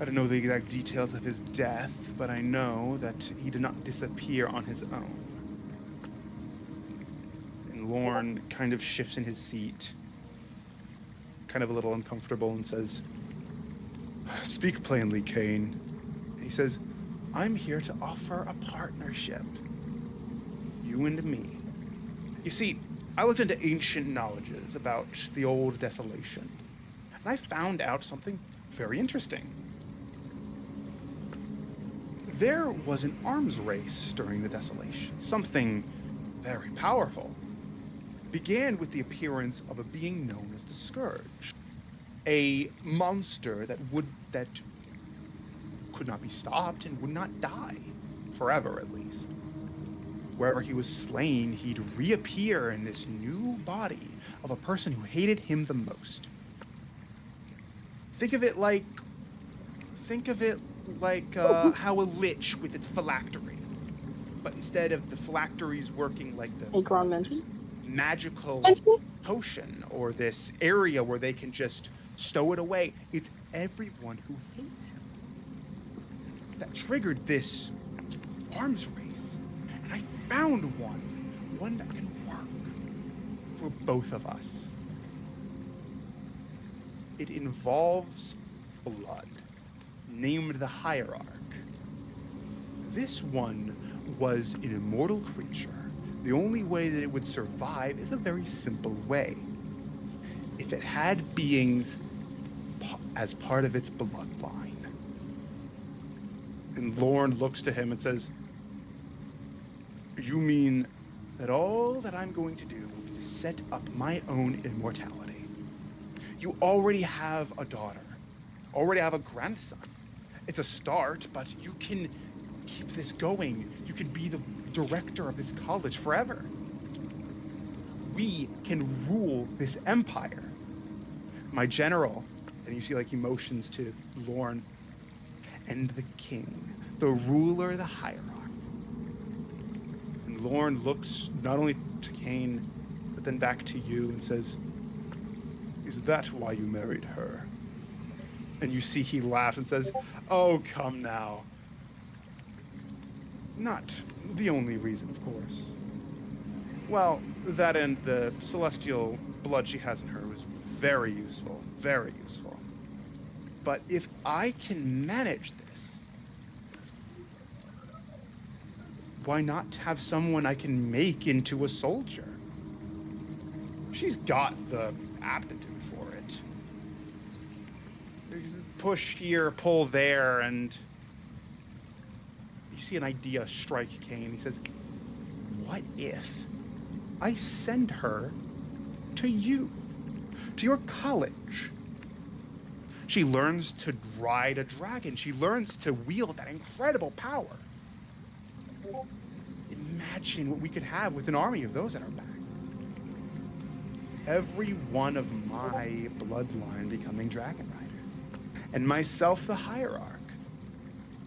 I don't know the exact details of his death, but I know that he did not disappear on his own. And Lorne kind of shifts in his seat, kind of a little uncomfortable, and says, "Speak plainly, Kane." And he says, "I'm here to offer a partnership. You and me." You see, I looked into ancient knowledges about the old desolation, and I found out something very interesting. There was an arms race during the desolation, something very powerful. It began with the appearance of a being known as the Scourge, a monster that could not be stopped and would not die, forever at least. Wherever he was slain, he'd reappear in this new body of a person who hated him the most. Think of it like how a lich with its phylactery, but instead of the phylacteries working like the Acheron mentioned. magical potion or this area where they can just stow it away, it's everyone who hates him that triggered this arms race. And I found one that can work for both of us. It involves blood, named the Hierarch. This one was an immortal creature. The only way that it would survive is a very simple way. If it had beings as part of its bloodline. And Lorne looks to him and says, "You mean that all that I'm going to do is set up my own immortality? You already have a daughter, already have a grandson. It's a start, but you can keep this going. You can be the director of this college forever. We can rule this empire. My general," and you see like he motions to Lorne, "and the king, the ruler, the hierarch." And Lorne looks not only to Kane, but then back to you and says, "Is that why you married her?" And you see he laughs and says, "Oh, come now. Not the only reason, of course. Well, that and the celestial blood she has in her was very useful, very useful. But if I can manage this, why not have someone I can make into a soldier? She's got the aptitude for it. Push here, pull there, and you see an idea strike Kane. He says, "What if I send her to you, to your college? She learns to ride a dragon. She learns to wield that incredible power. Imagine what we could have with an army of those at our back. Every one of my bloodline becoming dragon riders. And myself the hierarch.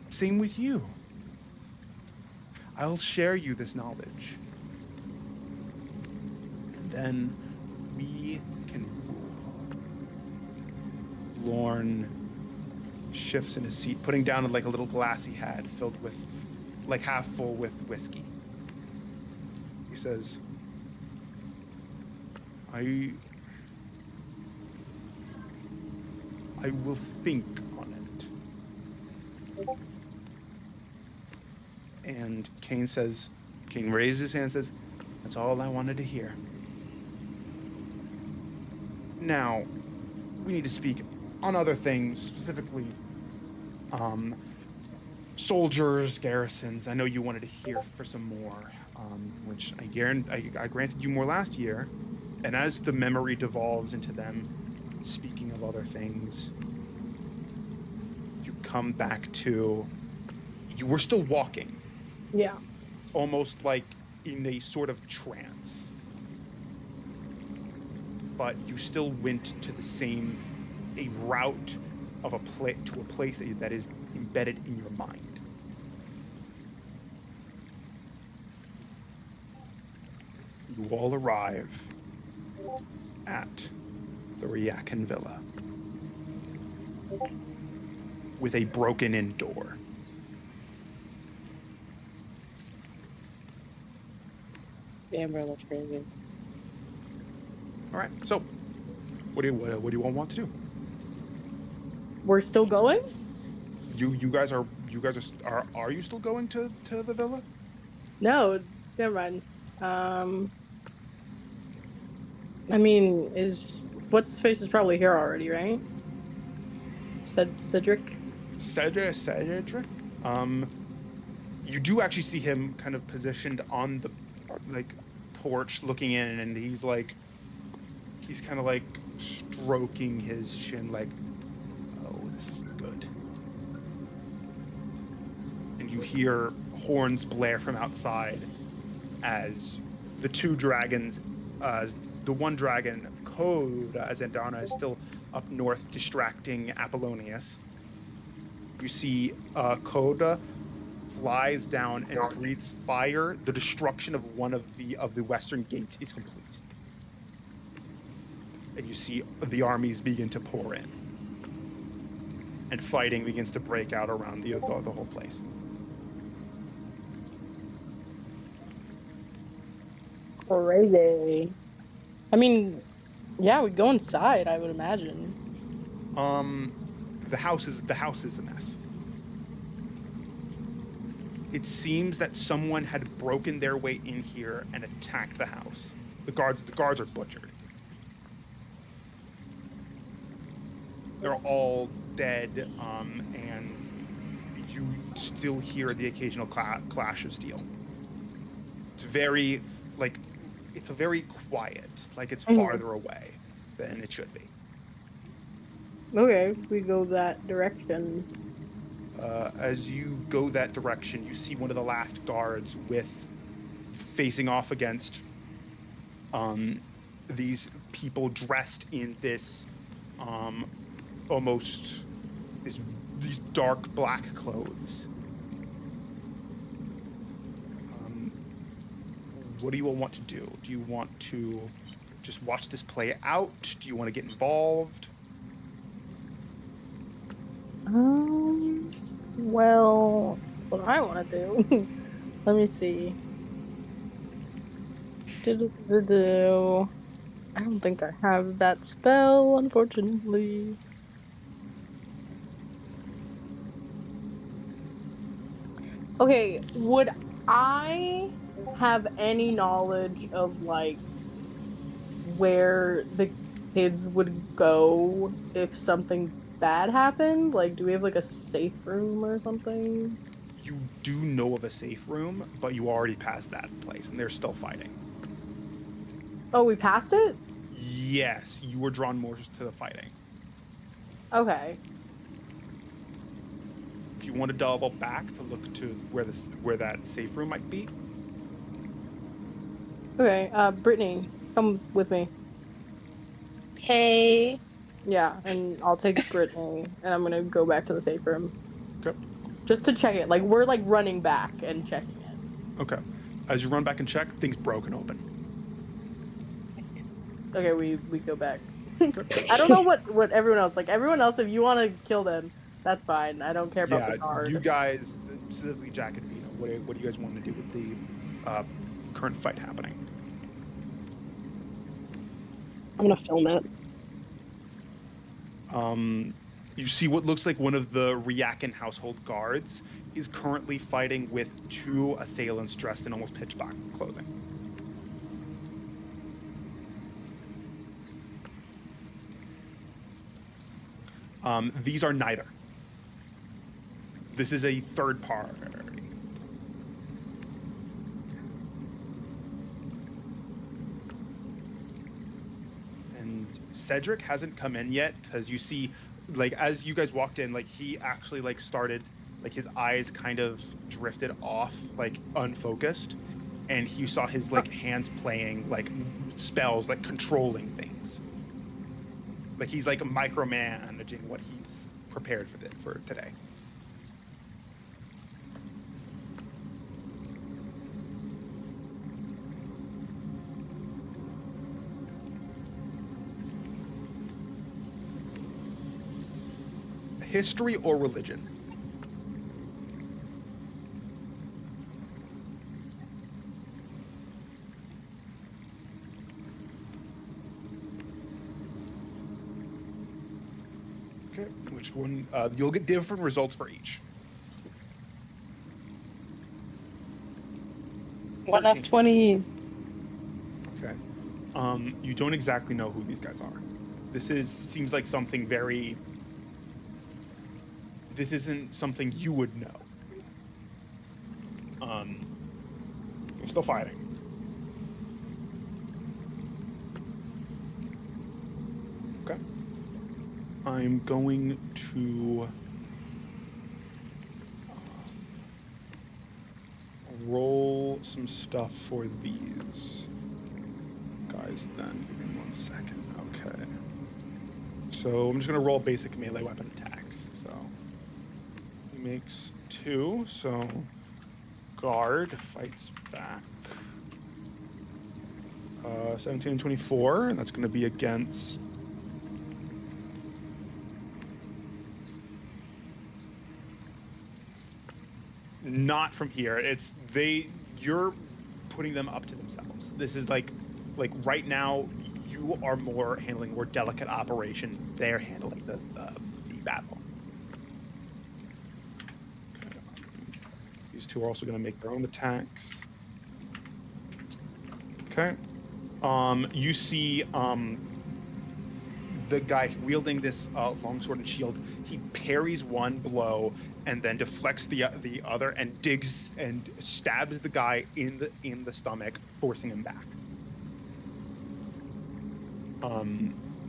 Same with you. I'll share you this knowledge. And then we can rule." Lorne shifts in his seat, putting down like a little glass he had filled with, like half full with whiskey. He says, I will think on it." And Kane raises his hand and says, "That's all I wanted to hear. Now, we need to speak on other things, specifically soldiers, garrisons. I know you wanted to hear for some more, which I granted you more last year. And as the memory devolves into them speaking of other things, you come back to, you were still walking. Yeah. Almost like in a sort of trance. But you still went to a route of a place that is embedded in your mind. You all arrive at the Riakan Villa. with a broken-in door. Damn, bro, that's crazy. All right. So, what do you all want to do? We're still going? You guys are you still going to the villa? No, never mind. I mean, what's his face is probably here already, right? Cedric. Cedric. You do actually see him kind of positioned on the porch, looking in, and he's kind of like stroking his chin, like, "Oh, this is good." And you hear horns blare from outside as the two dragons, the one dragon, Coda, as Andana is still up north distracting Apollonius. You see Coda flies down and breathes fire. The destruction of one of the western gates is complete. And you see the armies begin to pour in. And fighting begins to break out around the whole place. Crazy. I mean, yeah, we'd go inside, I would imagine. The house is a mess. It seems that someone had broken their way in here and attacked the house. The guards are butchered. They're all dead, and you still hear the occasional clash of steel. It's very quiet, like it's farther away than it should be. Okay, we go that direction. As you go that direction, you see one of the last guards facing off against these people dressed in this almost these dark black clothes. What do you all want to do? Do you want to just watch this play out? Do you want to get involved? Well, what I want to do. Let me see. I don't think I have that spell, unfortunately. Okay, would I have any knowledge of like where the kids would go if something bad happened? Like, do we have like a safe room or something? You do know of a safe room, but you already passed that place, and they're still fighting. Oh, we passed it? Yes, you were drawn more to the fighting. Okay. If you want to double back to look to where that safe room might be. Okay, Brittany, come with me. Okay. Yeah, and I'll take Brittany, and I'm gonna go back to the safe room. Okay. Just to check it. Like, we're like running back and checking it. Okay. As you run back and check, things broken open. Okay, we go back. I don't know what everyone else, like, everyone else, if you want to kill them, that's fine. I don't care about the guard. You guys, specifically Jack and Vina, what do you guys want to do with the current fight happening? I'm gonna film it. You see what looks like one of the Ryakan household guards is currently fighting with two assailants dressed in almost pitch black clothing. These are neither. This is a third party. And Cedric hasn't come in yet because you see, like, as you guys walked in, like, he actually, like, started, like, his eyes kind of drifted off, like, unfocused. And you saw his, like, hands playing, like, spells, like, controlling things. Like, he's, like, micromanaging what he's prepared for today. history or religion. Okay, which one? You'll get different results for each. 1 of 20. Okay. You don't exactly know who these guys are. Seems like something very. This isn't something you would know. You're still fighting. Okay. I'm going to roll some stuff for these guys then. Give me 1 second. Okay. So I'm just going to roll basic melee weapon attacks. So he makes 2. So guard fights back. 17 and 24. And that's going to be against. Not from here. You're putting them up to themselves. This is like right now you are handling more delicate operation. They're handling the battle. Okay. These two are also going to make their own attacks. Okay. You see the guy wielding this longsword and shield. He parries one blow and then deflects the other and digs and stabs the guy in the stomach, forcing him back.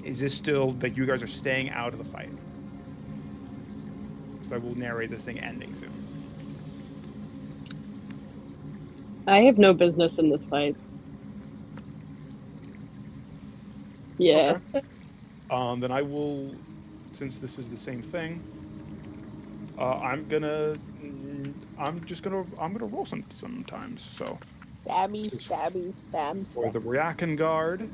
Is this still that you guys are staying out of the fight? Because I will narrate this thing ending soon. I have no business in this fight. Yeah. Okay. Then I will, since this is the same thing, I'm gonna roll sometimes. So Stabby, stabby, stab, for stab. the Ryakan guard,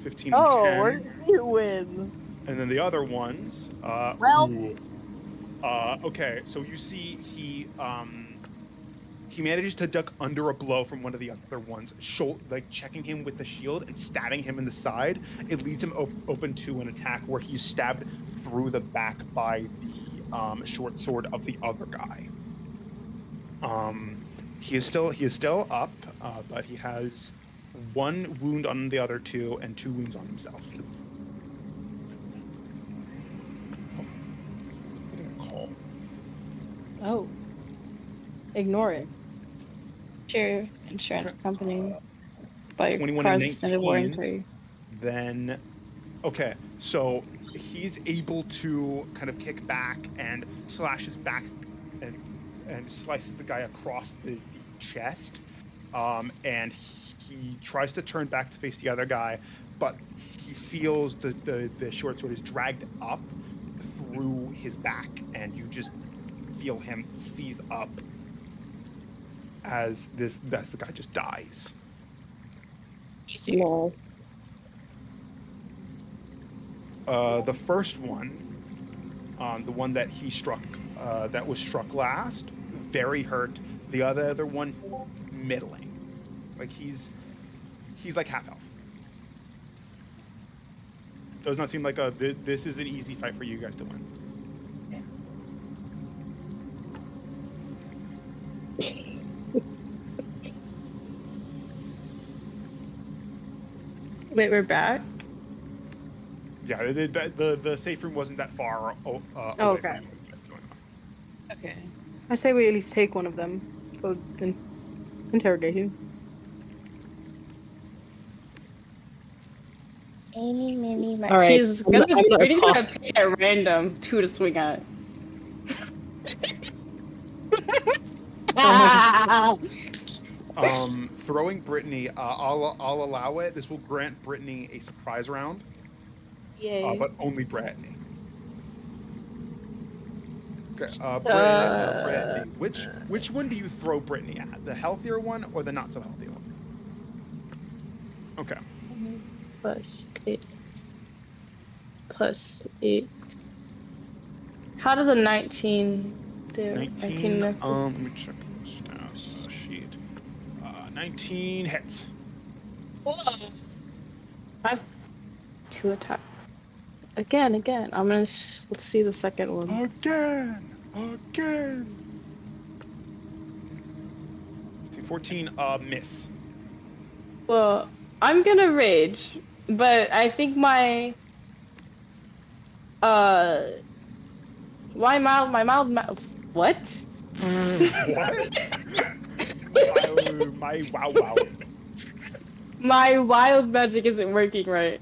15 and Oh, 10. we're gonna see who wins. And then the other ones. Well. Okay, so you see he manages to duck under a blow from one of the other ones, like checking him with the shield and stabbing him in the side. It leads him open to an attack where he's stabbed through the back by the short sword of the other guy. He is still up, but he has 1 wound on the other 2 and 2 wounds on himself. Getting a call. Oh. Ignore it. Your insurance company. By 21 car's and extended 19. warranty. Then, okay, so he's able to kind of kick back and slash his back and slices the guy across the chest. And he tries to turn back to face the other guy, but he feels the short sword is dragged up through his back, and you just feel him seize up as the guy just dies. No. The first one, the one that he struck, that was struck last, very hurt. The other one, middling. Like he's like half health. Does not seem like this is an easy fight for you guys to win. Wait, we're back? Yeah, the safe room wasn't that far away okay. from you. Okay. I say we at least take one of them so then interrogate you. Eeny, meeny, miny. All right, She's gonna I'm gonna pick at random 2 to swing at. Throwing Brittany, I'll allow it. This will grant Brittany a surprise round. Yay. But only Brittany. Okay, Brittany. Which one do you throw Brittany at? The healthier one or the not so healthy one? Okay. +8. +8. How does a 19 do? 19. Let me check the stats sheet. 19 hits. Whoa. I have 2 attacks. Again. I'm gonna let's see the second one. Again. 14. Miss. Well, I'm gonna rage, but I think my what? What? my wow. My wild magic isn't working right.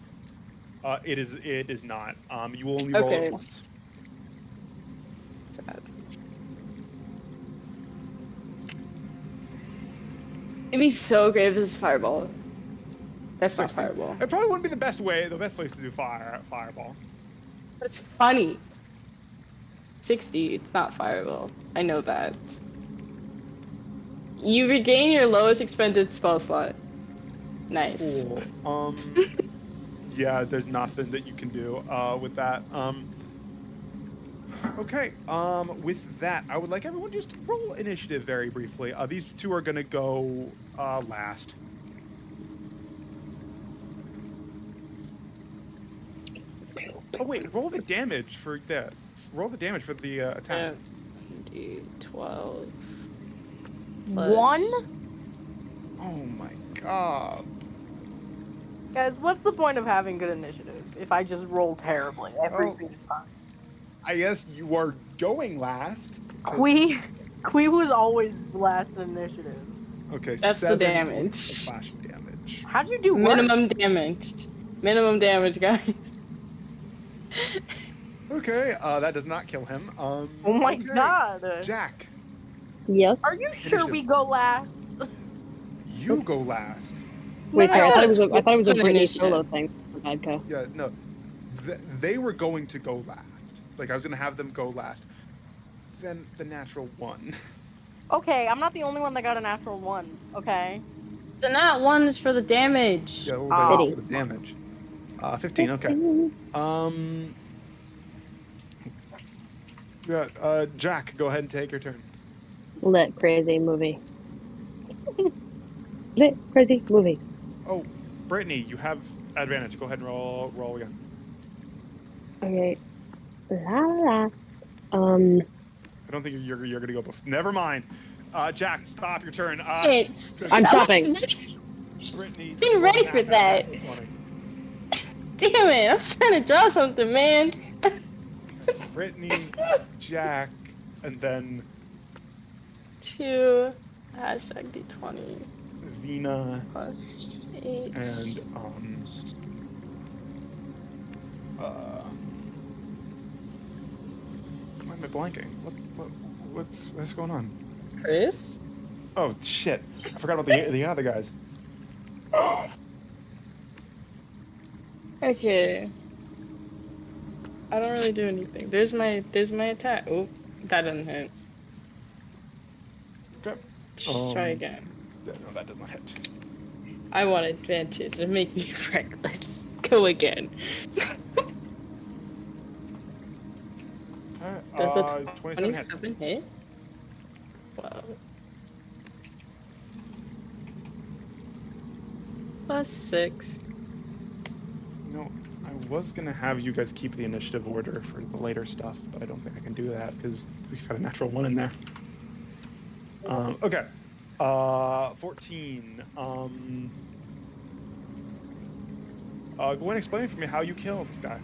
It is not. You will only roll Okay. it once. Sad. It'd be so great if this is fireball. That's not 16. fireball. It probably wouldn't be the best place to do fireball. But it's funny. 60, it's not fireball. I know that. You regain your lowest expended spell slot. Nice. Cool. Yeah, there's nothing that you can do with that. Okay. With that, I would like everyone just roll initiative very briefly. These two are gonna go last. Oh wait, roll the damage for that. Roll the damage for the attack. 12. 1? Oh my god. Guys, what's the point of having good initiative if I just roll terribly every Oh. single time? I guess you are going last. Qui was always last in initiative. Okay, That's the 7 damage. slashing damage. How'd you do worse? Minimum damage. Minimum damage, guys. Okay, that does not kill him. Oh my okay. god. Jack, Yes. Are you sure we go last? you go last. Wait, sorry. I thought it was a Good Brittany initiative. solo thing. Vodka. Yeah, no, they were going to go last. Like I was gonna have them go last. Then the natural one. Okay, I'm not the only one that got a natural 1, okay? The nat 1 is for the damage. Yeah, well, Oh. that's for the damage. 15. Okay. Yeah, Jack, go ahead and take your turn. Lit crazy movie. Lit crazy movie. Oh, Brittany, you have advantage. Go ahead and roll again. Okay. La la. I don't think you're gonna go before. Never mind. Jack, stop your turn. It's. I'm stopping. Brittany, Been ready for that. 20. Damn it! I'm trying to draw something, man. Brittany, Jack, and then 2 #D20 Vina plus 8. and why am I blanking? What's going on? Chris? Oh shit! I forgot about the other guys. Okay. I don't really do anything. There's my attack. Oh, that didn't hit. Okay. Just try again. No, that does not hit. I want advantage and make me reckless. Go again. Does a 27 hits. 27 hit? Wow. Plus 6. No, I was gonna have you guys keep the initiative order for the later stuff, but I don't think I can do that because we've got a natural 1 in there. Okay. 14. Go ahead and explain for me how you kill this guy.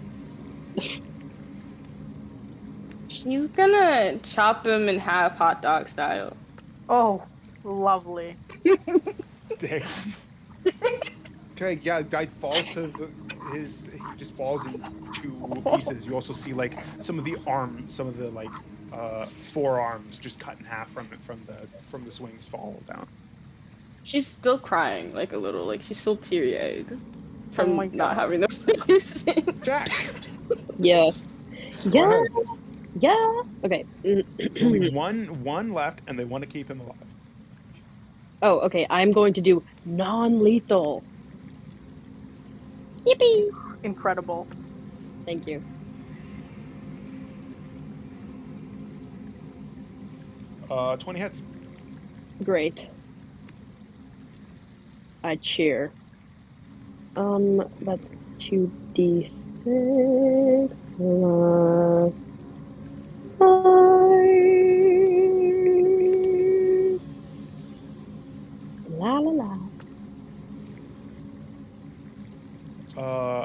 She's gonna chop him in half hot dog style. Oh, lovely. Damn. Okay, yeah, guy falls to he just falls in 2 pieces. You also see like some of the arms, some of the like forearms just cut in half from the swings fall down. She's still crying, like a little, like she's still teary-eyed from Oh my not God. having the place. Jack, Yeah. Yeah. ahead. Yeah. Okay. There's only one left, and they want to keep him alive. Oh, okay. I'm going to do non-lethal. Yippee! Incredible. Thank you. 20 hits. Great. I cheer. That's 2d6 plus 5. La la la.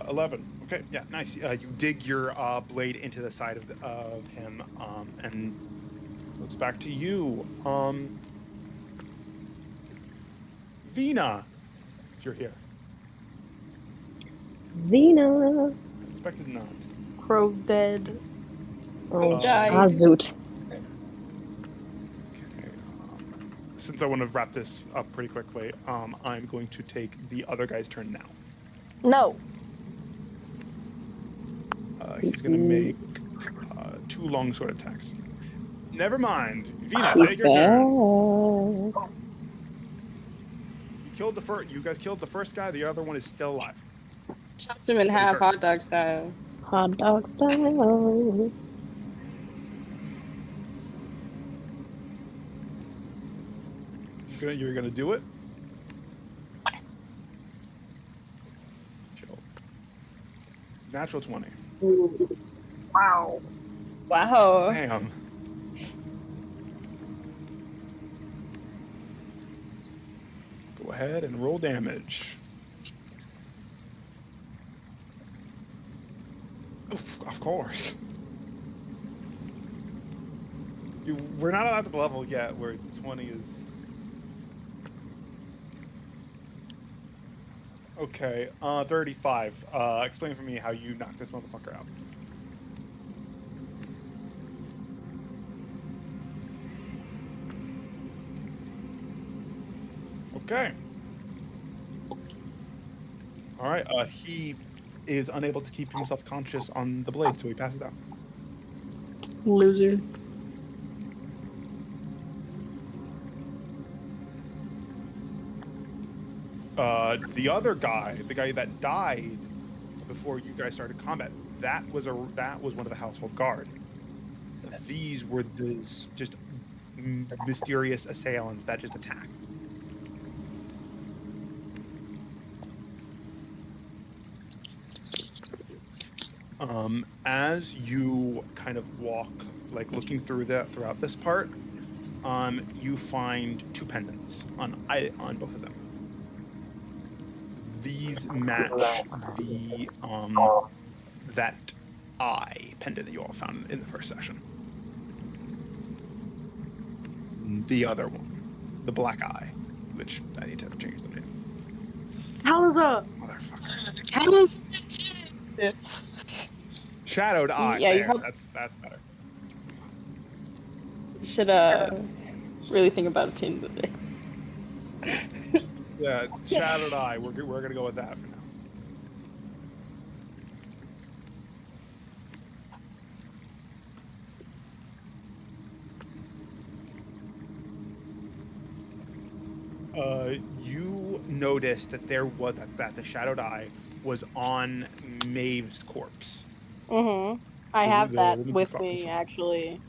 11. Okay, yeah, nice. You dig your blade into the side of him, and looks back to you. Vina, if you're here. Vina. Expected not. Crow's dead. Oh, died. zoot. Okay, since I want to wrap this up pretty quickly, I'm going to take the other guy's turn now. No. He's going to make 2 longsword attacks. Never mind. Vina, He's take your turn. back. You guys killed the first guy. The other one is still alive. Chopped him in But he's half, hurt. hot dog style. Hot dog style. You're gonna do it? Chill. Natural 20. Wow. Wow. Damn. Go ahead and roll damage. Of course. We're not at the level yet where 20 is... Okay, 35. Explain for me how you knocked this motherfucker out. Okay. All right. He is unable to keep himself conscious on the blade, so he passes out. Loser. The other guy, the guy that died before you guys started combat, that was one of the household guard. These were these just mysterious assailants that just attacked. As you kind of walk, like looking throughout this part, you find 2 pendants on both of them. These match the that eye pendant that you all found in the first session. The other one, the black eye, which I need to change the name. Howza! Motherfucker. Shadowed eye. Yeah, you there. hope- That's better. You should really think about changing the name. Yeah, shadowed eye. We're gonna go with that for now. You noticed that that the shadowed eye was on Maeve's corpse. Mm-hmm. I The- have the that woman with who fought me, from- actually.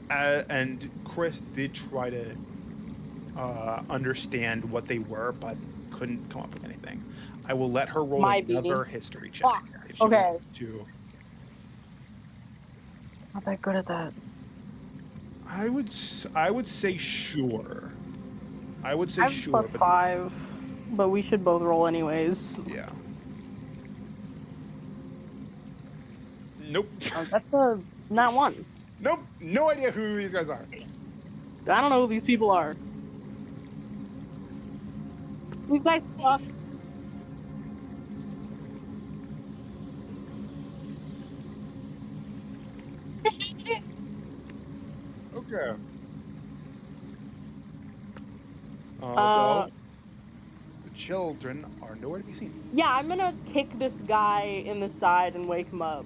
And Chris did try to understand what they were, but couldn't come up with anything. I will let her roll My another beanie. history check. Fuck. If she Okay. wants to. Not that good at that. I would say sure. I would say I have sure. plus but 5, but we should both roll anyways. yeah. Nope. That's a not one. Nope. No idea who these guys are. I don't know who these people are. These guys suck. Okay. Well, the children are nowhere to be seen. Yeah, I'm gonna kick this guy in the side and wake him up.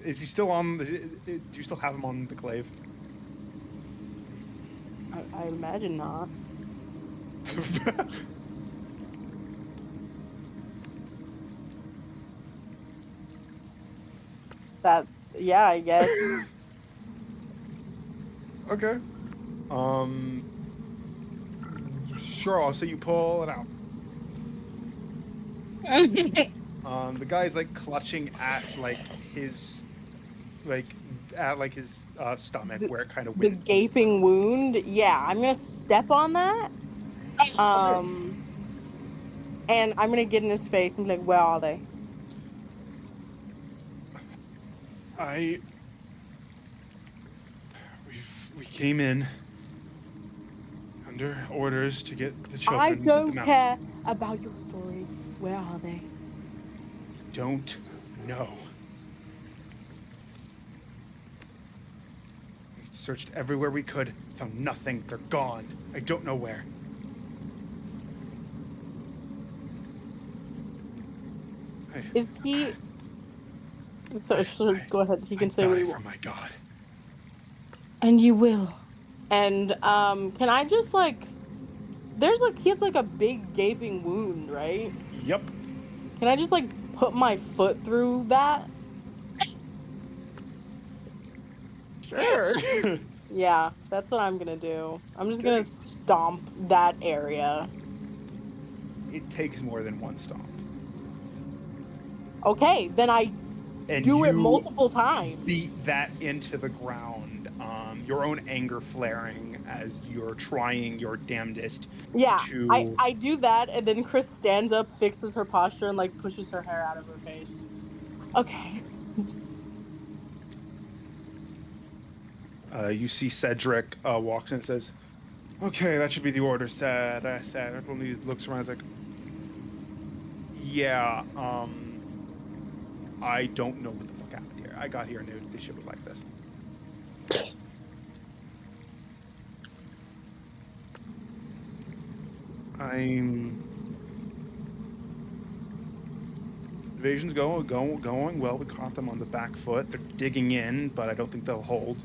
Is he still on? Do you still have him on the glaive? I imagine not. That, yeah, I guess. Okay. Sure. I'll say you pull it out. The guy's like clutching at his like his stomach The, where it kind of the went. gaping wound. Yeah, I'm gonna step on that. And I'm gonna get in his face and be like, "Where are they?" We came in under orders to get the I children. Get don't them out. care about your story. Where are they? Don't know. We searched everywhere we could, found nothing. They're gone. I don't know where. Is he? So go ahead. He can say what he die for wants. my God. And you will. And can I just like? There's like he has like a big gaping wound, right? Yep. Can I just like put my foot through that? Sure. Yeah, that's what I'm gonna do. I'm just Okay. gonna stomp that area. It takes more than one stomp. Okay, then I And do it you multiple times. beat that into the ground. Your own anger flaring as you're trying your damnedest Yeah, to. I do that, and then Chris stands up, fixes her posture, and like pushes her hair out of her face. Okay. You see Cedric walks in and says, "Okay, that should be the order." Cedric looks around. He's like, "Yeah, I don't know what the fuck happened here. I got here and this shit was like this." Invasion's going well. We caught them on the back foot. They're digging in, but I don't think they'll hold.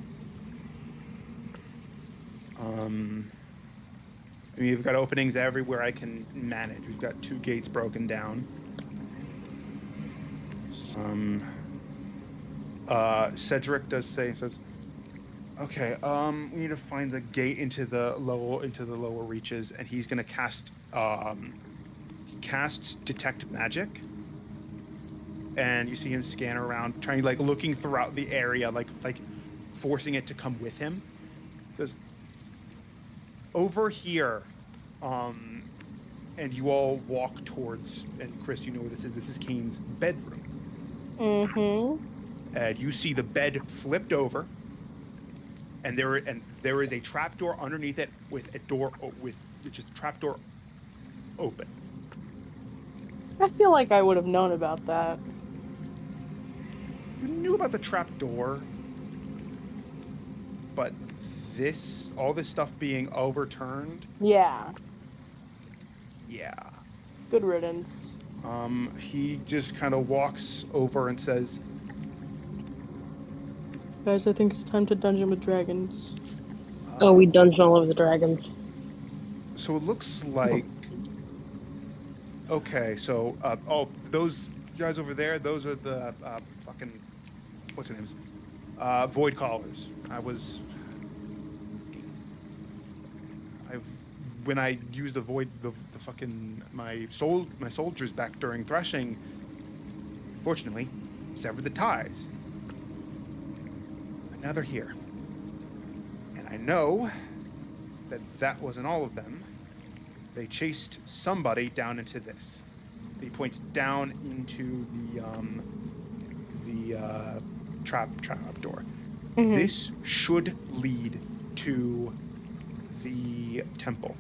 I mean, we've got openings everywhere I can manage. We've got 2 gates broken down. Cedric says, "Okay, we need to find the gate into the lower reaches," and he's gonna cast casts detect magic. And you see him scan around, trying looking throughout the area, like forcing it to come with him. Says, "Over here," and you all walk towards. And Chris, you know what this is. This is Kane's bedroom. Mm-hmm. And you see the bed flipped over, and there is a trapdoor underneath it with a door with just a trapdoor open. I feel like I would have known about that. You knew about the trapdoor, but all this stuff being overturned. Yeah. Yeah. Good riddance. He just kind of walks over and says, Guys, I think it's time to Dungeon with Dragons. Oh, we dungeon all over the dragons. So it looks like. Okay, so those guys over there, those are the fucking what's their names? Void Callers. When I used the fucking my soldiers back during threshing, fortunately, severed the ties. But now they're here. And I know that wasn't all of them. They chased somebody down into this. He points down into the trap door. Mhm. This should lead to the temple.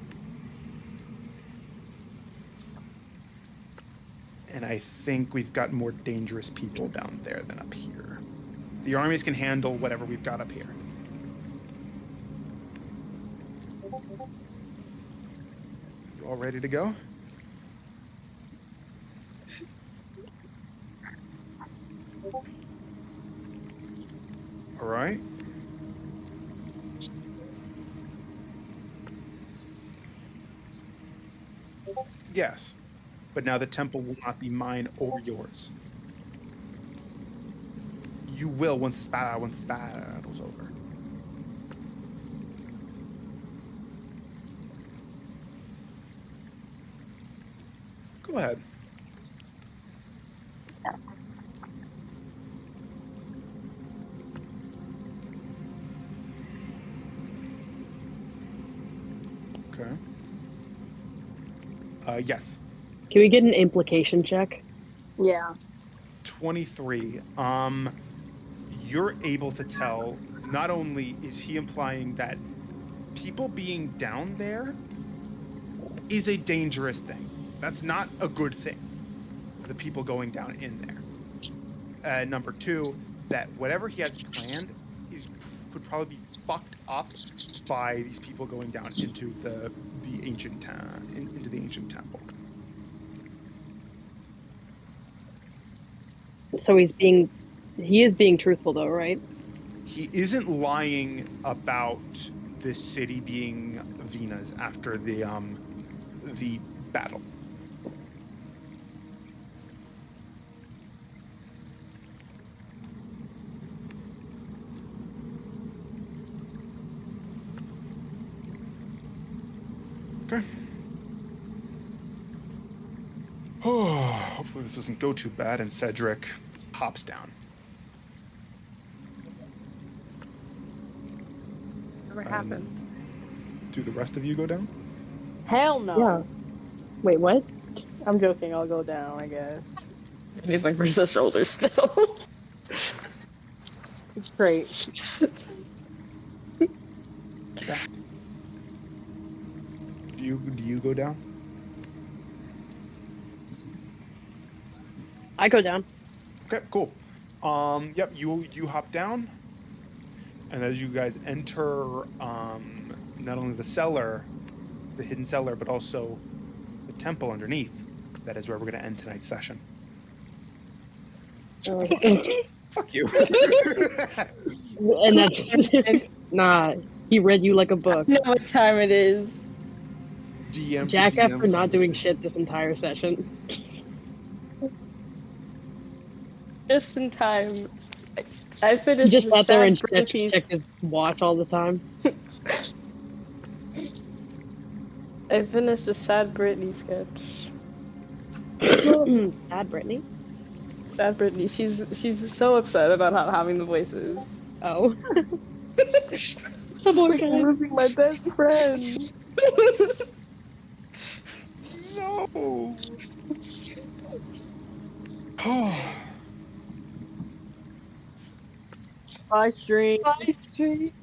And I think we've got more dangerous people down there than up here. The armies can handle whatever we've got up here. You all ready to go? All right. Yes. But now the temple will not be mine or yours. You will once this battle's over. Go ahead. Okay. Yes. Can we get an implication check? Yeah. 23. You're able to tell, not only is he implying that people being down there is a dangerous thing. That's not a good thing. The people going down in there. Number two, that whatever he has planned could probably be fucked up by these people going down into the ancient into the ancient temple. So he is being truthful though, right? He isn't lying about this city being Vina's after the battle. Okay. Oh, hopefully this doesn't go too bad, and Cedric hops down. Never happened. Do the rest of you go down? Hell no. Yeah. Wait, what? I'm joking. I'll go down, I guess. And he's like, where's his shoulders still? It's great. Do you go down? I go down. Okay, cool. Yep, you hop down, and as you guys enter, not only the cellar, the hidden cellar, but also the temple underneath. That is where we're going to end tonight's session. Fuck you. And that's nah. He read you like a book. I know what time it is. DM to Jack, DM after not doing conversation. shit this entire session. Just in time. I He finished just the sat there and sad Britney piece. checked his watch all the time. I finished the sad Britney sketch. Sad Brittany? Sad Britney. She's so upset about not having the voices. Oh. Come on, I'm guys. losing my best friends. No. Oh. Bye, stream. Bye, street.